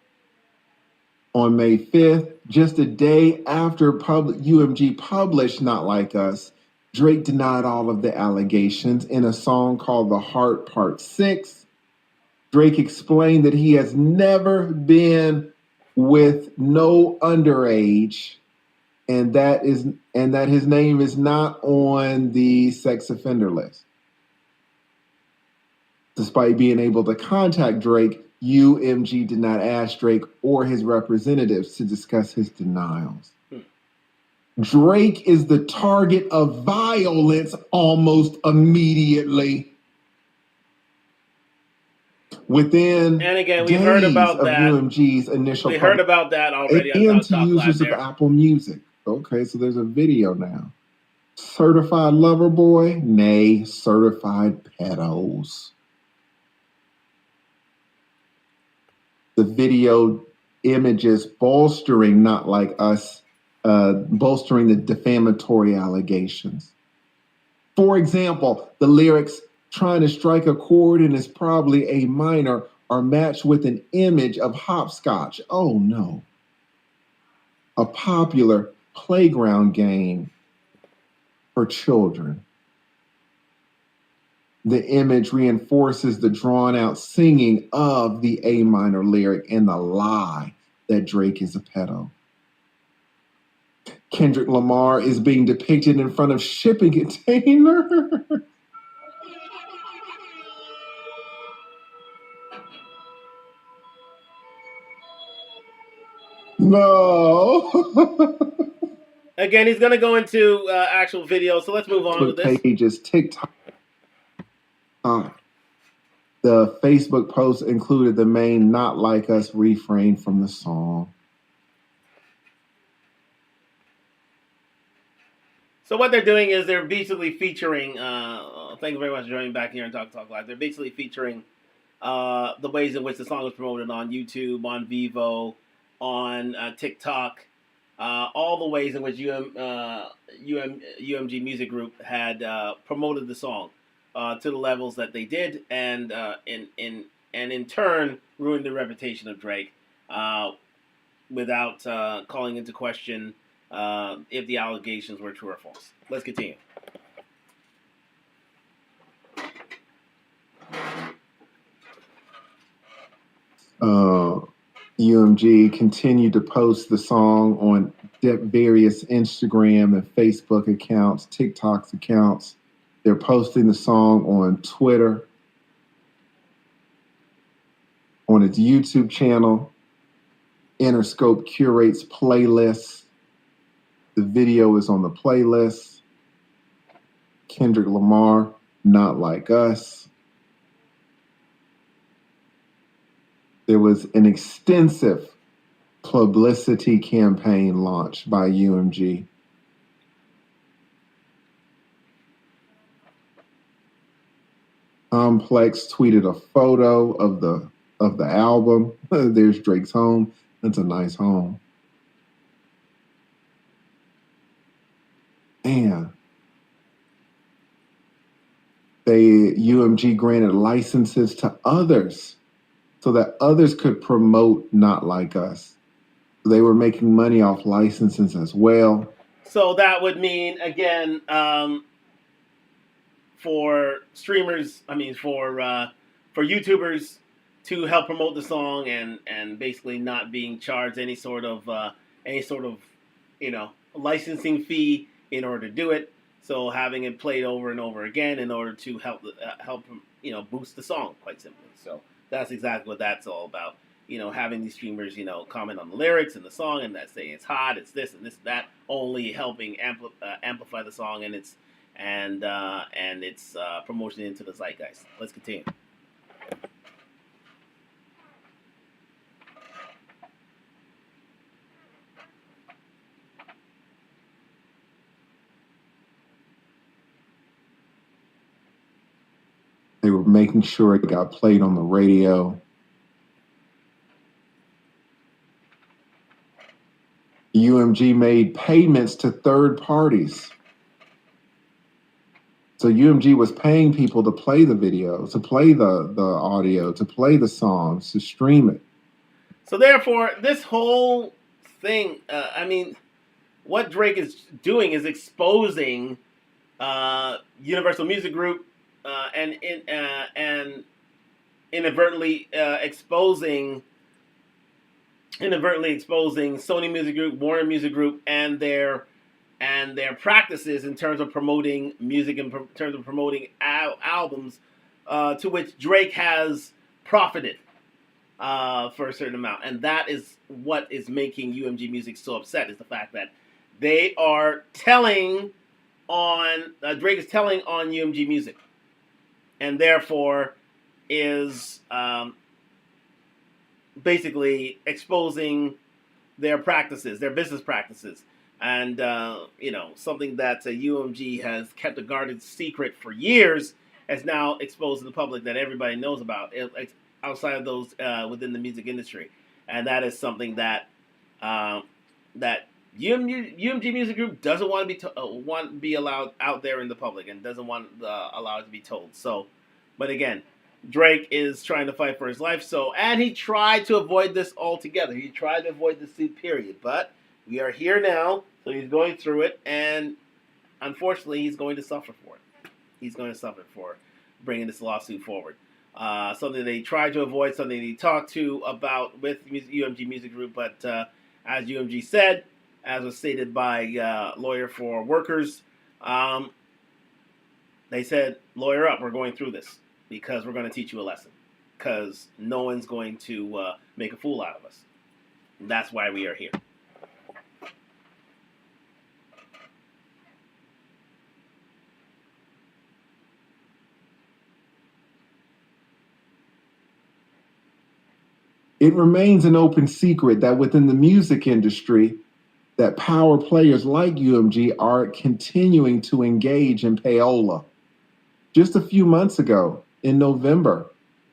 On May 5th, just a day after UMG published Not Like Us, Drake denied all of the allegations in a song called The Heart Part 6. Drake explained that he has never been with no underage, and that his name is not on the sex offender list. Despite being able to contact Drake, UMG did not ask Drake or his representatives to discuss his denials. Drake is the target of violence almost immediately. Within and again, we heard about that. UMG's initial. We heard about that already on Talk users Live of Apple Music. Okay, so there's a video now. Certified lover boy, nay, certified pedos. The video images bolstering Not Like Us, bolstering the defamatory allegations. For example, the lyrics, trying to strike a chord and is probably a minor, are matched with an image of hopscotch. Oh no. A popular playground game for children. The image reinforces the drawn-out singing of the A minor lyric and the lie that Drake is a pedo. Kendrick Lamar is being depicted in front of shipping containers. No. Again, he's going to go into actual video, so let's move on with this. Pages, TikTok. The Facebook post included the main Not Like Us refrain from the song. So what they're doing is they're basically featuring, thank you very much for joining back here on Talk Live. They're basically featuring the ways in which the song was promoted on YouTube, on Vivo, on TikTok, all the ways in which UMG Music Group had promoted the song to the levels that they did, and in turn ruined the reputation of Drake without calling into question if the allegations were true or false. Let's continue. UMG continued to post the song on various Instagram and Facebook accounts, TikTok's accounts. They're posting the song on Twitter, on its YouTube channel. Interscope curates playlists. The video is on the playlist. Kendrick Lamar, Not Like Us. There was an extensive publicity campaign launched by UMG. Complex tweeted a photo of the album. There's Drake's home. That's a nice home. Man. UMG granted licenses to others so that others could promote Not Like Us. They were making money off licenses as well. So that would mean, again, for streamers, for YouTubers to help promote the song and basically not being charged any sort of licensing fee in order to do it. So having it played over and over again in order to help boost the song, quite simply. So that's exactly what that's all about. Having these streamers, comment on the lyrics and the song and that say it's hot, it's this and this and that, only helping amplify the song and its promotion into the zeitgeist. Let's continue. They were making sure it got played on the radio. UMG made payments to third parties. So UMG was paying people to play the video, to play the audio, to play the songs, to stream it. So therefore, this whole thing, what Drake is doing is exposing Universal Music Group and inadvertently exposing Sony Music Group, Warner Music Group, and their practices in terms of promoting music and in terms of promoting albums, to which Drake has profited for a certain amount, and that is what is making UMG Music so upset. Is the fact that they are telling on Drake is telling on UMG Music, and therefore is basically exposing their practices, their business practices. And, something that UMG has kept a guarded secret for years is now exposed to the public that everybody knows about outside of those within the music industry. And that is something that that UMG Music Group doesn't want to be allowed out there in the public and doesn't want allowed to be told. So, but again, Drake is trying to fight for his life. So, and he tried to avoid this altogether. He tried to avoid this period, but we are here now. So he's going through it, and unfortunately, he's going to suffer for it. He's going to suffer for bringing this lawsuit forward. Something they tried to avoid, something they talked to about with UMG Music Group, but as UMG said, as was stated by Lawyer for Workers, they said, lawyer up, we're going through this because we're going to teach you a lesson, because no one's going to make a fool out of us. And that's why we are here. It remains an open secret that within the music industry, that power players like UMG are continuing to engage in payola. Just a few months ago, in November,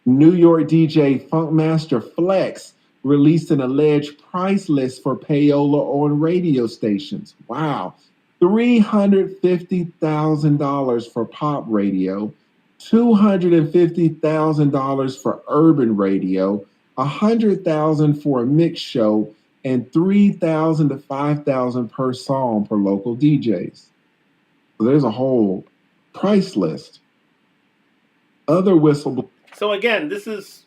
New York DJ Funkmaster Flex released an alleged price list for payola on radio stations. Wow. $350,000 for pop radio, $250,000 for urban radio, $100,000 for a mix show, and $3,000 to $5,000 per song per local DJs. So there's a whole price list. Other whistleblowers. So again, this is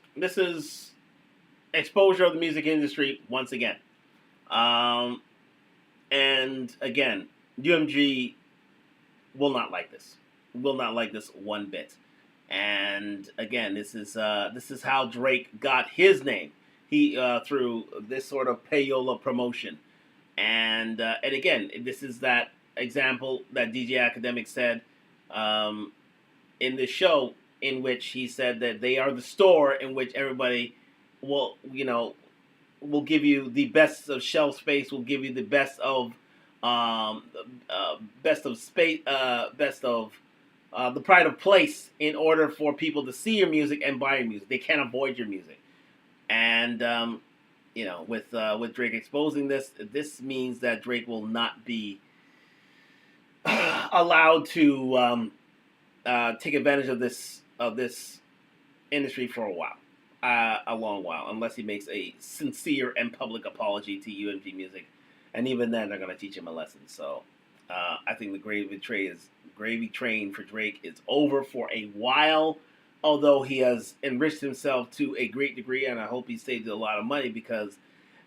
exposure of the music industry once again. And again, UMG will not like this. Will not like this one bit. And again, this is how Drake got his name. He through this sort of payola promotion. And again, this is that example that DJ Academic said in the show, in which he said that they are the store in which everybody will give you the best of shelf space, will give you the best of space, best of the pride of place, in order for people to see your music and buy your music. They can't avoid your music. And with Drake exposing this means that Drake will not be allowed to take advantage of this industry for a long while, unless he makes a sincere and public apology to UMG Music, and even then they're going to teach him a lesson. So I think the gravy train for Drake is over for a while. Although he has enriched himself to a great degree, and I hope he saved a lot of money, because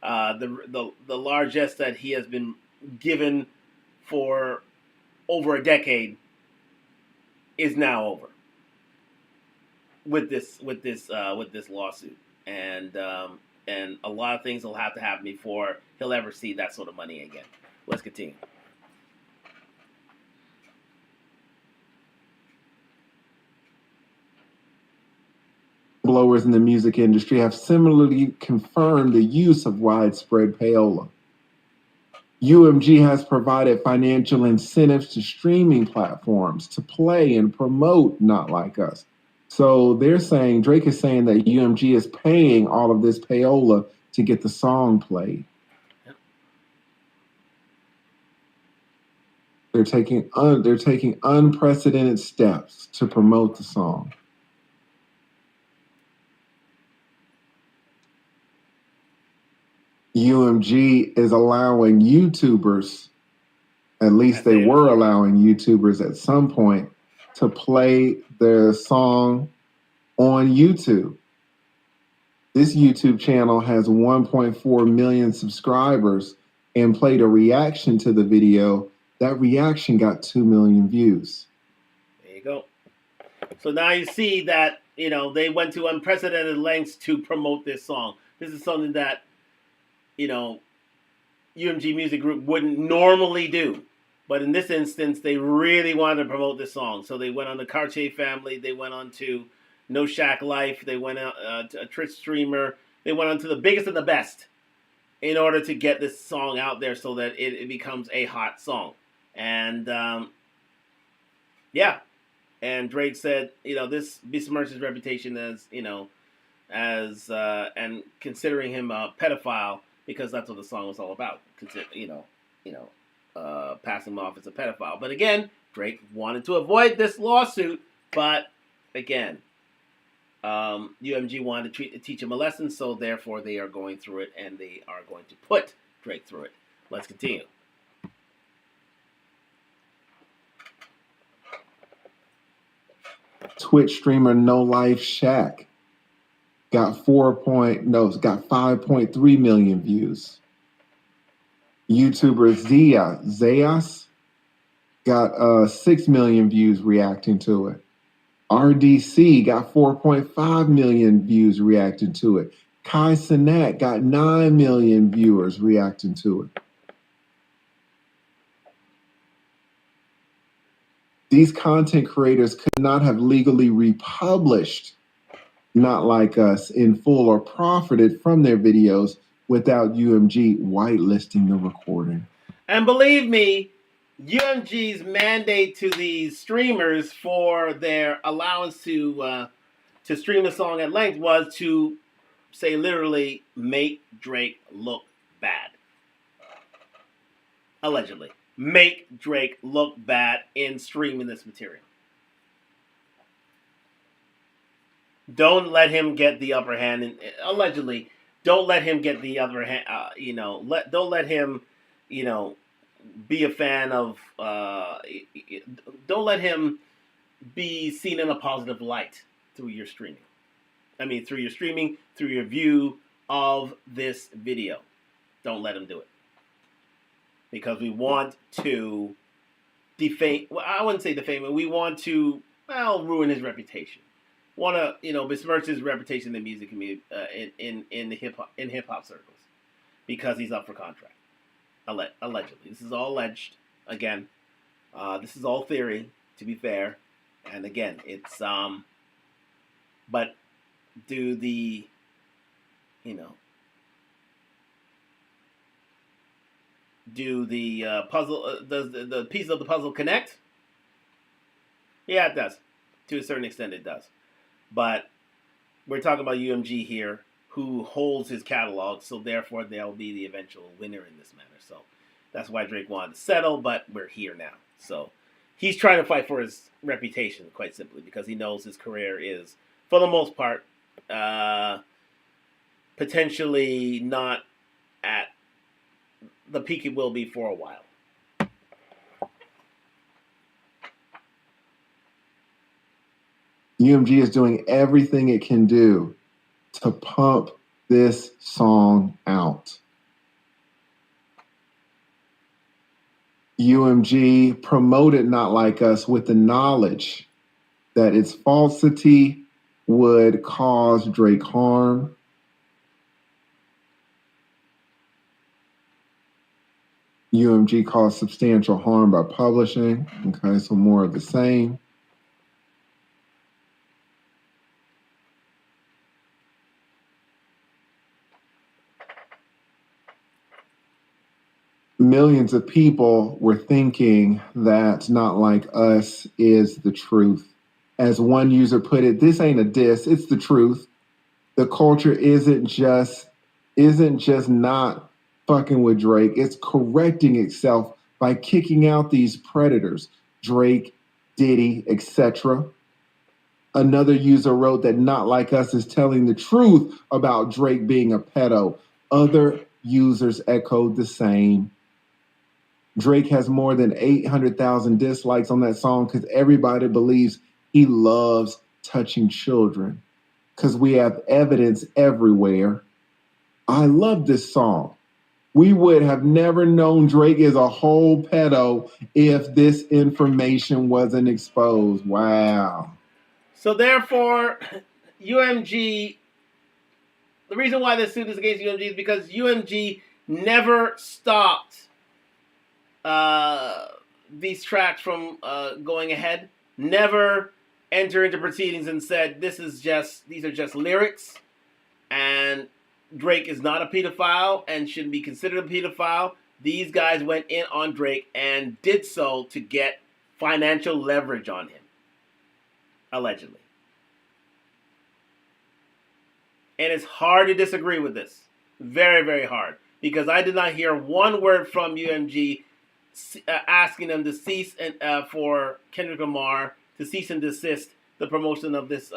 the largesse that he has been given for over a decade is now over with this lawsuit, and a lot of things will have to happen before he'll ever see that sort of money again. Let's continue. Blowers in the music industry have similarly confirmed the use of widespread payola. UMG has provided financial incentives to streaming platforms to play and promote Not Like Us. So Drake is saying that UMG is paying all of this payola to get the song played. Yep. They're taking unprecedented steps to promote the song. UMG is allowing YouTubers, at least they were allowing YouTubers at some point, to play their song on YouTube. This YouTube channel has 1.4 million subscribers and played a reaction to the video. That reaction got 2 million views. There you go. So now you see that, they went to unprecedented lengths to promote this song. This is something that, UMG Music Group wouldn't normally do. But in this instance, they really wanted to promote this song. So they went on the Cartier Family. They went on to No Shack Life. They went out to a Twitch streamer. They went on to the biggest and the best in order to get this song out there so that it becomes a hot song. And, yeah. And Drake said, this besmirches his reputation as, and considering him a pedophile, because that's what the song was all about. Passing him off as a pedophile. But again, Drake wanted to avoid this lawsuit. But again, UMG wanted to teach him a lesson, so therefore they are going through it, and they are going to put Drake through it. Let's continue. Twitch streamer No Life Shack got 5.3 million views. YouTuber Zayas got 6 million views reacting to it. RDC got 4.5 million views reacting to it. Kai Cenat got 9 million viewers reacting to it. These content creators could not have legally republished Not Like Us in full or profited from their videos without UMG whitelisting the recording. And believe me, UMG's mandate to these streamers for their allowance to stream the song at length was to say literally make Drake look bad. Allegedly. Make Drake look bad in streaming this material. Don't let him get the upper hand. Allegedly, don't let him get the upper hand. Don't let him, be a fan of. Don't let him be seen in a positive light through your streaming. Through your view, of this video. Don't let him do it. Because we want to defame, well, I wouldn't say defame him, we want to, well, ruin his reputation. Want to, besmirch his reputation in the music community, in hip hop circles, because he's up for contract. Allegedly. This is all alleged. Again, this is all theory, to be fair. And again, it's, but do the, do the puzzle, does the piece of the puzzle connect? Yeah, it does. To a certain extent, it does. But we're talking about UMG here, who holds his catalog, so therefore they'll be the eventual winner in this matter. So that's why Drake wanted to settle, but we're here now. So he's trying to fight for his reputation, quite simply, because he knows his career is, for the most part, potentially not at the peak it will be for a while. UMG is doing everything it can do to pump this song out. UMG promoted Not Like Us with the knowledge that its falsity would cause Drake harm. UMG caused substantial harm by publishing. Okay, so more of the same. Millions of people were thinking that Not Like Us is the truth. As one user put it, this ain't a diss, it's the truth. The culture isn't just not fucking with Drake, it's correcting itself by kicking out these predators, Drake, Diddy, etc. Another user wrote that Not Like Us is telling the truth about Drake being a pedo. Other users echoed the same. Drake has more than 800,000 dislikes on that song because everybody believes he loves touching children, because we have evidence everywhere. I love this song. We would have never known Drake is a whole pedo if this information wasn't exposed. Wow. So therefore, UMG, the reason why this suit is against UMG is because UMG never stopped these tracks from going ahead, never enter into proceedings and said these are just lyrics, and Drake is not a pedophile and shouldn't be considered a pedophile. These guys went in on Drake and did so to get financial leverage on him, allegedly. And it's hard to disagree with this. Very, very hard. Because I did not hear one word from UMG asking them to cease and for Kendrick Lamar to cease and desist the promotion of this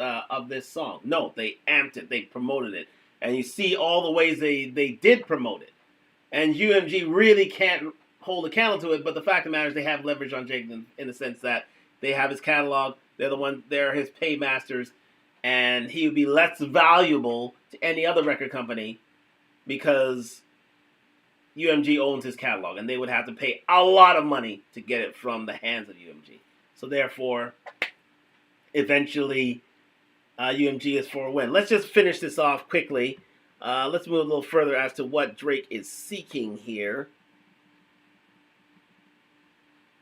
song. No, they amped it. They promoted it. And you see all the ways they did promote it. And UMG really can't hold a candle to it, but the fact of the matter is they have leverage on Jake in the sense that they have his catalog, they're his paymasters, and he would be less valuable to any other record company because UMG owns his catalog, and they would have to pay a lot of money to get it from the hands of UMG. So therefore, eventually, UMG is for a win. Let's just finish this off quickly. Let's move a little further as to what Drake is seeking here.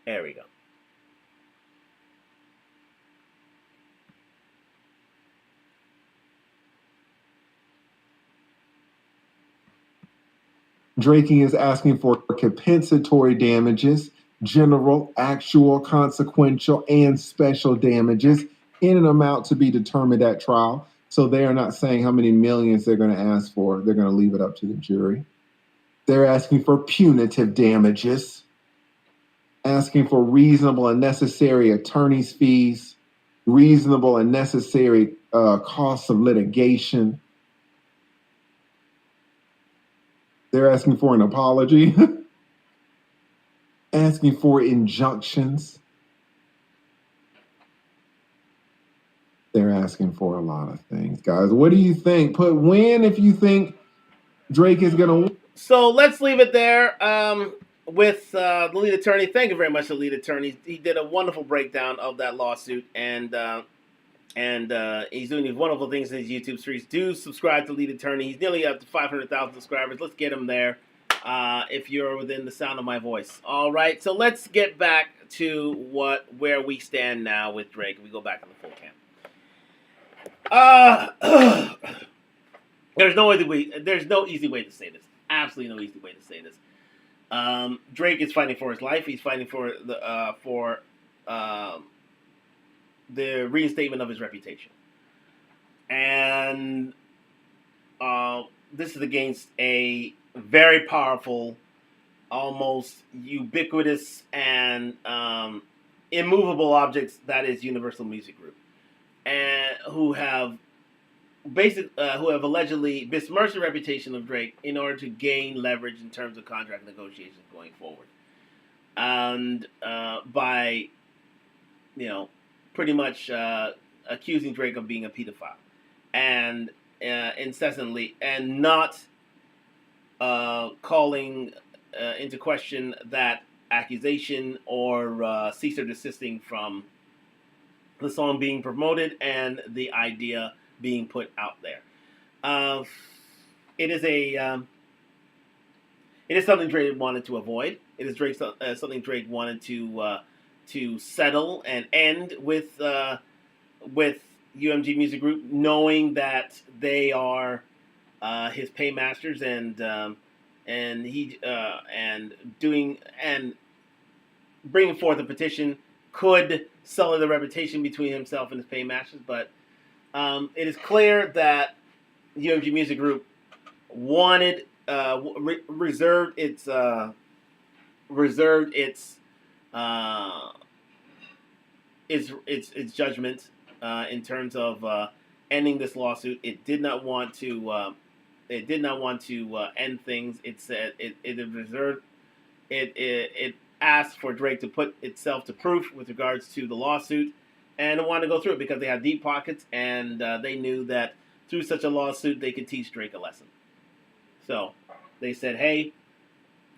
There we go. Drake is asking for compensatory damages, general, actual, consequential, and special damages in an amount to be determined at trial. So they are not saying how many millions they're going to ask for. They're going to leave it up to the jury. They're asking for punitive damages, asking for reasonable and necessary attorney's fees, reasonable and necessary costs of litigation. They're asking for an apology, asking for injunctions. They're asking for a lot of things, guys. What do you think? Put win if you think Drake is gonna. So let's leave it there with the lead attorney. Thank you very much, the lead attorney. He did a wonderful breakdown of that lawsuit, and he's doing these wonderful things in his YouTube streams. Do subscribe to Lead Attorney. He's nearly up to 500,000 subscribers. Let's get him there if you're within the sound of my voice. All right, so let's get back to where we stand now with Drake. We go back in the full camp. There's no easy way to say this. Absolutely no easy way to say this. Drake is fighting for his life. He's fighting for the reinstatement of his reputation. And this is against a very powerful, almost ubiquitous, and immovable objects that is Universal Music Group, and who have allegedly besmirched the reputation of Drake in order to gain leverage in terms of contract negotiations going forward, and by pretty much accusing Drake of being a pedophile, and incessantly, and not calling into question that accusation or cease or desisting from the song being promoted and the idea being put out there. It is something Drake wanted to avoid. It is something Drake wanted to settle and end with UMG Music Group, knowing that they are his paymasters, and bringing forth a petition could sully the reputation between himself and his paymasters. But it is clear that UMG Music Group wanted reserved its judgment in terms of ending this lawsuit. It did not want to. End things. It said it reserved. It asked for Drake to put itself to proof with regards to the lawsuit, and it wanted to go through it because they had deep pockets, and they knew that through such a lawsuit they could teach Drake a lesson. So they said, "Hey,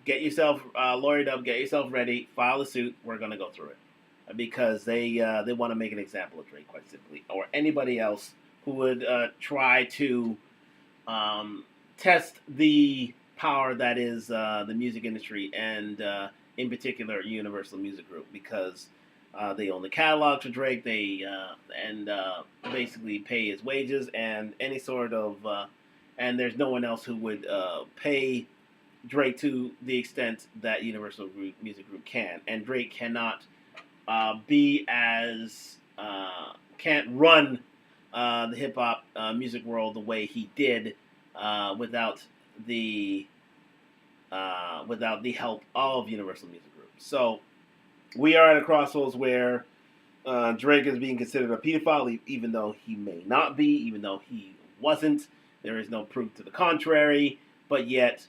get yourself lawyered up, get yourself ready, file a suit. We're going to go through it," because they want to make an example of Drake, quite simply, or anybody else who would try to test the power that is the music industry, and in particular Universal Music Group, because they own the catalog for Drake. They basically pay his wages and any sort of and there's no one else who would pay Drake to the extent that Universal Music Group can. And Drake cannot can't run the hip hop music world the way he did without the help of Universal Music Group. So we are at a crossroads where Drake is being considered a pedophile, even though he may not be, even though he wasn't. There is no proof to the contrary, but yet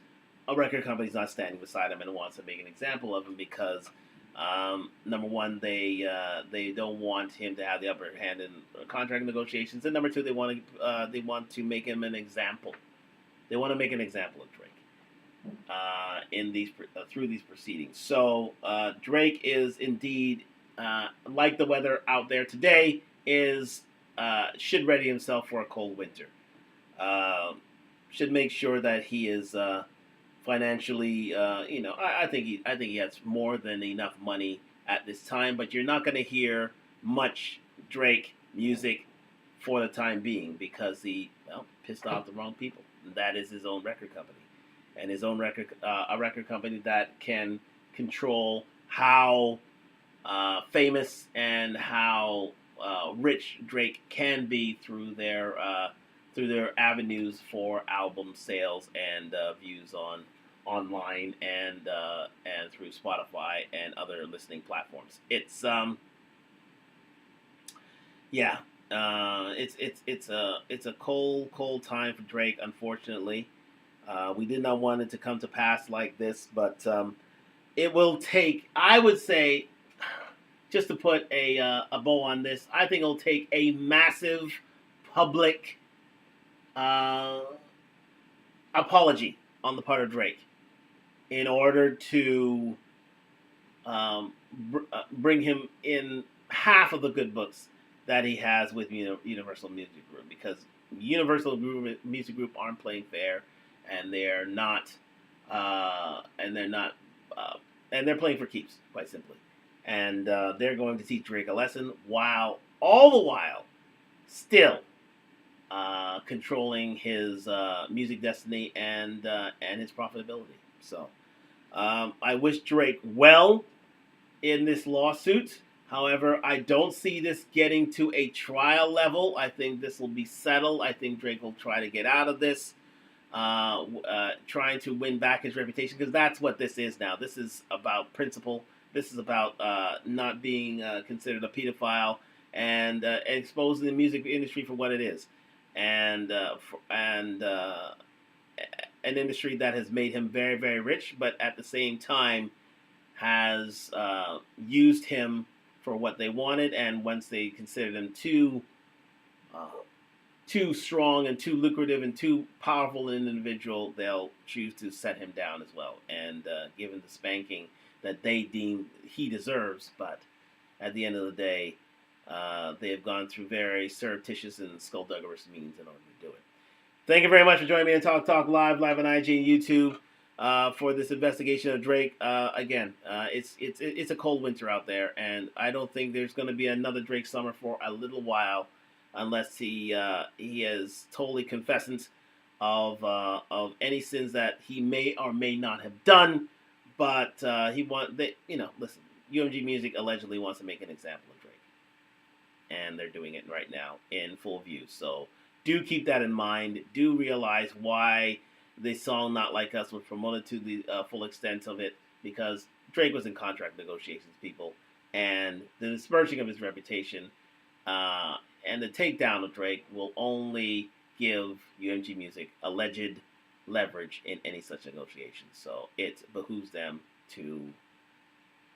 a record company is not standing beside him and wants to make an example of him because, number one, they don't want him to have the upper hand in contract negotiations, and number two, they want to make him an example. They want to make an example of Drake through these proceedings. So Drake is indeed, like the weather out there today, should ready himself for a cold winter. Should make sure that he is financially, I think he has more than enough money at this time. But you're not going to hear much Drake music for the time being because he pissed off the wrong people. And that is his own record company, and his own a record company that can control how famous and how rich Drake can be through their avenues for album sales and views online and through Spotify and other listening platforms. It's it's a cold time for Drake, unfortunately. We did not want it to come to pass like this, but it will take, I would say, just to put a bow on this, I think it'll take a massive public apology on the part of Drake in order to bring him in half of the good books that he has with Universal Music Group, because Universal Music Group aren't playing fair, and they're not, and they're playing for keeps, quite simply, and they're going to teach Drake a lesson, all the while still controlling his music destiny and his profitability. So I wish Drake well in this lawsuit. However, I don't see this getting to a trial level. I think this will be settled. I think Drake will try to get out of this, trying to win back his reputation, because that's what this is now. This is about principle. This is about not being considered a pedophile and exposing the music industry for what it is, and an industry that has made him very, very rich, but at the same time has used him for what they wanted, and once they considered him too strong and too lucrative and too powerful an individual, they'll choose to set him down as well and give him the spanking that they deem he deserves. But at the end of the day, they have gone through very surreptitious and skullduggerous means in order to do it. Thank you very much for joining me on Talk Live on IG and YouTube. For this investigation of Drake. Again, it's a cold winter out there, and I don't think there's going to be another Drake summer for a little while, unless he is totally confessant of any sins that he may or may not have done. But listen, UMG Music allegedly wants to make an example of Drake, and they're doing it right now in full view. So do keep that in mind. Do realize why the song "Not Like Us" was promoted to the full extent of it, because Drake was in contract negotiations, people, and the dispersing of his reputation and the takedown of Drake will only give UMG Music alleged leverage in any such negotiations. So it behooves them to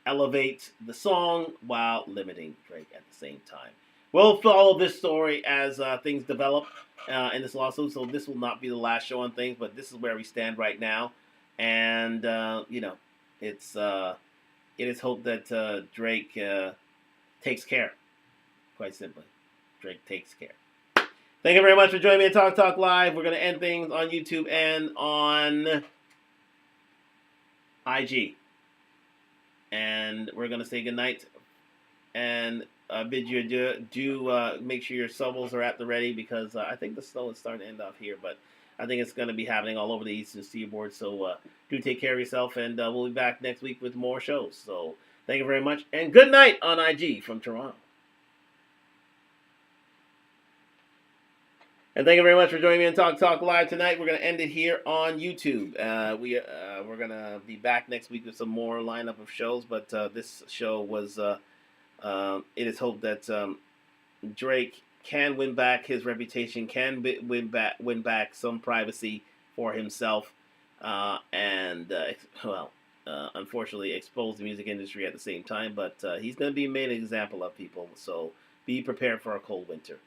elevate the song while limiting Drake at the same time. We'll follow this story as things develop in this lawsuit, so this will not be the last show on things, but this is where we stand right now. And, it is hoped that Drake takes care, quite simply. Drake takes care. Thank you very much for joining me at Talk Live. We're going to end things on YouTube and on IG. And we're going to say goodnight and bid you adieu. Do make sure your shovels are at the ready, because I think the snow is starting to end off here, but I think it's going to be happening all over the Eastern Seaboard. So do take care of yourself, and we'll be back next week with more shows. So thank you very much, and good night on IG from Toronto. And thank you very much for joining me on Talk Live tonight. We're going to end it here on YouTube. We're going to be back next week with some more lineup of shows, but this show was, it is hoped that Drake can win back his reputation, can win back some privacy for himself, unfortunately expose the music industry at the same time. But he's going to be made an example of, people, so be prepared for a cold winter.